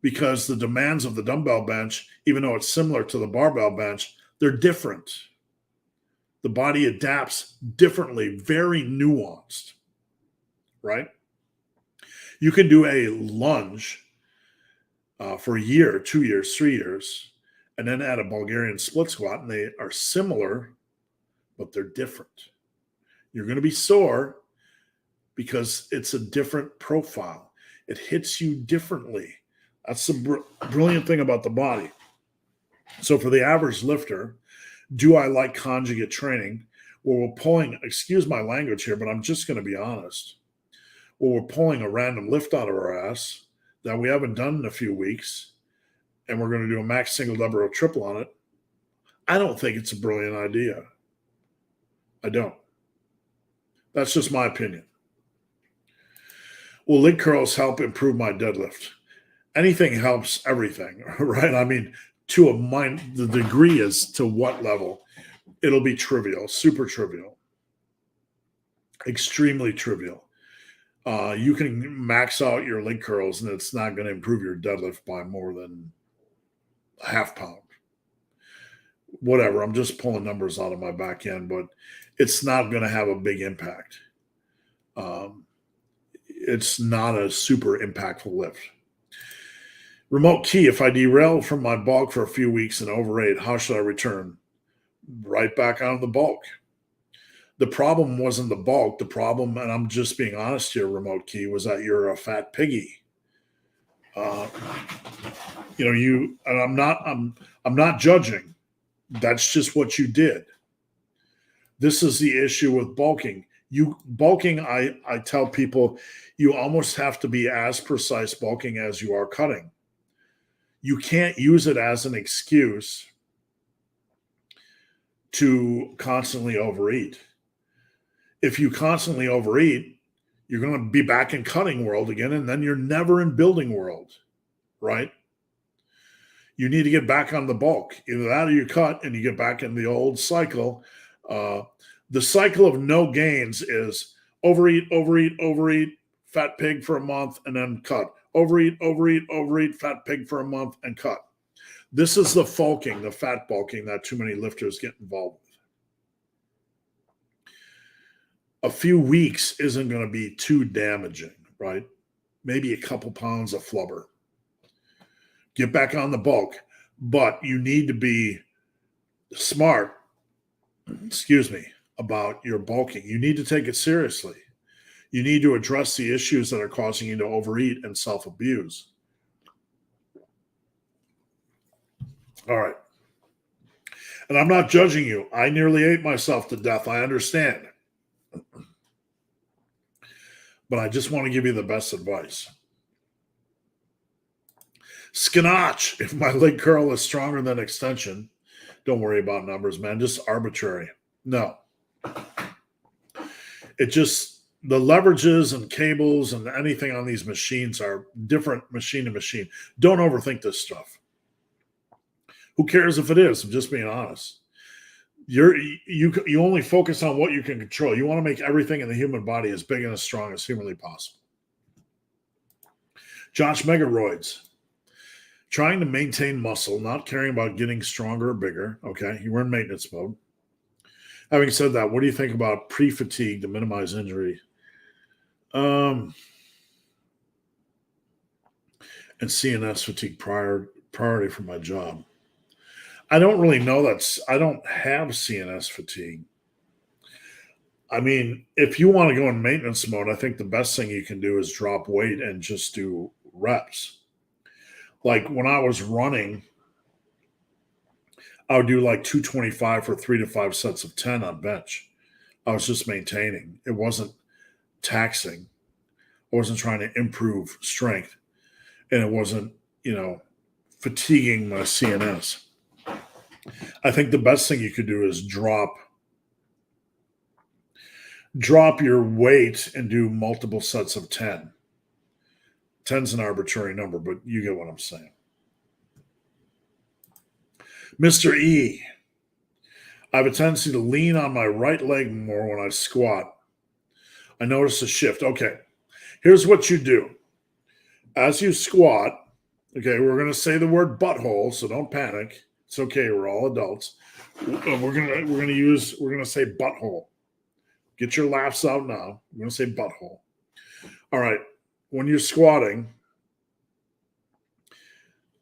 Because the demands of the dumbbell bench, even though it's similar to the barbell bench, they're different. The body adapts differently, very nuanced, right? You can do a lunge for a year, 2 years, 3 years, and then add a Bulgarian split squat, and they are similar, but they're different. You're going to be sore because it's a different profile. It hits you differently. That's the brilliant thing about the body. So for the average lifter, do I like conjugate training? Well, we're pulling, excuse my language here, but I'm just going to be honest. Well, we're pulling a random lift out of our ass that we haven't done in a few weeks, and we're going to do a max single, double, or triple on it. I don't think it's a brilliant idea. I don't. That's just my opinion. Will leg curls help improve my deadlift? Anything helps everything, right? I mean, the degree is to what level. It'll be trivial, super trivial, extremely trivial. You can max out your leg curls and it's not going to improve your deadlift by more than a half pound. Whatever, I'm just pulling numbers out of my back end, but it's not going to have a big impact. It's not a super impactful lift. Remote key, if I derail from my bulk for a few weeks and overate, how should I return? Right back on the bulk. The problem wasn't the bulk. The problem, and I'm just being honest here, remote key, was that you're a fat piggy. And I'm not judging. That's just what you did. This is the issue with bulking. I tell people, you almost have to be as precise bulking as you are cutting. You can't use it as an excuse to constantly overeat. If you constantly overeat, you're going to be back in cutting world again, and then you're never in building world, right? You need to get back on the bulk. Either that or you cut and you get back in the old cycle. The cycle of no gains is overeat, fat pig for a month, and then cut. Overeat, fat pig for a month, and cut. This is the fulking, the fat bulking that too many lifters get involved with. A few weeks isn't going to be too damaging, right? Maybe a couple pounds of flubber. Get back on the bulk, but you need to be smart, about your bulking. You need to take it seriously. You need to address the issues that are causing you to overeat and self-abuse. All right. And I'm not judging you. I nearly ate myself to death. I understand. But I just want to give you the best advice. Skinach, if my leg curl is stronger than extension, don't worry about numbers, man. Just arbitrary. No. The leverages and cables and anything on these machines are different machine to machine. Don't overthink this stuff. Who cares if it is? I'm just being honest. You only focus on what you can control. You want to make everything in the human body as big and as strong as humanly possible. Josh Megaroids. Trying to maintain muscle, not caring about getting stronger or bigger. Okay, you were in maintenance mode. Having said that, what do you think about pre-fatigue to minimize injury? And CNS fatigue priority for my job. I don't really know I don't have CNS fatigue. I mean, if you want to go in maintenance mode, I think the best thing you can do is drop weight and just do reps. Like when I was running, I would do like 225 for 3 to 5 sets of 10 on bench. I was just maintaining. It wasn't taxing. I wasn't trying to improve strength. And it wasn't, fatiguing my CNS. I think the best thing you could do is drop your weight and do multiple sets of 10. 10's an arbitrary number, but you get what I'm saying. Mr. E, I have a tendency to lean on my right leg more when I squat. I notice a shift. Okay, here's what you do. As you squat, okay, we're going to say the word butthole, so don't panic. It's okay, we're all adults. We're gonna say butthole. Get your laughs out now. We're going to say butthole. All right. When you're squatting,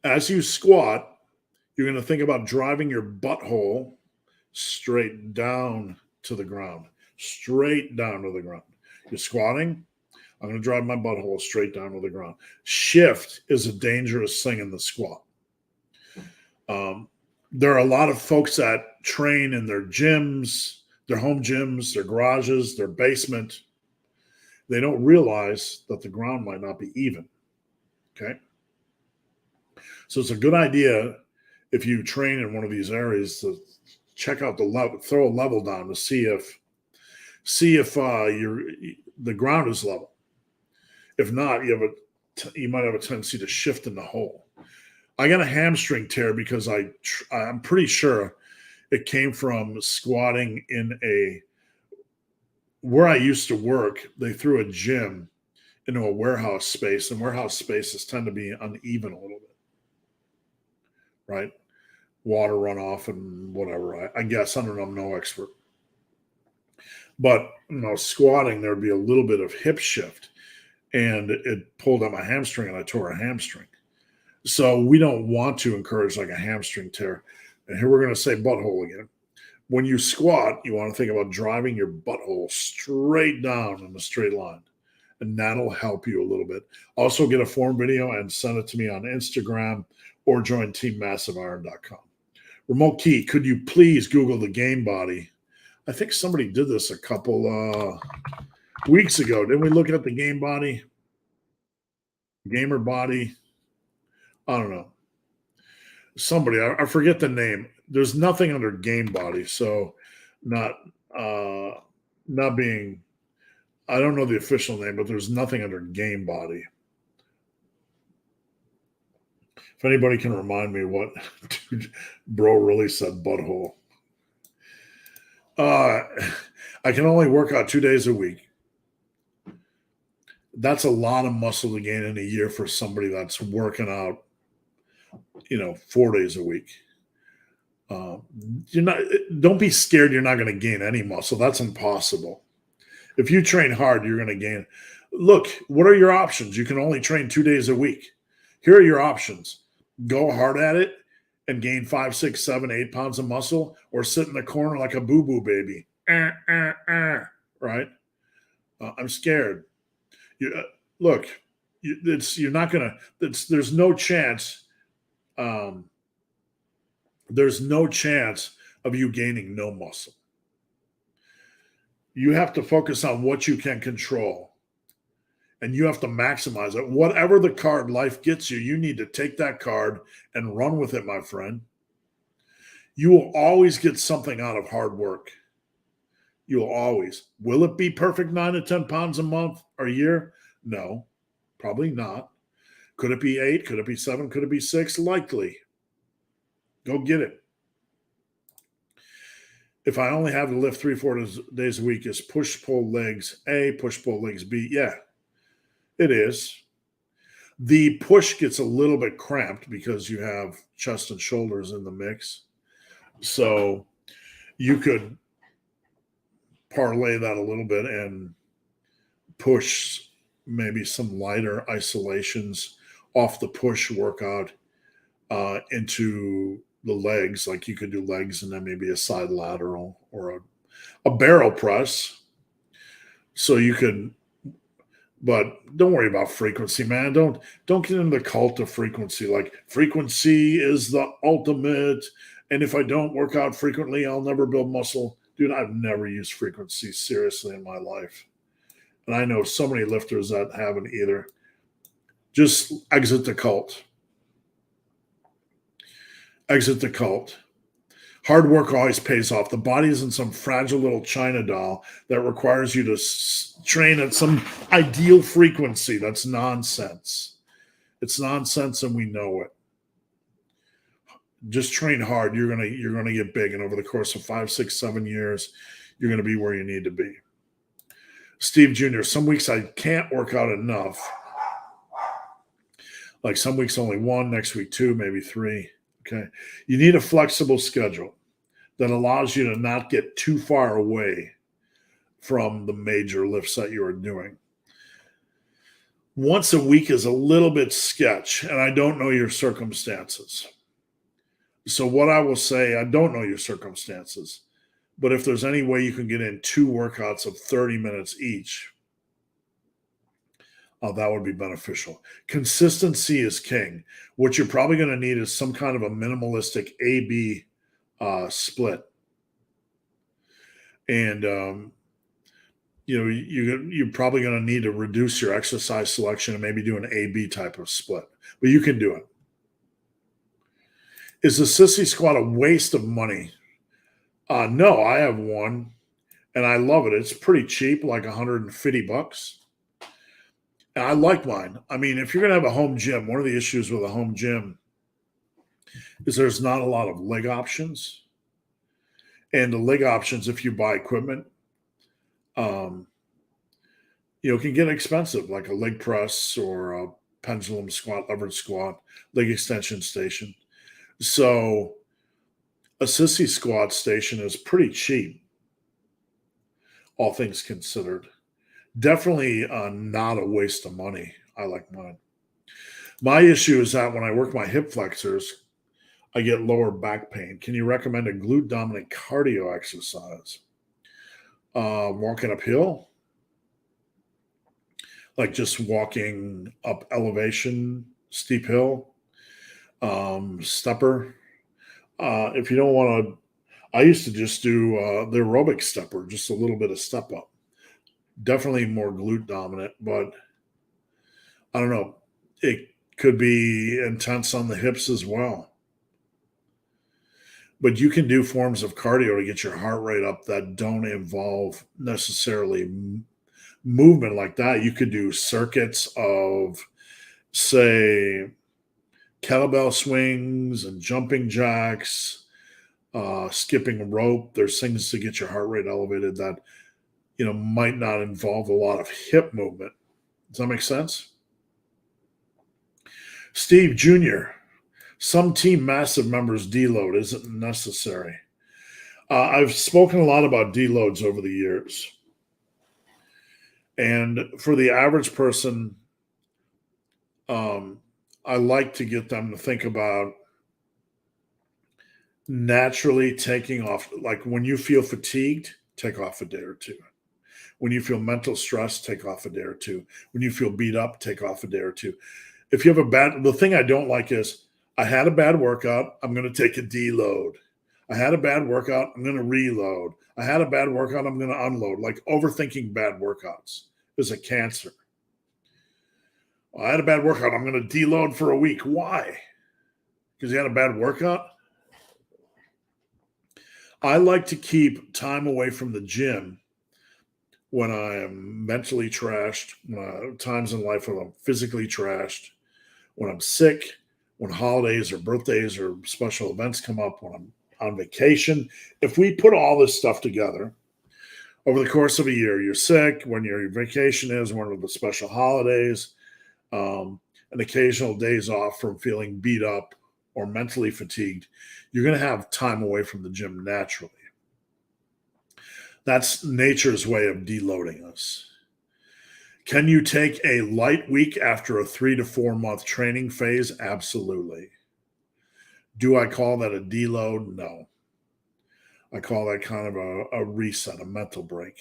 as you squat, you're going to think about driving your butthole straight down to the ground. Straight down to the ground. You're squatting. I'm going to drive my butthole straight down to the ground. Shift is a dangerous thing in the squat. There are a lot of folks that train in their gyms, their home gyms, their garages, their basement. They don't realize that the ground might not be even. Okay. So it's a good idea if you train in one of these areas to check out the level, throw a level down to see if the ground is level. If not, you might have a tendency to shift in the hole. I got a hamstring tear because I'm pretty sure it came from squatting in where I used to work. They threw a gym into a warehouse space, and warehouse spaces tend to be uneven a little bit, right? Water runoff and whatever. I guess I don't know. I'm no expert, but squatting there'd be a little bit of hip shift, and it pulled out my hamstring, and I tore a hamstring. So we don't want to encourage like a hamstring tear. And here we're going to say butthole again. When you squat, you want to think about driving your butthole straight down in a straight line. And that'll help you a little bit. Also get a form video and send it to me on Instagram or join teammassiveiron.com. Remote Key, could you please Google the game body? I think somebody did this a couple weeks ago. Didn't we look at the game body? Gamer body? I don't know. Somebody, I forget the name. There's nothing under game body, so not being, I don't know the official name, but there's nothing under game body. If anybody can remind me what bro really said butthole. I can only work out 2 days a week. That's a lot of muscle to gain in a year for somebody that's working out 4 days a week. Don't be scared you're not going to gain any muscle. That's impossible. If you train hard, you're going to gain. Look, what are your options? You can only train 2 days a week. Here are your options. Go hard at it and gain 5, 6, 7, 8 pounds of muscle, or sit in the corner like a boo-boo baby. Right? I'm scared. Look, you're not going to, there's no chance. There's no chance of you gaining no muscle. You have to focus on what you can control, and you have to maximize it. Whatever the card life gets you, you need to take that card and run with it, my friend. You will always get something out of hard work. You will always. Will it be perfect 9 to 10 pounds a month or a year? No, probably not. Could it be 8? Could it be 7? Could it be 6? Likely. Go get it. If I only have to lift 3-4 days a week, is push, pull, legs A, push, pull, legs B? Yeah, it is. The push gets a little bit cramped because you have chest and shoulders in the mix. So you could parlay that a little bit and push maybe some lighter isolations off the push workout into the legs. Like you could do legs and then maybe a side lateral or a barrel press. So you could, but don't worry about frequency, man. Don't get into the cult of frequency. Like frequency is the ultimate. And if I don't work out frequently, I'll never build muscle. Dude, I've never used frequency seriously in my life. And I know so many lifters that haven't either. Just exit the cult. Exit the cult. Hard work always pays off. The body isn't some fragile little China doll that requires you to train at some ideal frequency. That's nonsense. It's nonsense, and we know it. Just train hard. You're gonna get big, and over the course of 5, 6, 7 years, you're gonna be where you need to be. Steve Jr., some weeks I can't work out enough. Like some weeks only 1, next week 2, maybe 3. Okay. You need a flexible schedule that allows you to not get too far away from the major lifts that you are doing. Once a week is a little bit sketch, and I don't know your circumstances. So what I will say, I don't know your circumstances, but if there's any way you can get in 2 workouts of 30 minutes each, that would be beneficial. Consistency is king. What you're probably going to need is some kind of a minimalistic A-B split. And, you're probably going to need to reduce your exercise selection and maybe do an A-B type of split. But you can do it. Is the sissy squat a waste of money? No, I have one, and I love it. It's pretty cheap, like $150. And I like mine. I mean, if you're going to have a home gym, one of the issues with a home gym is there's not a lot of leg options. And the leg options, if you buy equipment, can get expensive, like a leg press or a pendulum squat, leverage squat, leg extension station. So a sissy squat station is pretty cheap, all things considered. Definitely not a waste of money. I like mine. My issue is that when I work my hip flexors, I get lower back pain. Can you recommend a glute dominant cardio exercise? Walking uphill? Like just walking up elevation, steep hill? Stepper? If you don't want to, I used to just do the aerobic stepper, just a little bit of step up. Definitely more glute dominant, but I don't know. It could be intense on the hips as well. But you can do forms of cardio to get your heart rate up that don't involve necessarily movement like that. You could do circuits of, say, kettlebell swings and jumping jacks, skipping rope. There's things to get your heart rate elevated that might not involve a lot of hip movement. Does that make sense? Steve Jr., some team massive members deload isn't necessary. I've spoken a lot about deloads over the years. And for the average person, I like to get them to think about naturally taking off. Like when you feel fatigued, take off a day or 2. When you feel mental stress, take off a day or 2. When you feel beat up, take off a day or 2. If you have the thing I don't like is, I had a bad workout, I'm going to take a deload. I had a bad workout, I'm going to reload. I had a bad workout, I'm going to unload. Like overthinking bad workouts is a cancer. I had a bad workout, I'm going to deload for a week. Why? Because you had a bad workout? I like to keep time away from the gym when I am mentally trashed, times in life when I'm physically trashed, when I'm sick, when holidays or birthdays or special events come up, when I'm on vacation. If we put all this stuff together over the course of a year, you're sick, when your vacation is, one of the special holidays, and occasional days off from feeling beat up or mentally fatigued, you're going to have time away from the gym naturally. That's nature's way of deloading us. Can you take a light week after a 3 to 4 month training phase? Absolutely. Do I call that a deload? No. I call that kind of a reset, a mental break.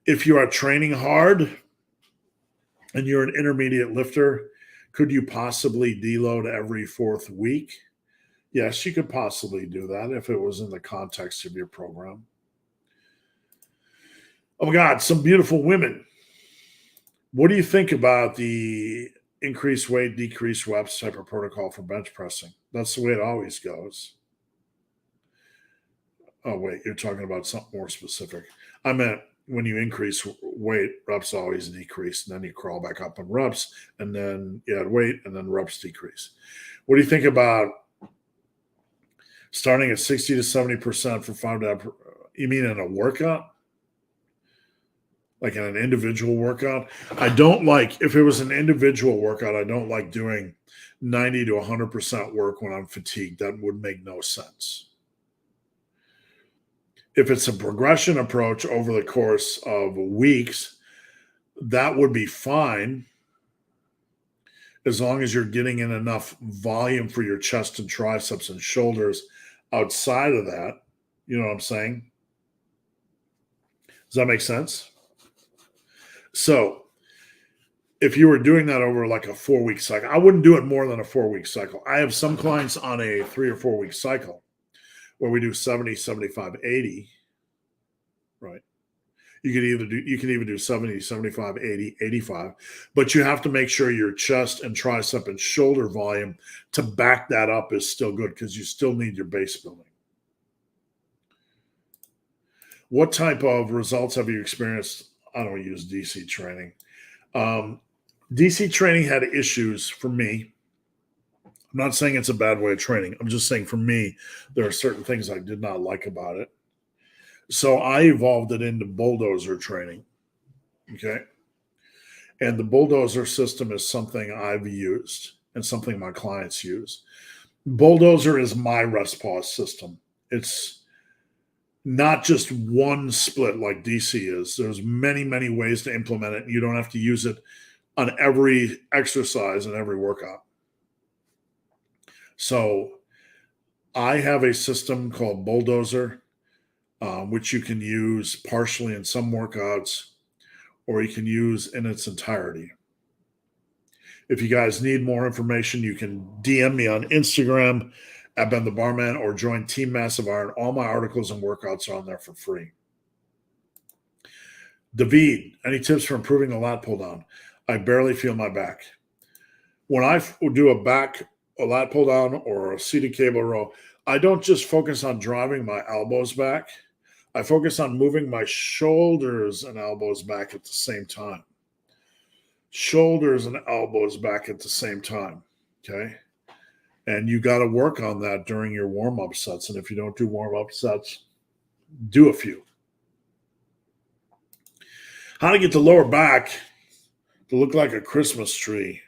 If you are training hard and you're an intermediate lifter, could you possibly deload every 4th week? Yes, you could possibly do that if it was in the context of your program. Oh my God, some beautiful women. What do you think about the increased weight, decreased reps type of protocol for bench pressing? That's the way it always goes. Oh, wait, you're talking about something more specific. I meant when you increase weight, reps always decrease, and then you crawl back up on reps, and then you add weight, and then reps decrease. What do you think about starting at 60 to 70% for 5 to, you mean in a workout? Like in an individual workout? I don't like, if it was an individual workout, I don't like doing 90 to 100% work when I'm fatigued. That would make no sense. If it's a progression approach over the course of weeks, that would be fine as long as you're getting in enough volume for your chest and triceps and shoulders outside of that. You know what I'm saying? Does that make sense? So if you were doing that over like a 4-week cycle, I wouldn't do it more than a 4-week cycle. I have some clients on a 3 or 4 week cycle where we do 70, 75, 80, right? You can even do 70, 75, 80, 85, but you have to make sure your chest and tricep and shoulder volume to back that up is still good because you still need your base building. What type of results have you experienced? I don't use DC training. DC training had issues for me. I'm not saying it's a bad way of training. I'm just saying for me, there are certain things I did not like about it. So I evolved it into bulldozer training. Okay. And the bulldozer system is something I've used and something my clients use. Bulldozer is my rest pause system. It's not just one split like DC is. There's many, many ways to implement it. You don't have to use it on every exercise and every workout. So I have a system called Bulldozer, which you can use partially in some workouts, or you can use in its entirety. If you guys need more information, you can DM me on Instagram at Ben the Barman or join Team Massive Iron. All my articles and workouts are on there for free. David, any tips for improving the lat pull down? I barely feel my back. When I do a lat pull down or a seated cable row, I don't just focus on driving my elbows back. I focus on moving my shoulders and elbows back at the same time. Shoulders and elbows back at the same time. Okay. And you got to work on that during your warm-up sets. And if you don't do warm-up sets, do a few. How to get the lower back to look like a Christmas tree?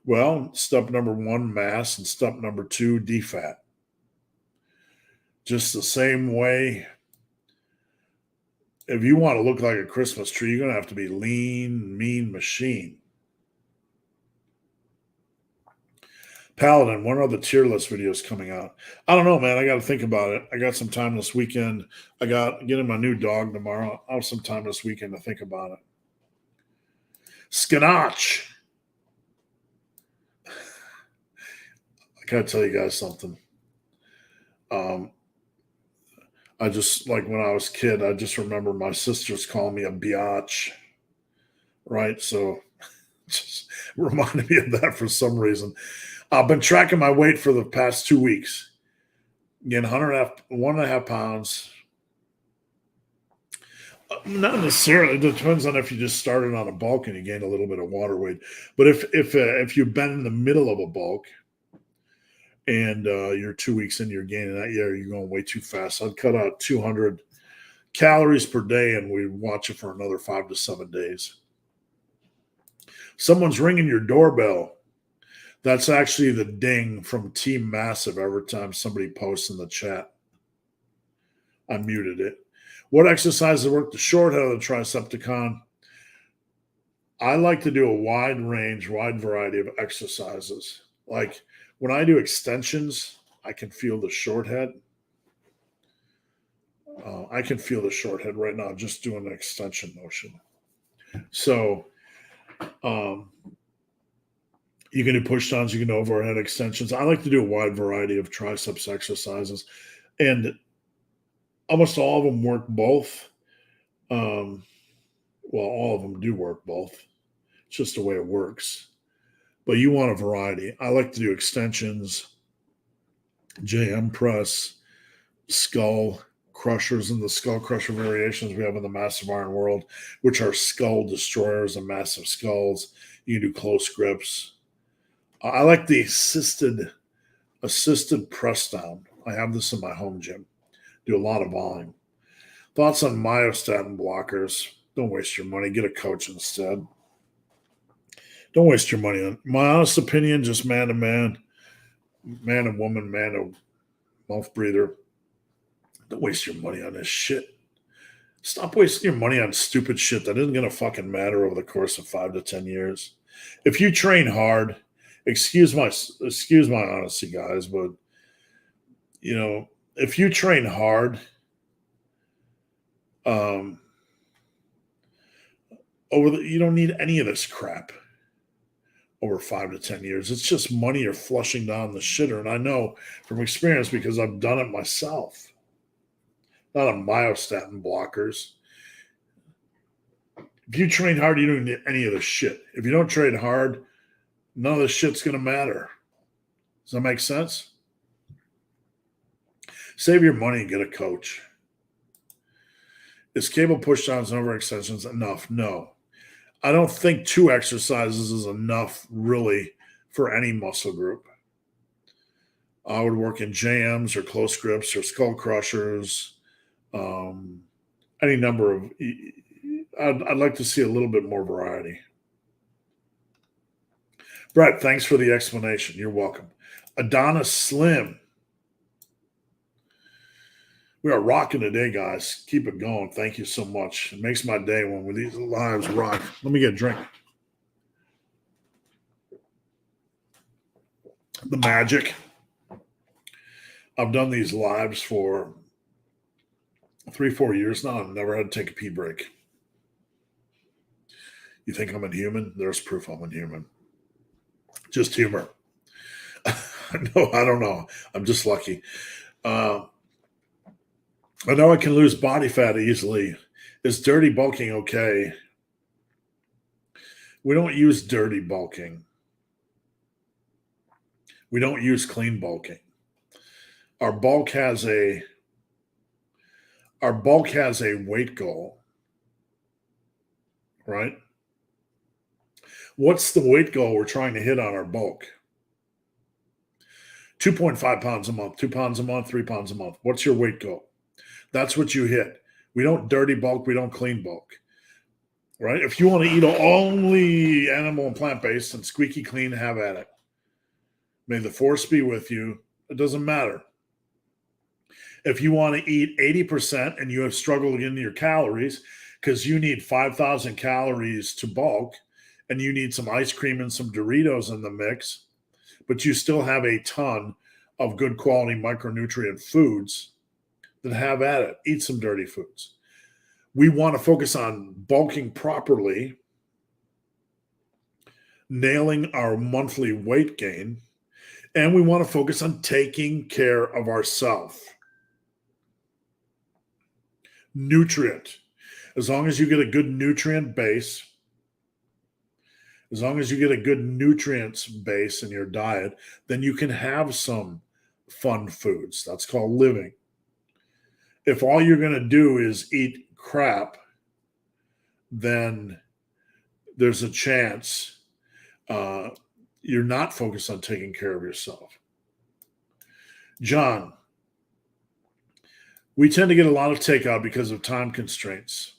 Well, step number 1, mass, and step number 2, defat. Just the same way, if you want to look like a Christmas tree, you're going to have to be lean, mean machine. Paladin, when are the tier list videos coming out? I don't know, man. I got to think about it. I got some time this weekend. I got getting my new dog tomorrow. I'll have some time this weekend to think about it. Skinach. I got to tell you guys something. I just, like when I was a kid, I just remember my sisters calling me a biatch, right? So just reminded me of that for some reason. I've been tracking my weight for the past 2 weeks. Again, 1.5 pounds. Not necessarily. It depends on if you just started on a bulk and you gained a little bit of water weight. But if you've been in the middle of a bulk and you're 2 weeks in, you're gaining that, yeah, you're going way too fast. I'd cut out 200 calories per day and we'd watch it for another 5 to 7 days. Someone's ringing your doorbell. That's actually the ding from Team Massive every time somebody posts in the chat. I muted it. What exercises work the short head of the Tricepticon? I like to do a wide variety of exercises. Like when I do extensions, I can feel the short head. I can feel the short head right now just doing an extension motion. So you can do push downs, you can do overhead extensions. I like to do a wide variety of triceps exercises, and almost all of them work both. Well, all of them do work both. It's just the way it works. But you want a variety. I like to do extensions, JM press, skull crushers, and the skull crusher variations we have in the Massive Iron world, which are skull destroyers and massive skulls. You can do close grips. I like the assisted press down. I have this in my home gym. Do a lot of volume. Thoughts on myostatin blockers? Don't waste your money. Get a coach instead. Don't waste your money on my honest opinion, just man to man, man and woman, man to mouth breather. Don't waste your money on this shit. Stop wasting your money on stupid shit that isn't going to fucking matter over the course of 5 to 10 years. If you train hard, excuse my honesty, guys, but you know, if you train hard, you don't need any of this crap over 5 to 10 years. It's just money you're flushing down the shitter. And I know from experience because I've done it myself. Not on myostatin blockers. If you train hard, you don't need any of this shit. If you don't train hard, none of this shit's going to matter. Does that make sense? Save your money and get a coach. Is cable pushdowns and overextensions enough? No. I don't think 2 exercises is enough really for any muscle group. I would work in JMs or close grips or skull crushers. Any number of, I'd like to see a little bit more variety. Brett, thanks for the explanation. You're welcome. Adonis Slim. We are rocking today, guys. Keep it going. Thank you so much. It makes my day when these lives rock. Let me get a drink. The magic. I've done these lives for 3-4 years now. I've never had to take a pee break. You think I'm inhuman? There's proof I'm inhuman. Just humor. No, I don't know. I'm just lucky. I know I can lose body fat easily. Is dirty bulking okay? We don't use dirty bulking. We don't use clean bulking. Our bulk has a weight goal, right? What's the weight goal we're trying to hit on our bulk? 2.5 pounds a month, 2 pounds a month, 3 pounds a month. What's your weight goal? That's what you hit. We don't dirty bulk. We don't clean bulk, right? If you want to eat only animal and plant-based and squeaky clean, have at it. May the force be with you. It doesn't matter. If you want to eat 80% and you have struggled getting your calories because you need 5,000 calories to bulk and you need some ice cream and some Doritos in the mix, but you still have a ton of good quality micronutrient foods, then have at it. Eat some dirty foods. We want to focus on bulking properly, nailing our monthly weight gain, and we want to focus on taking care of ourselves. Nutrient. As long as you get a good nutrient base, as long as you get a good nutrients base in your diet, then you can have some fun foods. That's called living. If all you're going to do is eat crap, then there's a chance you're not focused on taking care of yourself. John, we tend to get a lot of takeout because of time constraints.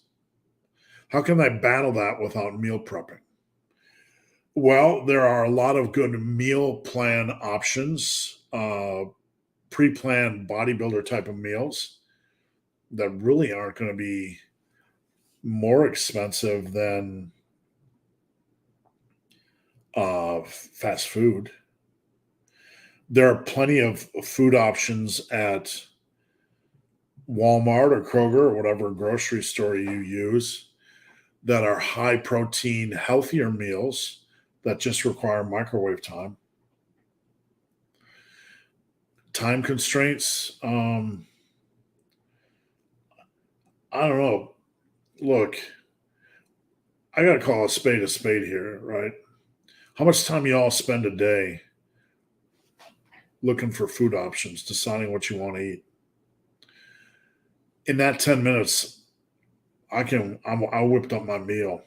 How can I battle that without meal prepping? Well, there are a lot of good meal plan options, pre-planned bodybuilder type of meals that really aren't going to be more expensive than fast food. There are plenty of food options at Walmart or Kroger or whatever grocery store you use that are high protein, healthier meals that just require microwave time. Time constraints. I don't know. Look, I got to call a spade here, right? How much time y'all spend a day looking for food options, deciding what you want to eat? In that 10 minutes, I whipped up my meal.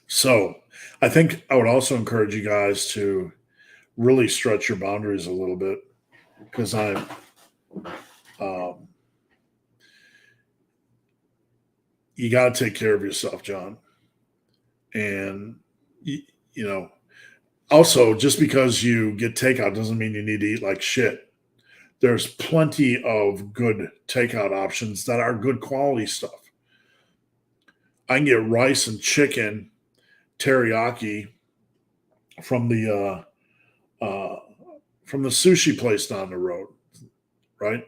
So I think I would also encourage you guys to really stretch your boundaries a little bit because um, you got to take care of yourself, John. And, you, you know, also just because you get takeout doesn't mean you need to eat like shit. There's plenty of good takeout options that are good quality stuff. I can get rice and chicken teriyaki from the from the sushi place down the road, right?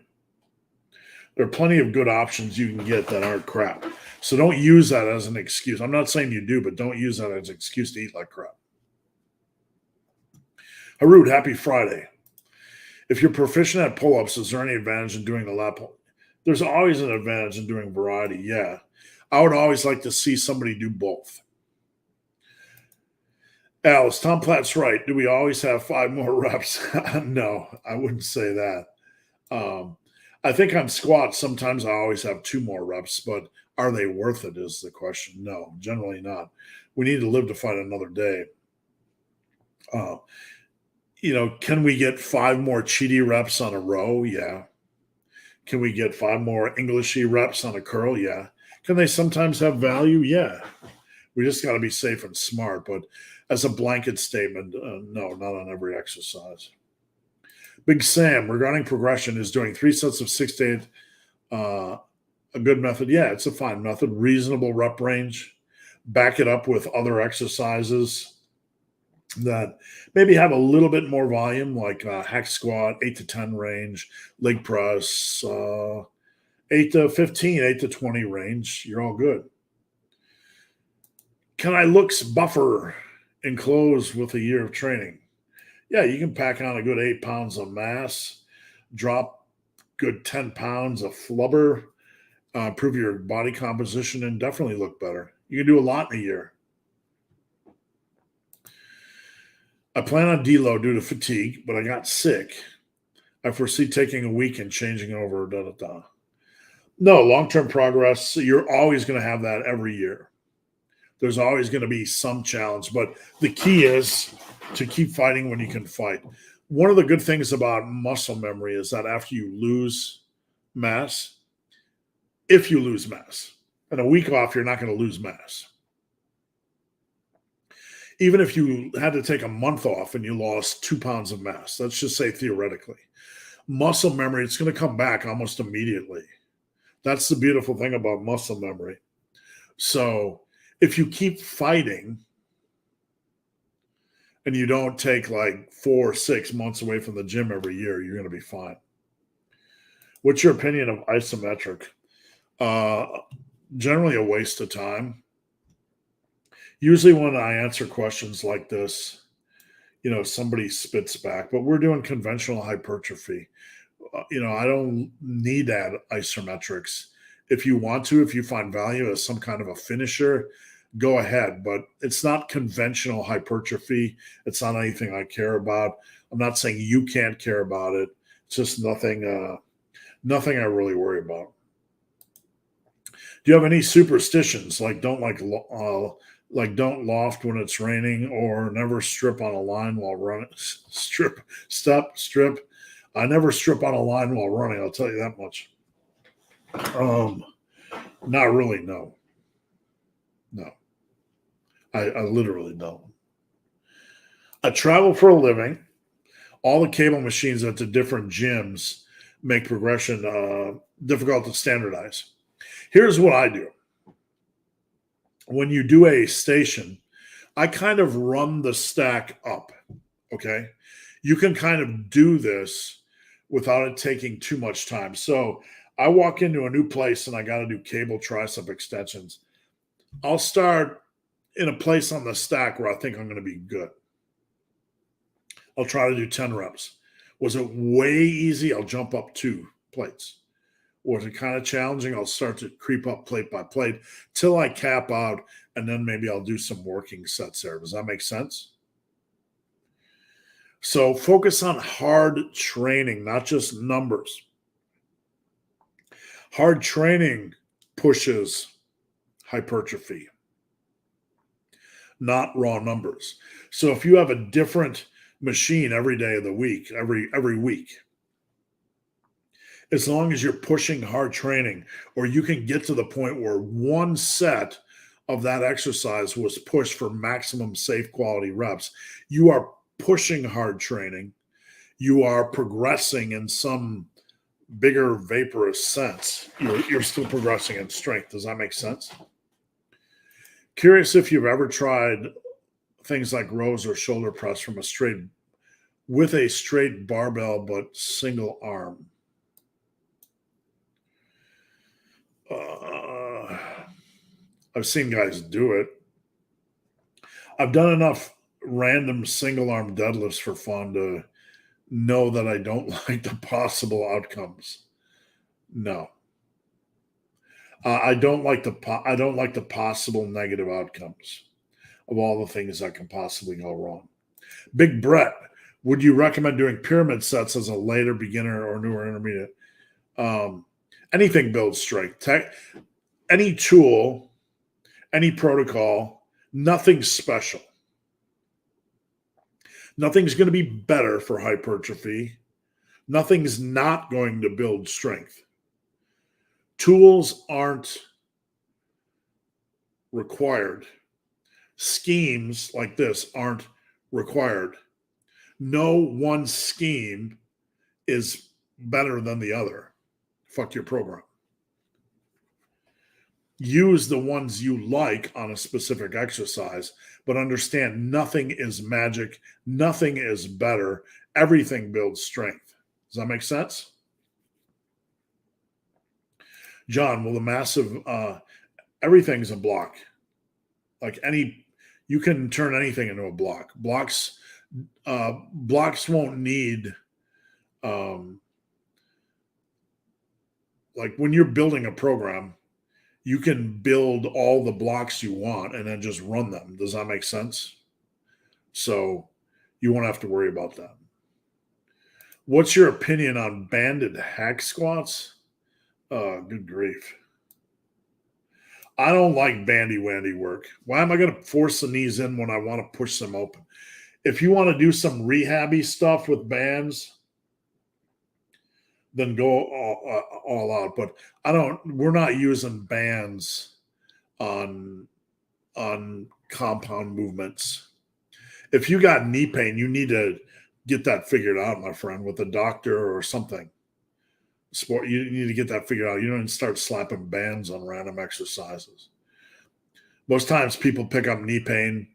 There are plenty of good options you can get that aren't crap. So don't use that as an excuse. I'm not saying you do, but don't use that as an excuse to eat like crap. Harut, happy Friday. If you're proficient at pull-ups, is there any advantage in doing the lat pull? There's always an advantage in doing variety, yeah. I would always like to see somebody do both. Alice, Tom Platt's right. Do we always have 5 more reps? No, I wouldn't say that. I think on squats, sometimes I always have 2 more reps, but are they worth it is the question. No, generally not. We need to live to fight another day. Can we get 5 more cheaty reps on a row? Yeah. Can we get 5 more Englishy reps on a curl? Yeah. Can they sometimes have value? Yeah. We just got to be safe and smart. But as a blanket statement, no, not on every exercise. Big Sam, regarding progression, is doing 3 sets of 6 to 8 a good method? Yeah, it's a fine method. Reasonable rep range. Back it up with other exercises that maybe have a little bit more volume, like hack squat, 8 to 10 range, leg press, 8 to 15, 8 to 20 range. You're all good. Can I looks buffer and close with a year of training? Yeah, you can pack on a good 8 pounds of mass, drop good 10 pounds of flubber, improve your body composition, and definitely look better. You can do a lot in a year. I plan on deload due to fatigue, but I got sick. I foresee taking a week and changing over. No, long-term progress, you're always going to have that every year. There's always going to be some challenge, but the key is to keep fighting when you can fight. One of the good things about muscle memory is that after you lose mass, if you lose mass, and a week off, you're not going to lose mass. Even if you had to take a month off and you lost 2 pounds of mass, let's just say theoretically, muscle memory, it's going to come back almost immediately. That's the beautiful thing about muscle memory. So if you keep fighting and you don't take like 4 or 6 months away from the gym every year, you're going to be fine. What's your opinion of isometric? Generally a waste of time. Usually when I answer questions like this, somebody spits back, but we're doing conventional hypertrophy. I don't need that isometrics. If you want to, if you find value as some kind of a finisher, go ahead, but it's not conventional hypertrophy. It's not anything I care about. I'm not saying you can't care about it. It's just nothing I really worry about. Do you have any superstitions like don't loft when it's raining or never strip on a line while running? Strip. I never strip on a line while running. I'll tell you that much. Not really. No. I literally don't. I travel for a living. All the cable machines at the different gyms make progression difficult to standardize. Here's what I do. When you do a station, I kind of run the stack up. Okay. You can kind of do this without it taking too much time. So I walk into a new place and I got to do cable tricep extensions. I'll start in a place on the stack where I think I'm going to be good. I'll try to do 10 reps. Was it way easy? I'll jump up 2 plates. Was it kind of challenging? I'll start to creep up plate by plate till I cap out, and then maybe I'll do some working sets there. Does that make sense? So focus on hard training, not just numbers. Hard training pushes hypertrophy, not raw numbers. So if you have a different machine every day of the week, every week, as long as you're pushing hard training, or you can get to the point where one set of that exercise was pushed for maximum safe quality reps, you are pushing hard training. You are progressing in some bigger vaporous sense. You're still progressing in strength. Does that make sense? Curious if you've ever tried things like rows or shoulder press from a straight barbell but single arm. I've seen guys do it. I've done enough random single arm deadlifts for fun to know that I don't like the possible outcomes. No. I don't like the possible negative outcomes of all the things that can possibly go wrong. Big Brett, would you recommend doing pyramid sets as a later beginner or newer intermediate? Anything builds strength. Any tool, any protocol, nothing special. Nothing's going to be better for hypertrophy. Nothing's not going to build strength. Tools aren't required. Schemes like this aren't required. No one scheme is better than the other. Fuck your program. Use the ones you like on a specific exercise, but understand nothing is magic. Nothing is better. Everything builds strength. Does that make sense? John, will the massive, everything's a block. You can turn anything into a block. Blocks won't need, like when you're building a program, you can build all the blocks you want and then just run them. Does that make sense? So you won't have to worry about that. What's your opinion on banded hack squats? Good grief. I don't like bandy-wandy work. Why am I going to force the knees in when I want to push them open? If you want to do some rehabby stuff with bands, then go all out. But we're not using bands on compound movements. If you got knee pain, you need to get that figured out, my friend, with a doctor or something. You need to get that figured out. You don't start slapping bands on random exercises. Most times people pick up knee pain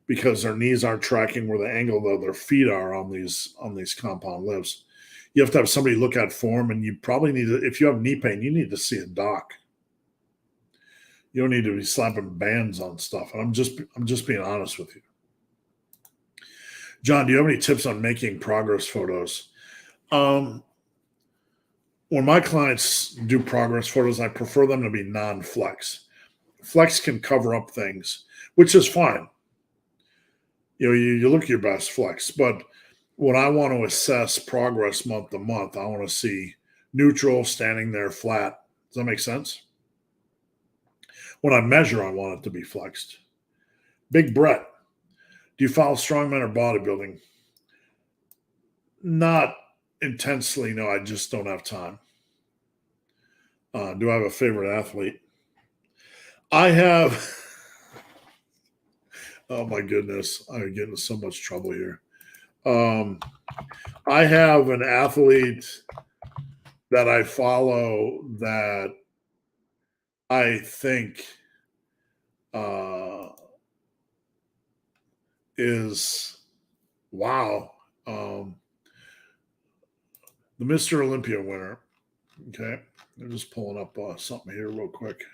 because their knees aren't tracking where the angle of their feet are on these compound lifts. You have to have somebody look at form, and you probably need to, if you have knee pain, you need to see a doc. You don't need to be slapping bands on stuff. And I'm just being honest with you. John, do you have any tips on making progress photos? When my clients do progress photos, I prefer them to be non-flex. Flex can cover up things, which is fine. You look your best flex, but when I want to assess progress month to month, I want to see neutral, standing there flat. Does that make sense? When I measure, I want it to be flexed. Big Brett, do you follow strongman or bodybuilding? Not intensely, no. I just don't have time. Do I have a favorite athlete? I have Oh my goodness. I get into so much trouble here. I have an athlete that I follow that I think uh, is wow. The Mr. Olympia winner. Okay. I'm just pulling up something here real quick.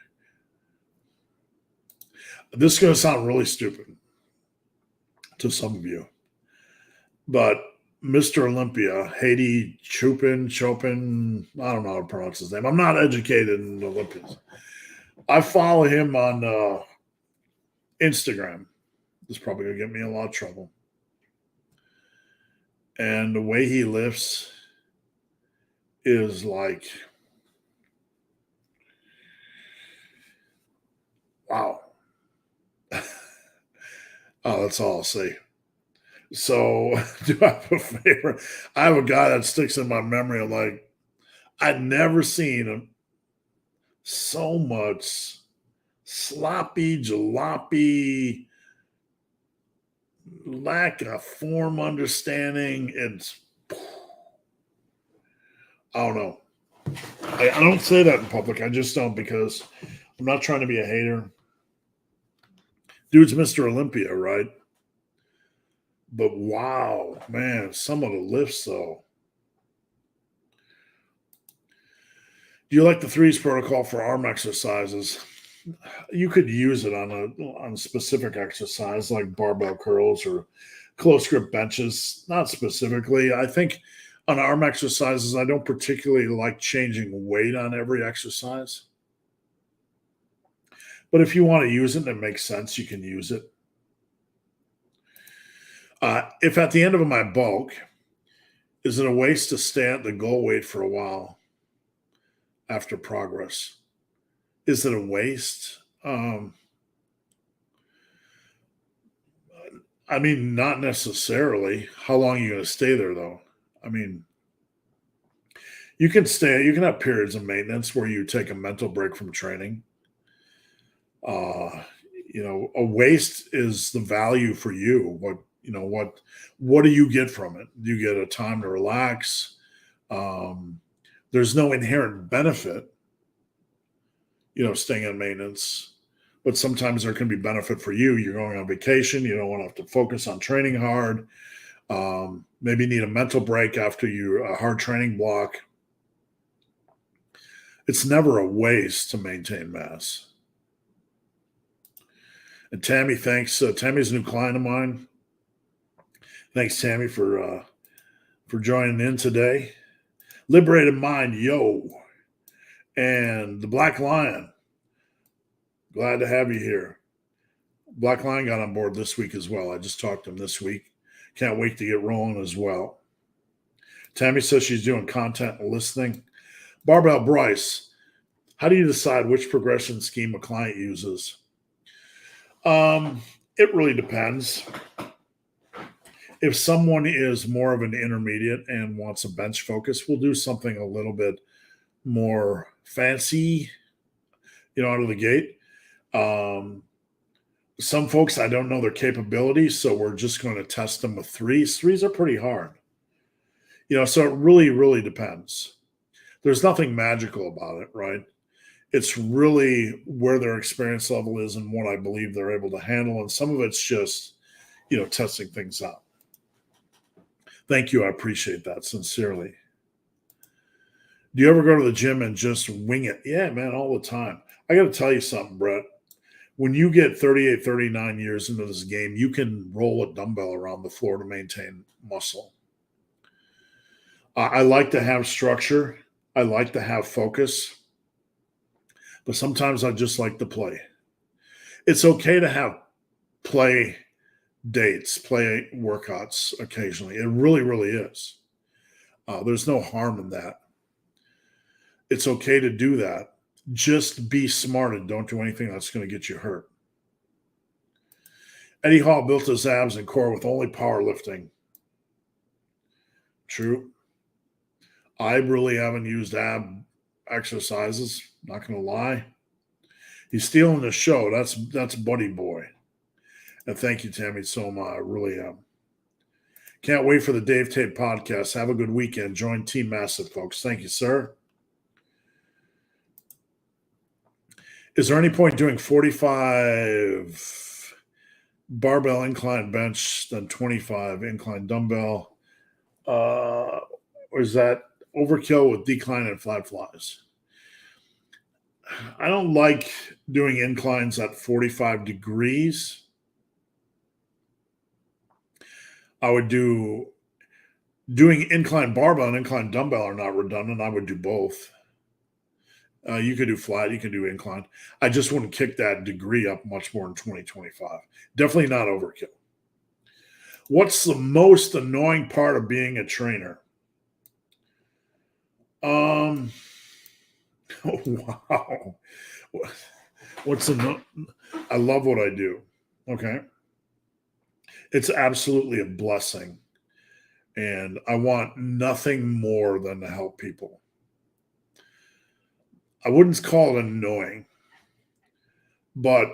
This is going to sound really stupid to some of you, but Mr. Olympia, Haiti Chopin, I don't know how to pronounce his name. I'm not educated in Olympians. I follow him on Instagram. This is probably going to get me in a lot of trouble. And the way he lifts is like, wow. Oh, that's all I'll say. So, do I have a favorite? I have a guy that sticks in my memory. I'm like, I'd never seen him so much sloppy, jalopy, lack of form understanding. It's, I don't know. I don't say that in public. I just don't, because I'm not trying to be a hater. Dude's Mr. Olympia, right? But wow, man, some of the lifts though. Do you like the threes protocol for arm exercises? You could use it on a specific exercise like barbell curls or close grip benches. Not specifically. I think on arm exercises, I don't particularly like changing weight on every exercise. But if you want to use it and it makes sense, you can use it. If at the end of my bulk, is it a waste to stay at the goal weight for a while after progress? Is it a waste? I mean, not necessarily. How long are you going to stay there, though? I mean, you can have periods of maintenance where you take a mental break from training. A waste is the value for you. What do you get from it? You get a time to relax. There's no inherent benefit, staying on maintenance, but sometimes there can be benefit for you. You're going on vacation. You don't want to have to focus on training hard. Maybe need a mental break after a hard training block. It's never a waste to maintain mass. And Tammy, thanks. Tammy's a new client of mine. Thanks, Tammy, for joining in today. Liberated Mind, yo. And the Black Lion. Glad to have you here. Black Lion got on board this week as well. I just talked to him this week. Can't wait to get rolling as well. Tammy says she's doing content and listening. Barbell Bryce, how do you decide which progression scheme a client uses? It really depends. If someone is more of an intermediate and wants a bench focus, we'll do something a little bit more fancy, out of the gate. Some folks, I don't know their capabilities, so we're just going to test them with threes. Threes are pretty hard. So it really, really depends. There's nothing magical about it, right? It's really where their experience level is and what I believe they're able to handle. And some of it's just, testing things out. Thank you. I appreciate that sincerely. Do you ever go to the gym and just wing it? Yeah, man, all the time. I got to tell you something, Brett. When you get 38, 39 years into this game, you can roll a dumbbell around the floor to maintain muscle. I like to have structure. I like to have focus. But sometimes I just like to play. It's okay to have play dates, play workouts occasionally. It really, really is. There's no harm in that. It's okay to do that. Just be smart and don't do anything that's going to get you hurt. Eddie Hall built his abs and core with only powerlifting. True. I really haven't used ab exercises, not going to lie. He's stealing the show. That's Buddy Boy. And thank you, Tammy, so much. I really am. Can't wait for the Dave Tate podcast. Have a good weekend. Join Team Massive, folks. Thank you, sir. Is there any point doing 45 barbell incline bench than 25 incline dumbbell? Or is that overkill with decline and flat flies? I don't like doing inclines at 45 degrees. I would doing incline barbell and incline dumbbell are not redundant. I would do both. You could do flat, you could do incline. I just wouldn't kick that degree up much more in 2025. Definitely not overkill. What's the most annoying part of being a trainer? Oh, wow. I love what I do. Okay. It's absolutely a blessing. And I want nothing more than to help people. I wouldn't call it annoying, but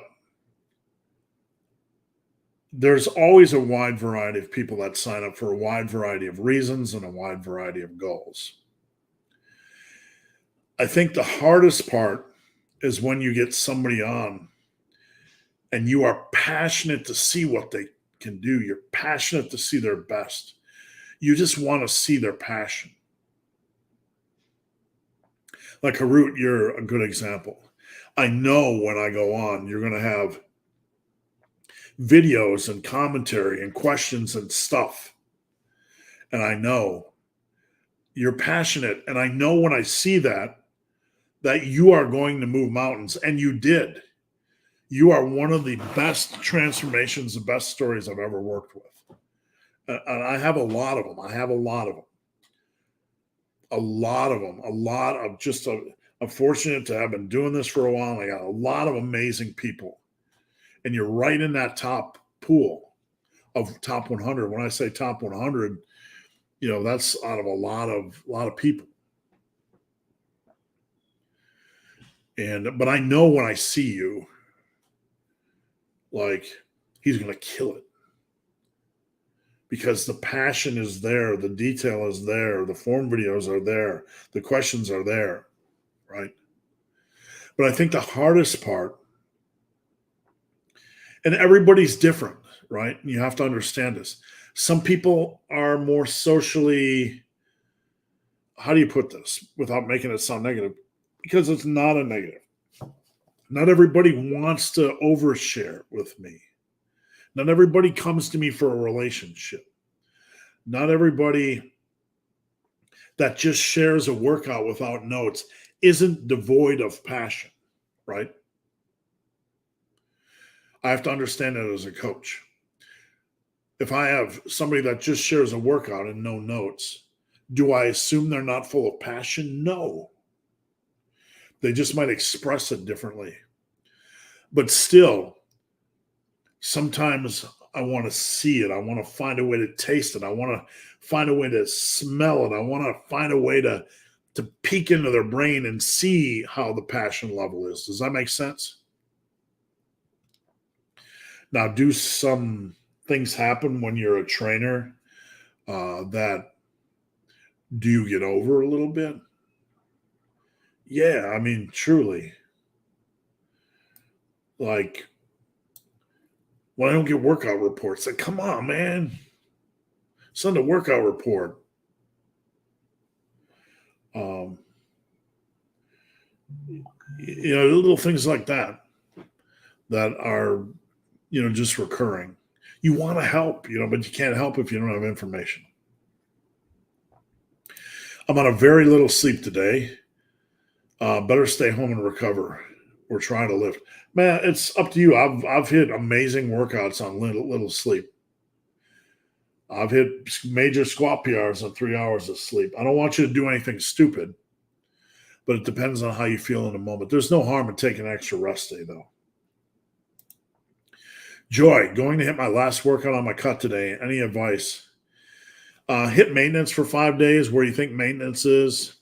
there's always a wide variety of people that sign up for a wide variety of reasons and a wide variety of goals. I think the hardest part is when you get somebody on and you are passionate to see what they can do. You're passionate to see their best. You just want to see their passion. Like Harut, you're a good example. I know when I go on, you're going to have videos and commentary and questions and stuff. And I know you're passionate. And I know when I see that you are going to move mountains. And you did. You are one of the best transformations, the best stories I've ever worked with. And I have a lot of them. I'm fortunate to have been doing this for a while. I got a lot of amazing people. And you're right in that top pool of top 100. When I say top 100, that's out of a lot of people. But I know when I see you, like, he's going to kill it. Because the passion is there, the detail is there, the form videos are there, the questions are there, right? But I think the hardest part, and everybody's different, right? You have to understand this. Some people are more socially, how do you put this without making it sound negative? Because it's not a negative. Not everybody wants to overshare with me. Not everybody comes to me for a relationship. Not everybody that just shares a workout without notes isn't devoid of passion, right? I have to understand that as a coach. If I have somebody that just shares a workout and no notes, do I assume they're not full of passion? No. They just might express it differently. But still, sometimes I want to see it. I want to find a way to taste it. I want to find a way to smell it. I want to find a way to peek into their brain and see how the passion level is. Does that make sense? Now, do some things happen when you're a trainer that do you get over a little bit? Yeah, I mean, truly. Like, when I don't get workout reports, like, come on, man. Send a workout report. Little things like that are, just recurring. You want to help, but you can't help if you don't have information. I'm on a very little sleep today. Better stay home and recover. We're trying to lift. Man, it's up to you. I've hit amazing workouts on little sleep. I've hit major squat PRs on 3 hours of sleep. I don't want you to do anything stupid, but it depends on how you feel in a moment. There's no harm in taking an extra rest day, though. Joy, going to hit my last workout on my cut today. Any advice? Hit maintenance for 5 days. Where you think maintenance is?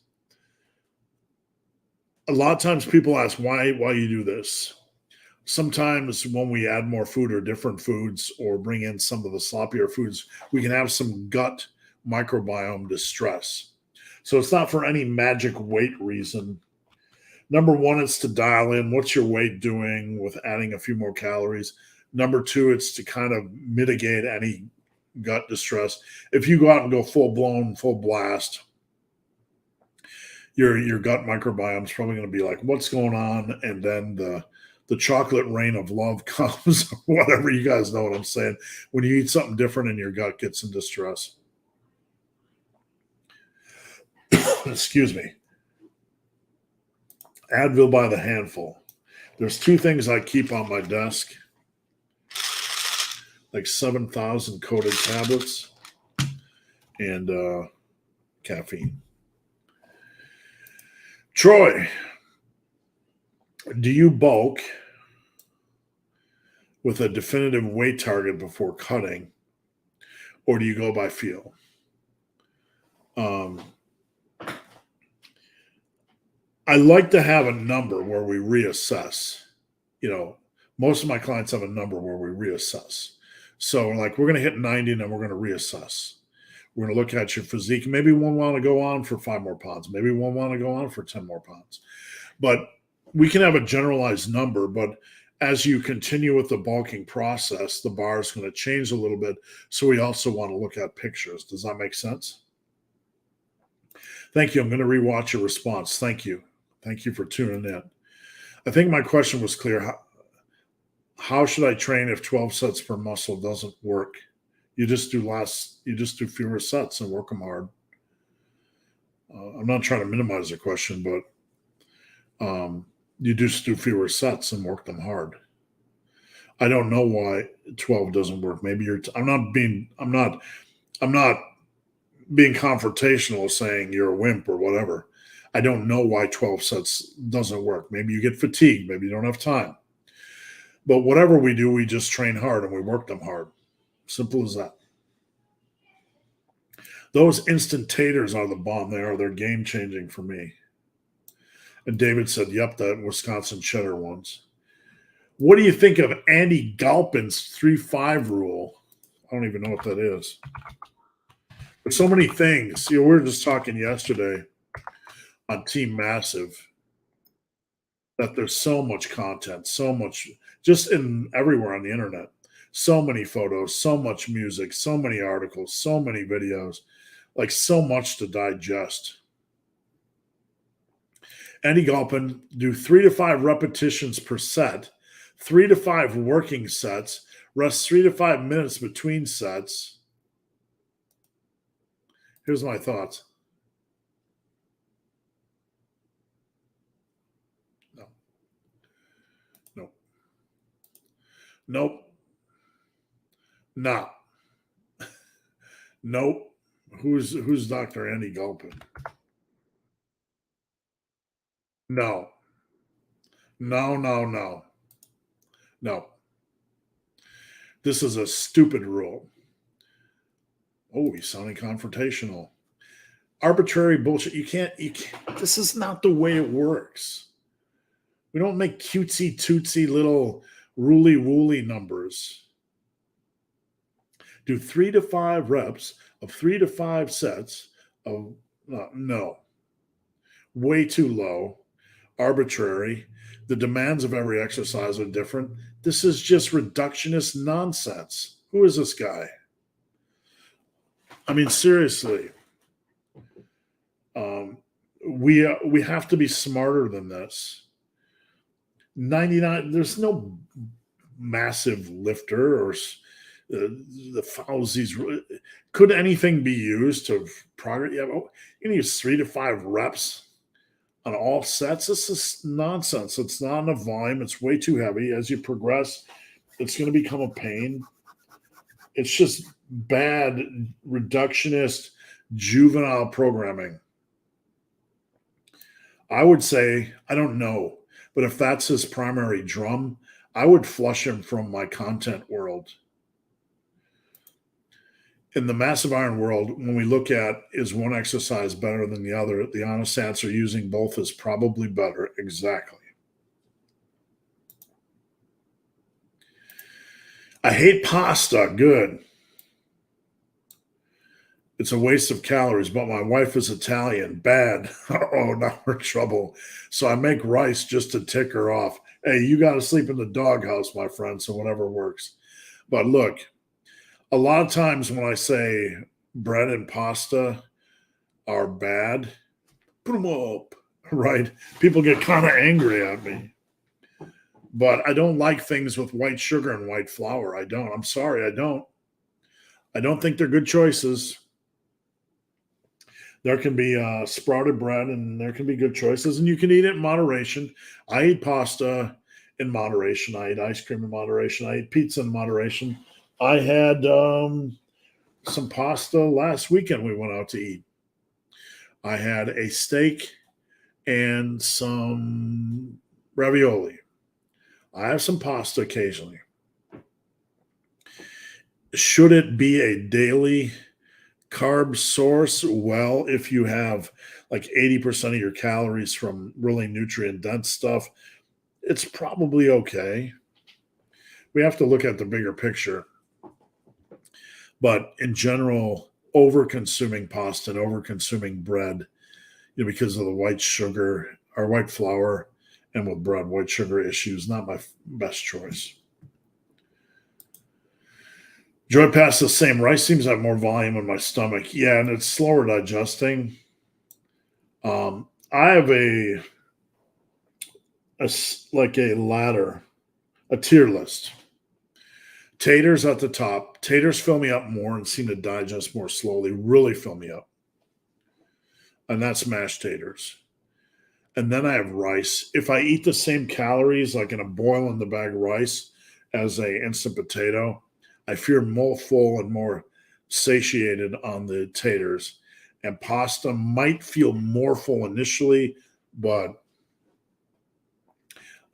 A lot of times people ask why you do this. sometimes when we add more food or different foods or bring in some of the sloppier foods, we can have some gut microbiome distress. So it's not for any magic weight reason. Number one, it's to dial in what's your weight doing with adding a few more calories. Number two, it's to kind of mitigate any gut distress. If you go out and go full blown, full blast, your gut microbiome is probably going to be like, what's going on? And then the chocolate rain of love comes, whatever, you guys know what I'm saying. When you eat something different and your gut gets in distress. Excuse me. Advil by the handful. There's two things I keep on my desk, like 7,000 coated tablets and caffeine. Troy, do you bulk with a definitive weight target before cutting, or do you go by feel? I like to have a number where we reassess. Most of my clients have a number where we reassess. So we're going to hit 90 and then we're going to reassess. We're going to look at your physique. Maybe one want to go on for 5 more pounds. Maybe one want to go on for 10 more pounds. But we can have a generalized number, but as you continue with the bulking process, the bar is going to change a little bit. So we also want to look at pictures. Does that make sense? Thank you. I'm going to rewatch your response. Thank you. Thank you for tuning in. I think my question was clear. How should I train if 12 sets per muscle doesn't work? You just do fewer sets and work them hard. I'm not trying to minimize the question, but you just do fewer sets and work them hard. I don't know why 12 doesn't work. Maybe I'm not being confrontational saying you're a wimp or whatever. I don't know why 12 sets doesn't work. Maybe you get fatigued. Maybe you don't have time. But whatever we do, we just train hard and we work them hard. Simple as that. Those instant taters are the bomb. They're game changing for me. And David said, yep, that Wisconsin cheddar ones. What do you think of Andy Galpin's 3-5 rule? I don't even know what that is. There's so many things. We were just talking yesterday on Team Massive that there's so much content, so much just everywhere on the internet. So many photos, so much music, so many articles, so many videos, so much to digest. Andy Galpin, do 3 to 5 repetitions per set, 3 to 5 working sets, rest 3 to 5 minutes between sets. Here's my thoughts. Nope. No. Nope. Who's Dr. Andy Galpin? No. No. This is a stupid rule. Oh, he's sounding confrontational. Arbitrary bullshit. You can't. This is not the way it works. We don't make cutesy tootsy little ruly-wooly numbers. Do 3 to 5 reps of 3 to 5 sets of no. Way too low. Arbitrary. The demands of every exercise are different. This is just reductionist nonsense. Who is this guy? I mean, seriously. We have to be smarter than this. 99, there's no massive lifter or the Fauzi's. Could anything be used to progress? Yeah, you can use 3 to 5 reps on all sets. This is nonsense. It's not enough volume. It's way too heavy. As you progress, it's going to become a pain. It's just bad, reductionist, juvenile programming. I would say, I don't know, but if that's his primary drum, I would flush him from my content world. In the massive iron world, when we look at is one exercise better than the other, the honest answer using both is probably better. Exactly. I hate pasta. Good. It's a waste of calories, but my wife is Italian. Bad. Oh, now we're in trouble. So I make rice just to tick her off. Hey, you got to sleep in the doghouse, my friend, so whatever works. But look, a lot of times when I say bread and pasta are bad, put them up, right? People get kind of angry at me. But I don't like things with white sugar and white flour. I don't. I'm sorry, I don't. I don't think they're good choices. There can be sprouted bread and there can be good choices, and you can eat it in moderation. I eat pasta in moderation. I eat ice cream in moderation. I eat pizza in moderation. I had some pasta last weekend. We went out to eat. I had a steak and some ravioli. I have some pasta occasionally. Should it be a daily carb source? Well, if you have like 80% of your calories from really nutrient dense stuff, it's probably okay. We have to look at the bigger picture. But in general, over consuming pasta and over consuming bread, because of the white sugar or white flour, and with bread, white sugar issues, not my best choice. Joy Pass the same. Rice seems to have more volume in my stomach. Yeah, and it's slower digesting. I have a like a ladder, a tier list. Taters at the top. Taters fill me up more and seem to digest more slowly. Really fill me up. And that's mashed taters. And then I have rice. If I eat the same calories, like in a boil in the bag rice, as a instant potato, I feel more full and more satiated on the taters. And pasta might feel more full initially, but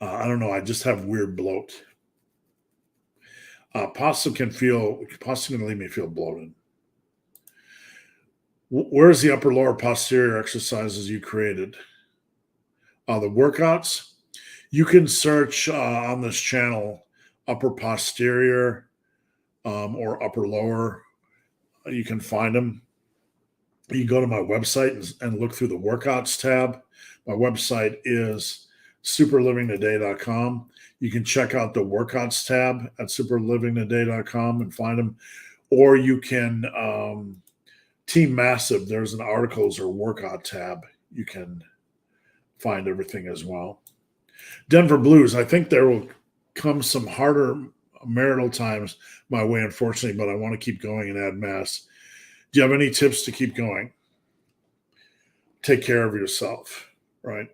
I don't know. I just have weird bloat. Pasta can leave me feel bloated. Where's the upper lower posterior exercises you created? The workouts, you can search on this channel upper posterior or upper lower. You can find them. You can go to my website and look through the workouts tab. My website is superlivingtoday.com. You can check out the workouts tab at superlivingtoday.com and find them. Or you can Team Massive, there's an articles or workout tab. You can find everything as well. Denver Blues, I think there will come some harder marital times my way, unfortunately, but I want to keep going and add mass. Do you have any tips to keep going? Take care of yourself, right?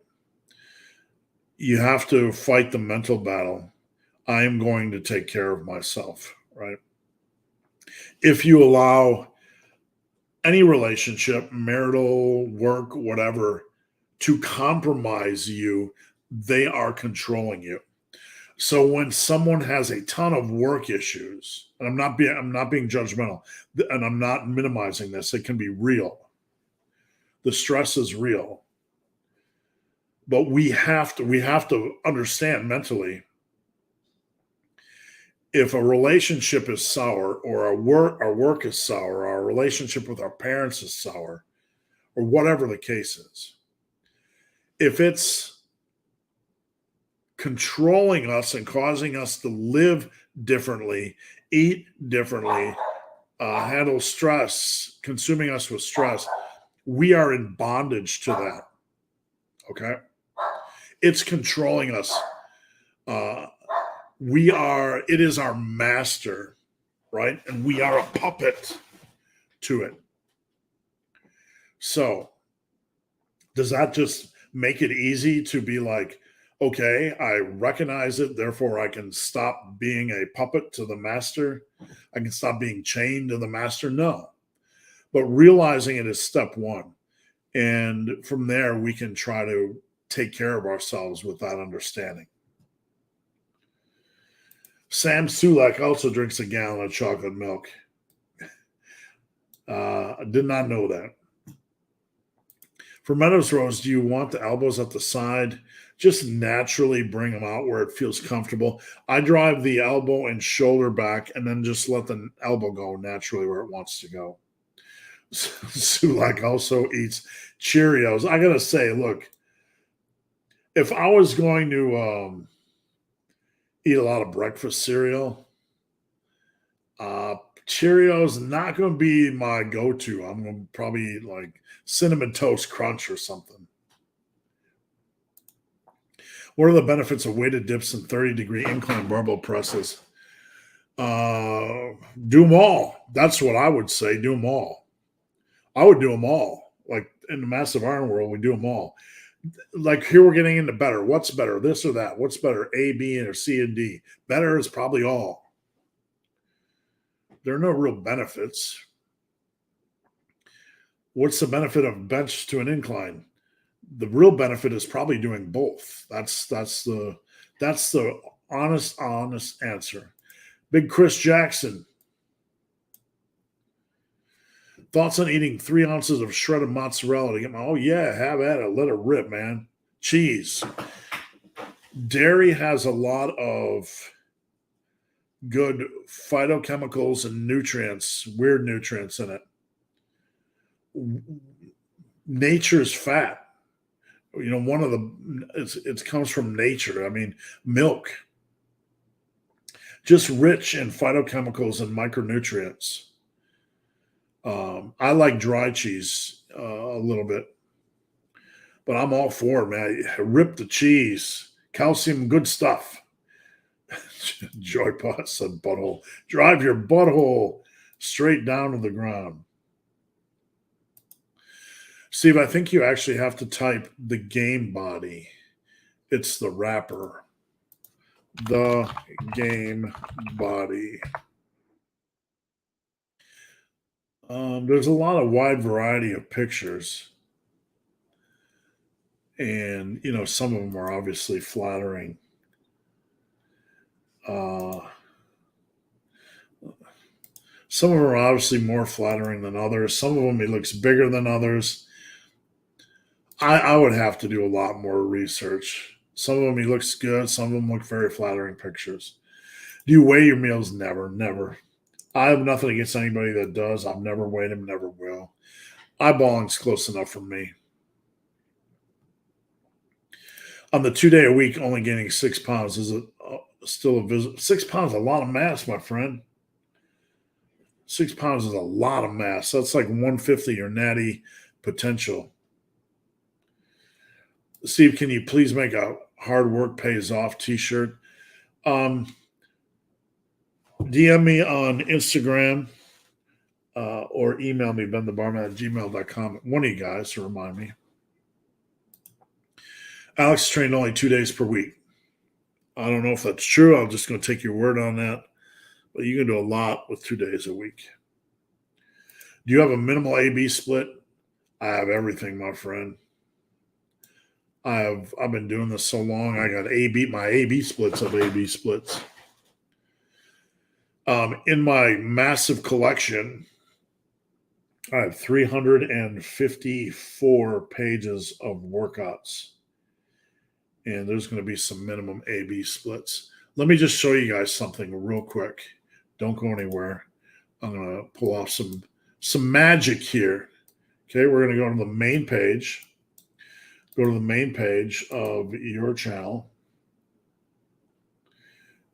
You have to fight the mental battle. I am going to take care of myself, right? If you allow any relationship, marital, work, whatever, to compromise you, they are controlling you. So when someone has a ton of work issues, and I'm not being judgmental, and I'm not minimizing this, it can be real. The stress is real. But we have to understand mentally, if a relationship is sour, or our work is sour, our relationship with our parents is sour, or whatever the case is, if it's controlling us and causing us to live differently, eat differently, handle stress, consuming us with stress, we are in bondage to that. Okay? It's controlling us. It is our master, right? And we are a puppet to it. So, does that just make it easy to be like, okay, I recognize it, therefore I can stop being a puppet to the master? I can stop being chained to the master? No. But realizing it is step one. And from there, we can try to take care of ourselves with that understanding. Sam Sulek also drinks a gallon of chocolate milk. I did not know that. For Meadows rows, do you want the elbows at the side? Just naturally bring them out where it feels comfortable. I drive the elbow and shoulder back and then just let the elbow go naturally where it wants to go. Sulak also eats Cheerios. I gotta say, look, if I was going to eat a lot of breakfast cereal, Cheerios not going to be my go-to. I'm going to probably eat like Cinnamon Toast Crunch or something. What are the benefits of weighted dips and 30-degree incline barbell presses? Do them all. That's what I would say. Do them all. I would do them all. Like in the massive iron world, we do them all. Like here we're getting into better. What's better, this or that? What's better, A, B, or C and D? Better is probably all. There are no real benefits. What's the benefit of bench to an incline? The real benefit is probably doing both. That's the honest answer. Big Chris Jackson. Thoughts on eating 3 ounces of shredded mozzarella to get my, oh yeah, have at it. Let it rip, man. Cheese. Dairy has a lot of good phytochemicals and nutrients, weird nutrients in it. Nature's fat. You know, one of the, it comes from nature. I mean, milk. Just rich in phytochemicals and micronutrients. I like dry cheese a little bit, but I'm all for it, man. Rip the cheese, calcium, good stuff. Joy Pot said butthole. Drive your butthole straight down to the ground. Steve, I think you actually have to type the game body. It's the wrapper. The game body. There's a lot of wide variety of pictures. And, you know, some of them are obviously flattering. Some of them are obviously more flattering than others. Some of them, he looks bigger than others. I would have to do a lot more research. Some of them, he looks good. Some of them look very flattering pictures. Do you weigh your meals? Never, never. I have nothing against anybody that does. I've never weighed them, never will. Eyeballing's close enough for me. On the 2-day a week, only gaining 6 pounds. Is it still a visit? 6 pounds is a lot of mass, my friend. 6 pounds is a lot of mass. That's like 150 your natty potential. Steve, can you please make a hard work pays off t-shirt? DM me on Instagram or email me, benthebarman@gmail.com. One of you guys to remind me. Alex trained only 2 days per week. I don't know if that's true. I'm just going to take your word on that. But you can do a lot with 2 days a week. Do you have a minimal A-B split? I have everything, my friend. I've been doing this so long. I got my A-B splits of A-B splits. In my massive collection, I have 354 pages of workouts. And there's going to be some minimum A-B splits. Let me just show you guys something real quick. Don't go anywhere. I'm going to pull off some magic here. Okay, we're going to go to the main page. Go to the main page of your channel.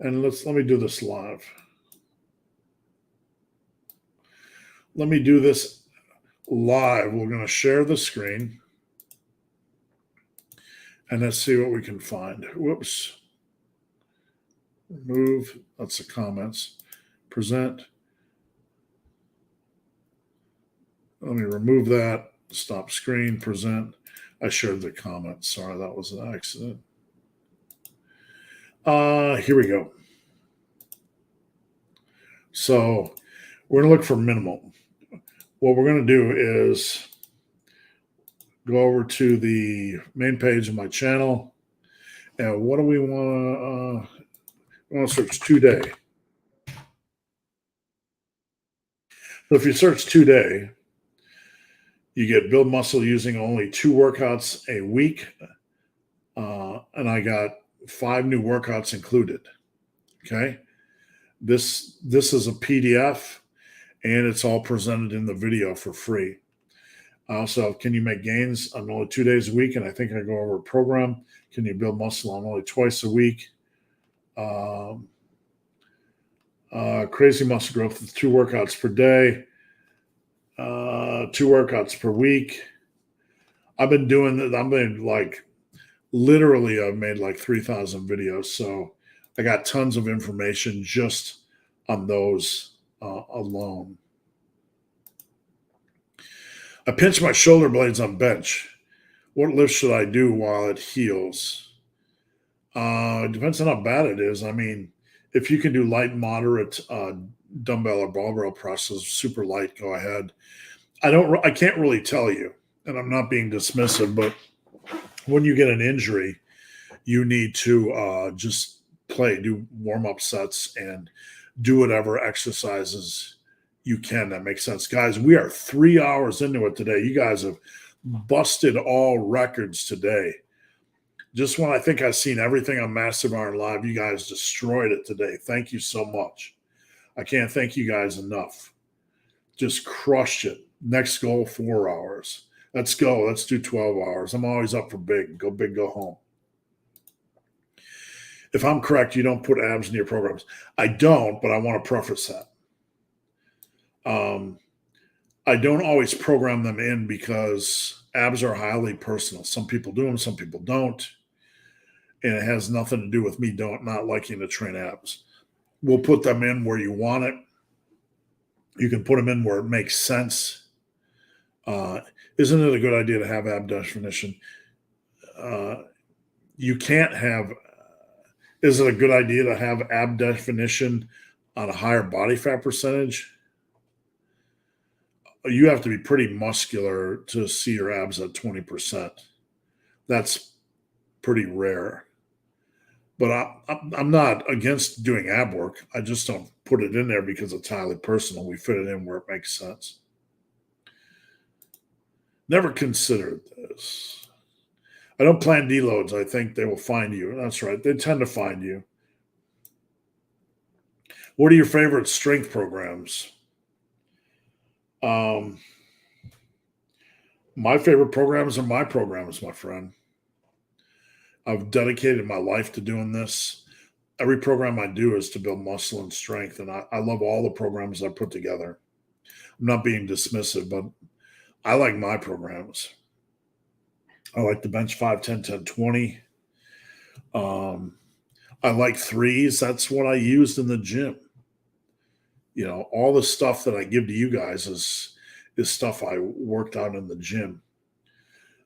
And let me do this live. Let me do this live. We're going to share the screen. And let's see what we can find. Whoops. Remove. That's the comments. Present. Let me remove that. Stop screen. Present. I shared the comments. Sorry, that was an accident. Here we go. So we're going to look for minimal. What we're going to do is go over to the main page of my channel. And what do we want to we want to search 2-day. So if you search 2-day, You get build muscle using only 2 workouts a week. And I got 5 new workouts included. Okay. This is a PDF, and it's all presented in the video for free. Also, can you make gains on only 2 days a week? And I think I go over a program. Can you build muscle on only twice a week? Crazy muscle growth with 2 workouts per day, 2 workouts per week. I've been doing that. I've been like, literally, I've made like 3,000 videos. So I got tons of information just on those alone. I pinch my shoulder blades on bench. What lift should I do while it heals? It depends on how bad it is. I mean, if you can do light, moderate dumbbell or barbell presses, super light, go ahead. I can't really tell you, and I'm not being dismissive, but when you get an injury, you need to just do warm-up sets and do whatever exercises you can that makes sense. Guys, we are 3 hours into it today. You guys have busted all records today. Just when I think I've seen everything on Massive Iron Live, you guys destroyed it today. Thank you so much. I can't thank you guys enough. Just crushed it. Next goal, 4 hours. Let's go. Let's do 12 hours. I'm always up for big. Go big, go home. If I'm correct, you don't put abs in your programs. I don't, but I want to preface that. I don't always program them in because abs are highly personal. Some people do them, some people don't. And it has nothing to do with me not liking to train abs. We'll put them in where you want it. You can put them in where it makes sense. Isn't it a good idea to have ab definition? You can't have. Is it a good idea to have ab definition on a higher body fat percentage? You have to be pretty muscular to see your abs at 20%. That's pretty rare. But I'm not against doing ab work. I just don't put it in there because it's highly personal. We fit it in where it makes sense. Never considered this. I don't plan deloads. I think they will find you. That's right. They tend to find you. What are your favorite strength programs? My favorite programs are my programs, my friend. I've dedicated my life to doing this. Every program I do is to build muscle and strength, and I love all the programs I put together. I'm not being dismissive, but I like my programs. I like the bench 5, 10, 10, 20. I like threes. That's what I used in the gym. You know, all the stuff that I give to you guys is stuff I worked out in the gym.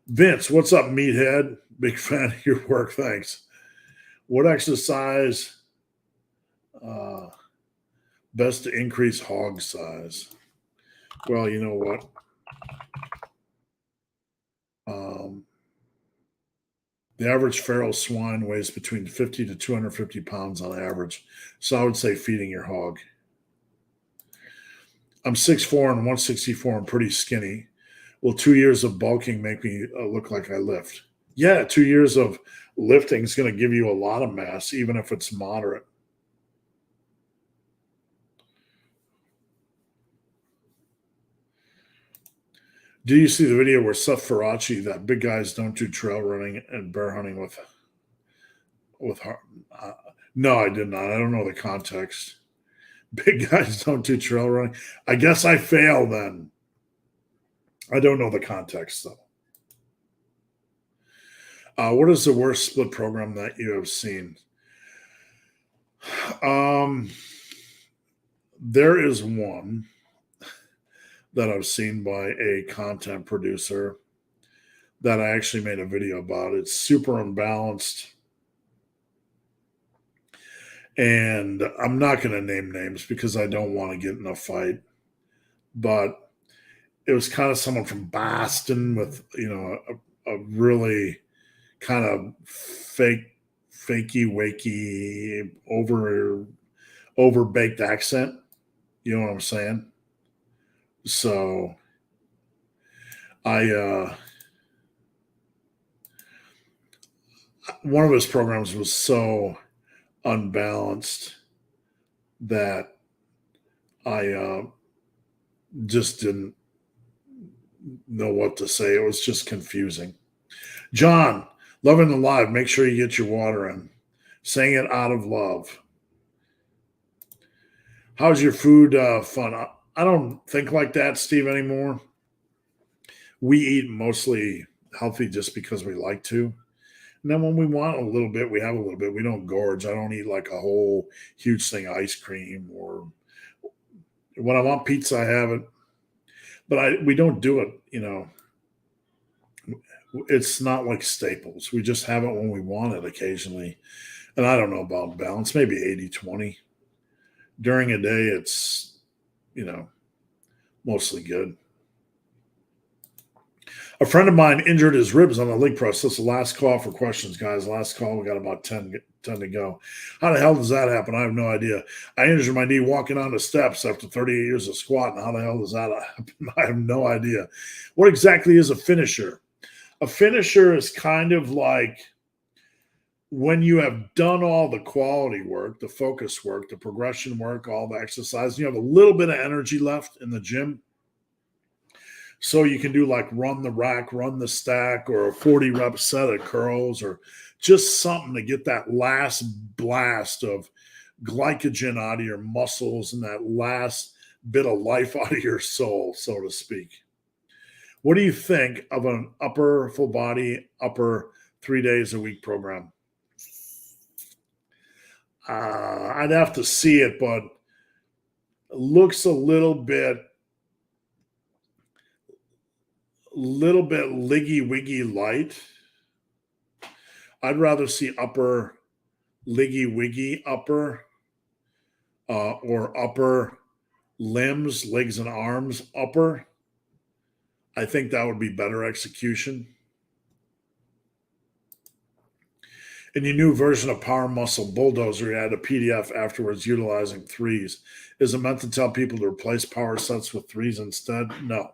Vince, what's up, meathead? Big fan of your work. Thanks. What exercise best to increase hog size? Well, you know what? The average feral swine weighs between 50 to 250 pounds on average. So I would say feeding your hog. I'm 6'4" and 164 and pretty skinny. Will 2 years of bulking make me look like I lift? Yeah, 2 years of lifting is going to give you a lot of mass, even if it's moderate. Do you see the video where Seth Faraci, that big guys don't do trail running and bear hunting with no, I did not. I don't know the context. Big guys don't do trail running. I guess I fail then. I don't know the context though. What is the worst split program that you have seen? There is one that I've seen by a content producer that I actually made a video about. It's super unbalanced. And I'm not going to name names because I don't want to get in a fight. But it was kind of someone from Boston with, you know, a really kind of fakey, wakey, overbaked accent. You know what I'm saying? So I one of his programs was so unbalanced that I just didn't know what to say. It was just confusing. John, loving the live. Make sure you get your water in. Saying it out of love. How's your food fun? I don't think like that, Steve, anymore. We eat mostly healthy just because we like to. And then when we want a little bit, we have a little bit. We don't gorge. I don't eat like a whole huge thing of ice cream, or when I want pizza, I have it. But we don't do it, it's not like staples. We just have it when we want it occasionally. And I don't know about balance, maybe 80-20. During a day, it's, mostly good. A friend of mine injured his ribs on the leg press. That's the last call for questions, guys. Last call. We got about 10 to go. How the hell does that happen? I have no idea. I injured my knee walking on the steps after 38 years of squatting. How the hell does that happen? I have no idea. What exactly is a finisher? A finisher is kind of like when you have done all the quality work, the focus work, the progression work, all the exercise, you have a little bit of energy left in the gym. So you can do like run the rack, run the stack, or a 40 rep set of curls, or just something to get that last blast of glycogen out of your muscles and that last bit of life out of your soul, so to speak. What do you think of an upper full body, upper 3 days a week program? I'd have to see it, but it looks a little bit liggy wiggy light. I'd rather see upper liggy wiggy upper, or upper limbs, legs and arms upper. I think that would be better execution. In your new version of Power Muscle Bulldozer, you add a PDF afterwards utilizing threes. Is it meant to tell people to replace power sets with threes instead? No.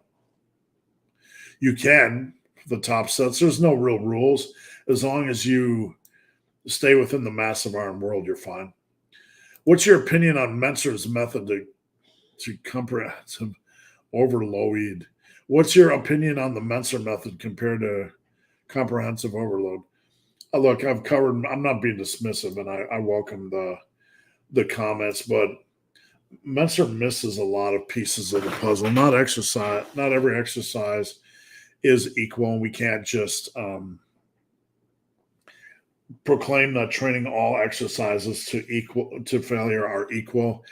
You can, the top sets. There's no real rules. As long as you stay within the massive arm world, you're fine. What's your opinion on Mentzer's method to comprehensive overload? What's your opinion on the Mentzer method compared to comprehensive overload? Look, I'm not being dismissive, and I welcome the comments, but Mentzer misses a lot of pieces of the puzzle. Not every exercise is equal, and we can't just proclaim that training all exercises to failure are equal,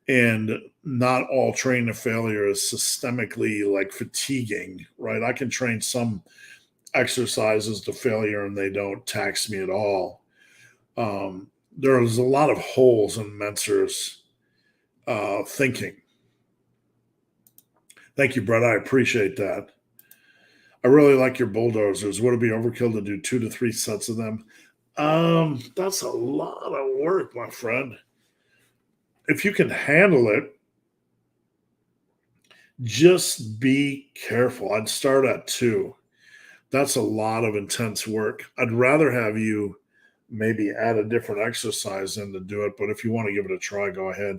and not all training to failure is systemically like fatiguing, right? I can train some exercises to failure and they don't tax me at all. There's a lot of holes in Mentzer's thinking. Thank you, Brett. I appreciate that. I really like your bulldozers. Would it be overkill to do 2 to 3 sets of them? That's a lot of work, my friend. If you can handle it, just be careful. I'd start at 2. That's a lot of intense work. I'd rather have you maybe add a different exercise in to do it, but if you want to give it a try, go ahead.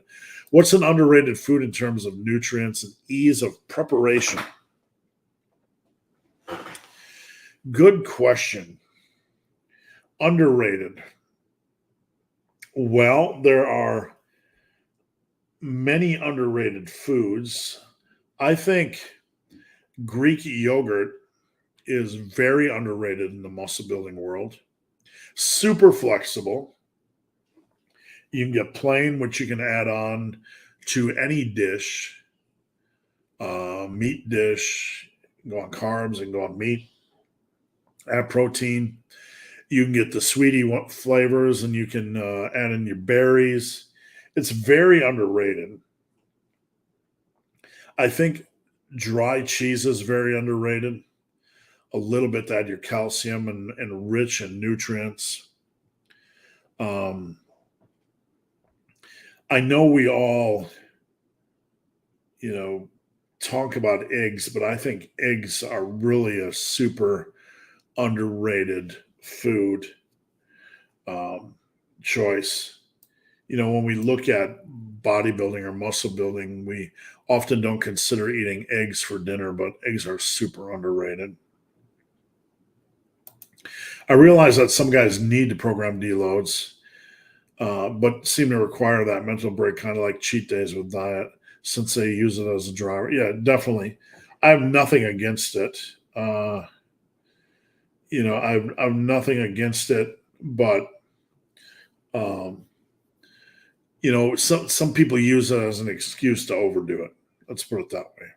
What's an underrated food in terms of nutrients and ease of preparation? Good question. Underrated. Well, there are many underrated foods. I think Greek yogurt is very underrated in the muscle building world. Super flexible. You can get plain, which you can add on to any dish, meat dish, go on carbs and go on meat, add protein. You can get the sweetie flavors, and you can add in your berries. It's very underrated. I think dry cheese is very underrated. A little bit to add your calcium and rich in nutrients. I know we all, talk about eggs, but I think eggs are really a super underrated food choice. When we look at bodybuilding or muscle building, we often don't consider eating eggs for dinner, but eggs are super underrated. I realize that some guys need to program deloads, but seem to require that mental break, kind of like cheat days with diet, since they use it as a driver. Yeah, definitely. I have nothing against it. I have nothing against it, but some people use it as an excuse to overdo it. Let's put it that way.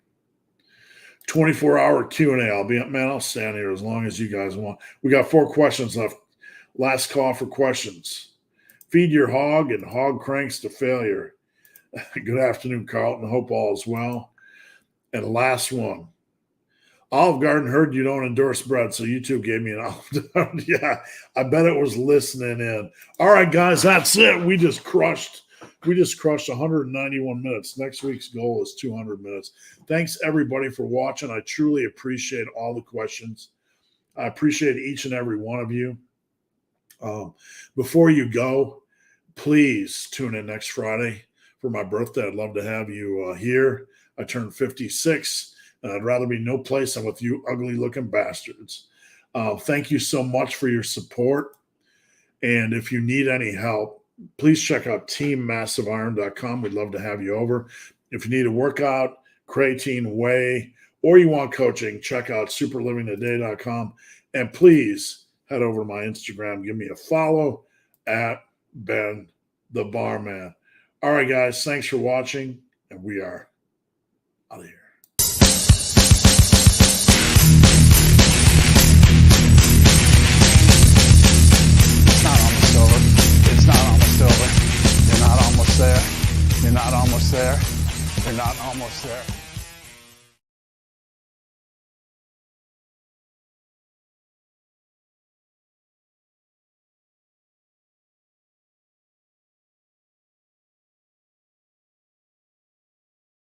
24-hour Q&A. I'll stand here as long as you guys want. We got 4 questions left. Last call for questions. Feed your hog and hog cranks to failure. Good afternoon, Carlton. Hope all is well. And last one. Olive Garden heard you don't endorse bread, so YouTube gave me an Olive Garden. Yeah, I bet it was listening in. All right, guys, that's it. We just crushed 191 minutes. Next week's goal is 200 minutes. Thanks, everybody, for watching. I truly appreciate all the questions. I appreciate each and every one of you. Before you go, please tune in next Friday for my birthday. I'd love to have you here. I turned 56, and I'd rather be no place than with you ugly-looking bastards. Thank you so much for your support. And if you need any help, please check out teammassiveiron.com. We'd love to have you over. If you need a workout, creatine, whey, or you want coaching, check out superlivingtoday.com. And please head over to my Instagram. Give me a follow at Ben the Barman. All right, guys. Thanks for watching. And we are out of here. It's not almost over. It's not almost over. You're not almost there. You're not almost there. You're not almost there.